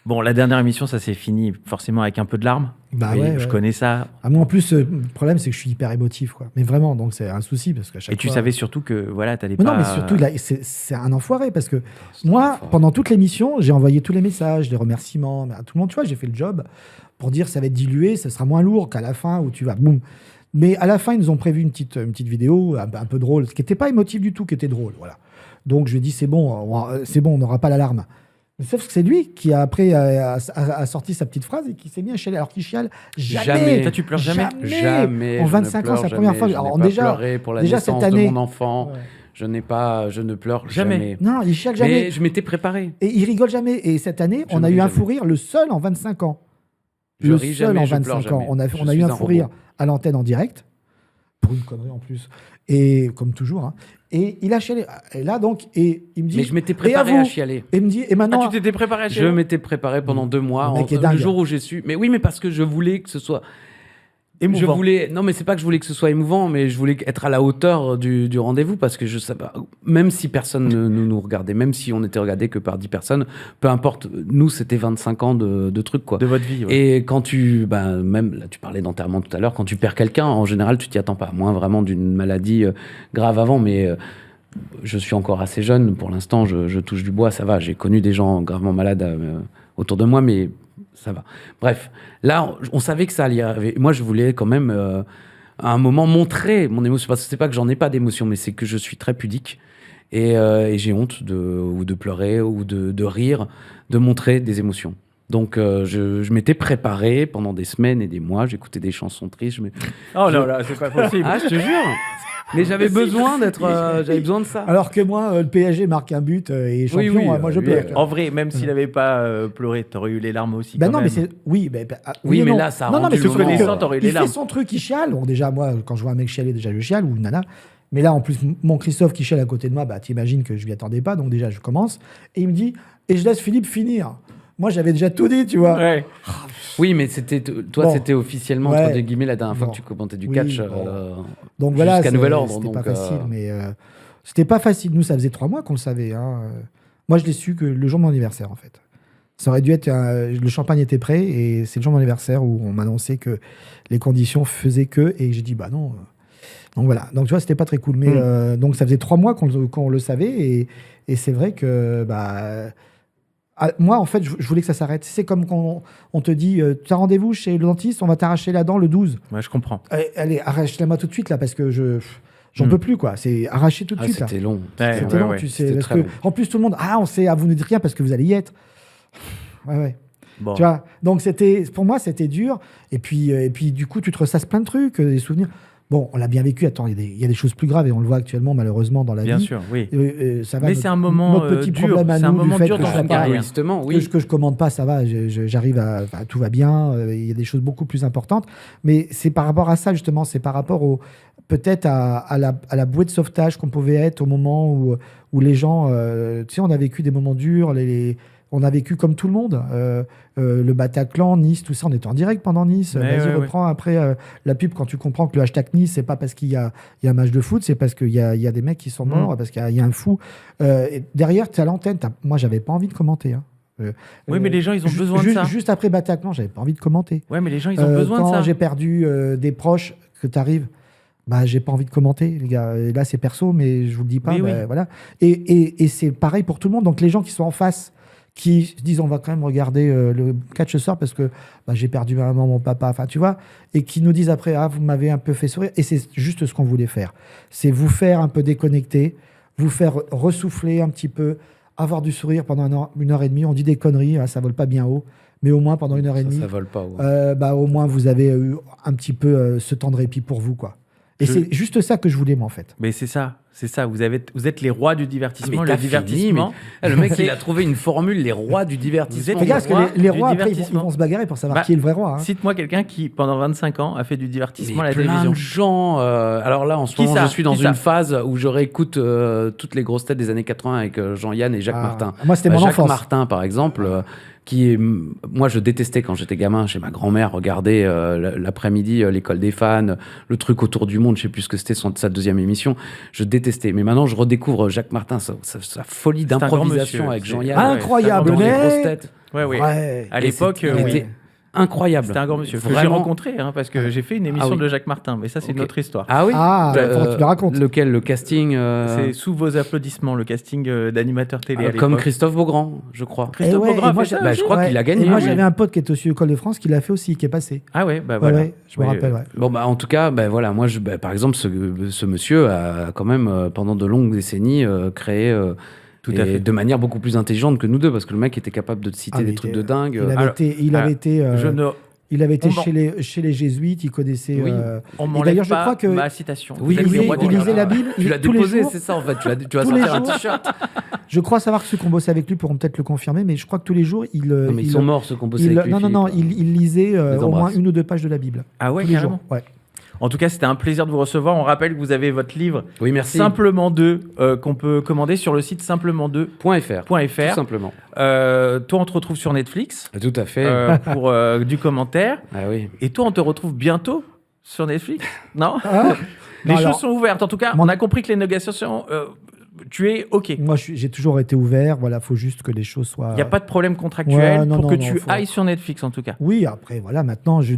[SPEAKER 1] Bon, la dernière émission, ça s'est fini forcément avec un peu de larmes. Je connais ça.
[SPEAKER 2] Moi, en plus, le problème, c'est que je suis hyper émotif, quoi. Mais vraiment, donc c'est un souci parce qu'à chaque fois.
[SPEAKER 1] Et tu savais surtout que t'allais pas.
[SPEAKER 2] Non, mais surtout, là, c'est un enfoiré parce que moi, pendant toute l'émission, j'ai envoyé tous les messages, les remerciements, à tout le monde. Tu vois, j'ai fait le job pour dire ça va être dilué, ça sera moins lourd qu'à la fin où tu vas boum. Mais à la fin, ils nous ont prévu une petite vidéo un peu drôle, qui n'était pas émotive du tout, qui était drôle, voilà. Donc je lui ai dit c'est bon, on n'aura pas l'alarme. Sauf que c'est lui qui a sorti sa petite phrase et qui s'est mis à chialer. Alors qu'il chiale jamais.
[SPEAKER 1] Toi, tu pleures jamais.
[SPEAKER 3] Jamais.
[SPEAKER 2] En 25 ans, c'est la première fois.
[SPEAKER 3] Alors déjà pour la naissance cette année, de mon enfant. Ouais. Je ne pleure jamais.
[SPEAKER 2] Non, il chiale jamais.
[SPEAKER 3] Mais je m'étais préparé.
[SPEAKER 2] Et il rigole jamais. Et cette année, on a eu un fou rire, le seul en 25 ans. Le seul en 25 ans. On a eu un fou rire à l'antenne en direct. Pour une connerie en plus. Et comme toujours, hein. Et il a chialé. Et là, donc, et il me dit...
[SPEAKER 3] Mais je m'étais préparé à chialer.
[SPEAKER 2] Et il me dit, et maintenant...
[SPEAKER 1] tu t'étais préparé à chialer ?
[SPEAKER 3] Je m'étais préparé pendant 2 mois. Le jour où j'ai su... Mais oui, mais parce que je voulais que ce soit... émouvant. Non, mais c'est pas que je voulais que ce soit émouvant, mais je voulais être à la hauteur du rendez-vous parce que je savais, même si personne ne nous regardait, même si on était regardé que par 10 personnes, peu importe, nous c'était 25 ans de trucs, quoi.
[SPEAKER 1] De votre vie, ouais.
[SPEAKER 3] Et quand même là, tu parlais d'enterrement tout à l'heure, quand tu perds quelqu'un, en général, tu t'y attends pas. Moins vraiment d'une maladie grave avant, mais je suis encore assez jeune pour l'instant, je touche du bois, ça va. J'ai connu des gens gravement malades autour de moi, mais ça va. Bref, là, on savait que ça allait arriver. Moi, je voulais quand même, à un moment, montrer mon émotion. Parce que c'est pas que j'en ai pas d'émotion, mais c'est que je suis très pudique. Et j'ai honte de pleurer ou de rire, de montrer des émotions. Donc, je m'étais préparé pendant des semaines et des mois. J'écoutais des chansons tristes.
[SPEAKER 1] Oh là, c'est pas possible.
[SPEAKER 3] Ah, je te jure. Mais j'avais besoin j'avais besoin de ça.
[SPEAKER 2] Alors que moi, le PSG marque un but et est champion, moi je pleure.
[SPEAKER 1] En vrai, même s'il n'avait pas pleuré, t'aurais eu les larmes aussi.
[SPEAKER 2] Ben non,
[SPEAKER 1] même.
[SPEAKER 2] mais c'est. Oui, mais
[SPEAKER 3] là, ça a rendu
[SPEAKER 2] mais
[SPEAKER 3] le moment.
[SPEAKER 1] Connaissant, t'aurais eu les
[SPEAKER 2] il
[SPEAKER 1] larmes.
[SPEAKER 2] fait son truc, il chiale. Bon, déjà, moi, quand je vois un mec chialer, déjà, je chiale, ou une nana. Mais là, en plus, mon Christophe qui chiale à côté de moi, bah, t'imagines que je m'y attendais pas. Donc, déjà, je commence. Et il me dit, et je laisse Philippe finir. Moi, j'avais déjà tout dit, tu vois.
[SPEAKER 1] Ouais.
[SPEAKER 3] Oui, mais c'était officiellement, entre guillemets, la dernière fois que tu commentais du catch.
[SPEAKER 2] Donc voilà,
[SPEAKER 3] jusqu'à nouvel ordre.
[SPEAKER 2] C'était pas facile, mais c'était pas facile. Nous, ça faisait 3 mois qu'on le savait. Hein. Moi, je l'ai su que le jour de mon anniversaire, en fait. Ça aurait dû être... le champagne était prêt, et c'est le jour de mon anniversaire où on m'annonçait que les conditions faisaient que, et j'ai dit, bah non... Donc voilà, donc tu vois, c'était pas très cool. Mais donc ça faisait 3 mois qu'on le savait, et c'est vrai que... moi, en fait, je voulais que ça s'arrête. C'est comme quand on te dit, tu as rendez-vous chez le dentiste, on va t'arracher la dent le 12.
[SPEAKER 1] Ouais, je comprends.
[SPEAKER 2] Allez, arrache-la-moi tout de suite, là, parce que j'en peux plus, quoi. C'est arraché tout de suite.
[SPEAKER 3] C'était long.
[SPEAKER 2] C'était long, tu sais. Parce que, en plus, tout le monde, on sait, vous ne dites rien parce que vous allez y être. Ouais. Bon. Tu vois, donc pour moi, c'était dur. Et puis, du coup, tu te ressasses plein de trucs, des souvenirs. Bon, on l'a bien vécu. Attends, il y a des choses plus graves et on le voit actuellement, malheureusement, dans la vie.
[SPEAKER 1] Bien sûr, oui.
[SPEAKER 2] Ça va,
[SPEAKER 1] mais c'est un moment
[SPEAKER 2] notre petit
[SPEAKER 1] dur.
[SPEAKER 2] problème à nous, du fait
[SPEAKER 1] dur
[SPEAKER 2] que
[SPEAKER 1] dans une carrière. Justement,
[SPEAKER 2] oui. Que je commande pas, ça va. J'arrive tout va bien. Il y a des choses beaucoup plus importantes. Mais c'est par rapport à ça, justement. C'est par rapport peut-être à la bouée de sauvetage qu'on pouvait être au moment où les gens... tu sais, on a vécu des moments durs. On a vécu comme tout le monde. Le Bataclan, Nice, tout ça, on était en direct pendant Nice. Vas-y, reprends après la pub quand tu comprends que le hashtag Nice, c'est pas parce qu'il y a un match de foot, c'est parce qu'il y a des mecs qui sont morts, parce qu'il y a un fou. Et derrière, tu as l'antenne. Moi, j'avais pas envie de commenter. Hein.
[SPEAKER 1] Oui, mais les gens, ils ont besoin de ça.
[SPEAKER 2] Juste après Bataclan, j'avais pas envie de commenter.
[SPEAKER 1] Oui, mais les gens, ils ont besoin de ça.
[SPEAKER 2] Quand j'ai perdu des proches, que tu arrives, j'ai pas envie de commenter, les gars. Et là, c'est perso, mais je vous le dis pas. Voilà. Et c'est pareil pour tout le monde. Donc, les gens qui sont en face, qui se disent on va quand même regarder le catch ce soir parce que j'ai perdu ma maman, mon papa, enfin tu vois, et qui nous disent après vous m'avez un peu fait sourire, et c'est juste ce qu'on voulait faire, c'est vous faire un peu déconnecter, vous faire ressouffler un petit peu, avoir du sourire pendant 1h30, on dit des conneries, ça vole pas bien haut, mais au moins pendant 1h30
[SPEAKER 3] ça vole pas haut.
[SPEAKER 2] Au moins vous avez eu un petit peu ce temps de répit pour vous, quoi. Et c'est juste ça que je voulais, moi, en fait.
[SPEAKER 1] Mais c'est ça. Vous êtes les rois du divertissement. Le divertissement.
[SPEAKER 3] Le mec, il a trouvé une formule, les rois du divertissement.
[SPEAKER 2] Regarde, parce que les rois, après, ils vont se bagarrer pour savoir qui est le vrai roi. Hein.
[SPEAKER 1] Cite-moi quelqu'un qui, pendant 25 ans, a fait du divertissement à la télévision.
[SPEAKER 3] Plein de gens. Alors là, en ce moment, je suis dans une phase où je réécoute toutes les grosses têtes des années 80 avec Jean-Yann et Jacques Martin.
[SPEAKER 2] Moi, c'était mon enfance.
[SPEAKER 3] Jacques Martin, par exemple. Moi, je détestais quand j'étais gamin chez ma grand-mère regarder l'après-midi l'école des fans, le truc autour du monde, je sais plus ce que c'était sa deuxième émission. Je détestais. Mais maintenant, je redécouvre Jacques Martin, sa folie d'improvisation avec Jean-Yann.
[SPEAKER 2] Incroyable,
[SPEAKER 3] mec.
[SPEAKER 1] Ouais. À l'époque,
[SPEAKER 3] était incroyable.
[SPEAKER 1] C'était un grand monsieur. J'ai rencontré, parce que j'ai fait une émission de Jacques Martin, mais ça, c'est une autre histoire.
[SPEAKER 3] Ah oui.
[SPEAKER 2] Tu le racontes.
[SPEAKER 3] Lequel, le casting
[SPEAKER 1] C'est sous vos applaudissements, le casting d'animateur télé à l'époque.
[SPEAKER 3] Comme Christophe Beaugrand, je crois.
[SPEAKER 1] Christophe Beaugrand,
[SPEAKER 3] je crois qu'il a gagné.
[SPEAKER 2] Et moi, j'avais un pote qui était aussi École de France qui l'a fait aussi, qui est passé.
[SPEAKER 1] Ah ouais, voilà.
[SPEAKER 2] Je me rappelle.
[SPEAKER 3] Bon, en tout cas, voilà, moi, par exemple, ce monsieur a quand même, pendant de longues décennies, créé. De manière beaucoup plus intelligente que nous deux, parce que le mec était capable de citer des trucs de dingue.
[SPEAKER 2] Il avait été chez les jésuites, il connaissait...
[SPEAKER 1] On m'enlève pas je crois que ma citation.
[SPEAKER 2] Oui, il lisait la Bible.
[SPEAKER 3] Tu l'as déposé, c'est ça en fait. Tu vas sortir un t-shirt.
[SPEAKER 2] Je crois savoir que ceux qui ont bossé avec lui pourront peut-être le confirmer, mais je crois que tous les jours...
[SPEAKER 3] Non, mais ils sont morts, ceux qui ont bossé avec lui.
[SPEAKER 2] Non, il lisait au moins 1 ou 2 pages de la Bible.
[SPEAKER 1] Ah ouais, carrément.
[SPEAKER 2] Ouais.
[SPEAKER 1] En tout cas, c'était un plaisir de vous recevoir. On rappelle que vous avez votre livre
[SPEAKER 3] Simplement
[SPEAKER 1] 2 qu'on peut commander sur le site simplement2.fr.
[SPEAKER 3] Tout simplement.
[SPEAKER 1] Toi, on te retrouve sur Netflix.
[SPEAKER 3] Tout à fait.
[SPEAKER 1] Pour du commentaire.
[SPEAKER 3] Ah oui.
[SPEAKER 1] Et toi, on te retrouve bientôt sur Netflix. Non Les choses sont ouvertes. En tout cas, on a compris que les négociations... tu es OK.
[SPEAKER 2] Moi, j'ai toujours été ouvert. Voilà, faut juste que les choses soient...
[SPEAKER 1] Il n'y a pas de problème contractuel pour que tu ailles sur Netflix, en tout cas.
[SPEAKER 2] Oui, après, voilà, maintenant, je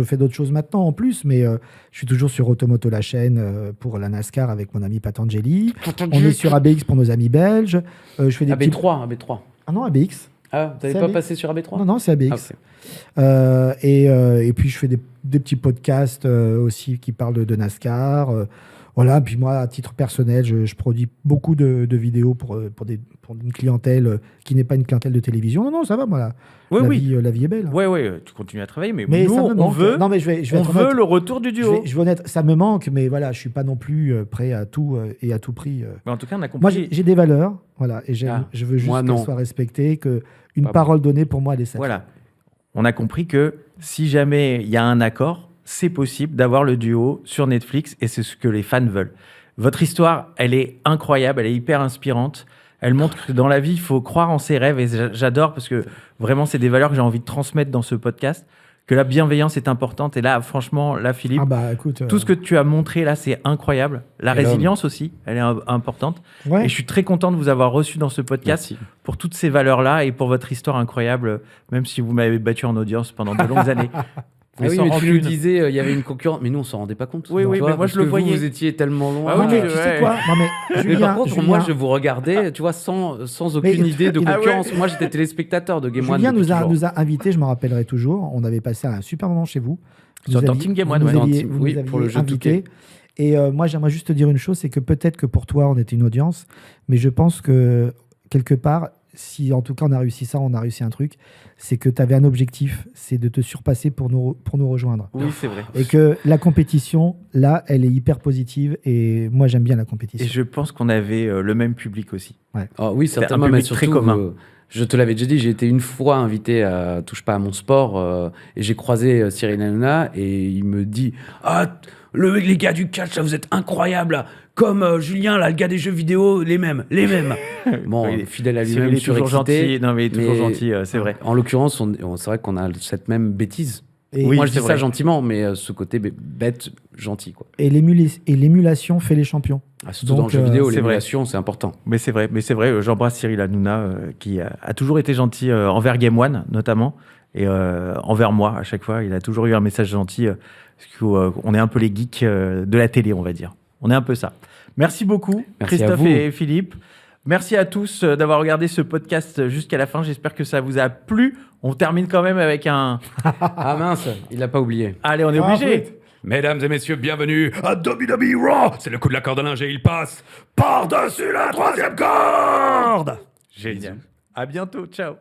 [SPEAKER 2] fais d'autres choses maintenant en plus, mais je suis toujours sur Automoto, la chaîne, pour la NASCAR avec mon ami Patangeli. On est sur ABX pour nos amis belges. Je fais des
[SPEAKER 3] AB3.
[SPEAKER 2] Ah non, ABX.
[SPEAKER 3] Ah, vous n'avez pas passé sur AB3 ?
[SPEAKER 2] Non, c'est ABX. Et puis, je fais des petits podcasts aussi qui parlent de NASCAR. Voilà, puis moi, à titre personnel, je produis beaucoup de vidéos pour une clientèle qui n'est pas une clientèle de télévision. Non, ça va, moi. La vie est belle.
[SPEAKER 1] Oui, tu continues à travailler, mais
[SPEAKER 2] nous,
[SPEAKER 1] ça me
[SPEAKER 2] on veut,
[SPEAKER 1] on veut le retour du duo.
[SPEAKER 2] Je vais honnête, ça me manque, mais voilà, je suis pas non plus prêt à tout et à tout prix.
[SPEAKER 1] Mais en tout cas, on a compris.
[SPEAKER 2] Moi, j'ai des valeurs, voilà, et je veux juste qu'elles soient respectées, qu'une parole donnée, pour moi, elle est sacrée.
[SPEAKER 1] Voilà. On a compris que si jamais il y a un accord, c'est possible d'avoir le duo sur Netflix et c'est ce que les fans veulent. Votre histoire, elle est incroyable, elle est hyper inspirante. Elle montre que dans la vie, il faut croire en ses rêves et j'adore parce que vraiment, c'est des valeurs que j'ai envie de transmettre dans ce podcast, que la bienveillance est importante. Et là, franchement, Philippe, tout ce que tu as montré là, c'est incroyable. La résilience aussi, elle est importante. Ouais. Et je suis très content de vous avoir reçu dans ce podcast pour toutes ces valeurs-là et pour votre histoire incroyable, même si vous m'avez battu en audience pendant de longues années.
[SPEAKER 3] Mais tu nous disais, il y avait une concurrence, mais nous, on s'en rendait pas compte.
[SPEAKER 1] Oui, mais moi, je le voyais.
[SPEAKER 3] Vous étiez tellement loin.
[SPEAKER 2] Ah, mais tu sais quoi
[SPEAKER 3] mais par contre, moi, je vous regardais, tu vois, sans aucune idée de concurrence. Moi, j'étais téléspectateur de Game One.
[SPEAKER 2] Julien nous a invités, je m'en rappellerai toujours. On avait passé un super moment chez vous.
[SPEAKER 1] Sur Team Game One,
[SPEAKER 2] vous nous
[SPEAKER 3] pour le jeu
[SPEAKER 2] invité. Et moi, j'aimerais juste te dire une chose, c'est que peut-être que pour toi, on était une audience, mais je pense que quelque part, si en tout cas on a réussi ça, on a réussi un truc, c'est que tu avais un objectif, c'est de te surpasser pour nous rejoindre.
[SPEAKER 1] Oui, c'est vrai.
[SPEAKER 2] Et que la compétition, là, elle est hyper positive et moi j'aime bien la compétition.
[SPEAKER 1] Et je pense qu'on avait le même public aussi.
[SPEAKER 2] Ouais.
[SPEAKER 3] Oh, oui, certainement, mais surtout, très commun. Je te l'avais déjà dit, j'ai été une fois invité à Touche pas à mon sport et j'ai croisé Cyril Hanouna et il me dit « Ah, les gars du catch, là, vous êtes incroyables là. Comme Julien, là, le gars des jeux vidéo, les mêmes. » Bon, fidèle à lui-même,
[SPEAKER 1] il est toujours gentil. Non, mais il est toujours gentil, c'est vrai.
[SPEAKER 3] En l'occurrence, c'est vrai qu'on a cette même bêtise.
[SPEAKER 1] Et
[SPEAKER 3] moi, je dis ça gentiment, mais ce côté bête, gentil, quoi.
[SPEAKER 2] Et l'émulation fait les champions.
[SPEAKER 3] Surtout dans le jeu vidéo, l'émulation, c'est important.
[SPEAKER 1] Mais c'est vrai, j'embrasse Cyril Hanouna, qui a toujours été gentil envers Game One, notamment, et envers moi, à chaque fois. Il a toujours eu un message gentil, parce qu'on est un peu les geeks de la télé, on va dire. On est un peu ça. Merci beaucoup, Christophe et Philippe. Merci à tous d'avoir regardé ce podcast jusqu'à la fin. J'espère que ça vous a plu. On termine quand même avec un...
[SPEAKER 3] Ah mince, il l'a pas oublié.
[SPEAKER 1] Allez, on est obligé.
[SPEAKER 4] Mesdames et messieurs, bienvenue à WWE Raw. C'est le coup de la corde à linge et il passe par-dessus la troisième corde.
[SPEAKER 1] Génial. À bientôt. Ciao.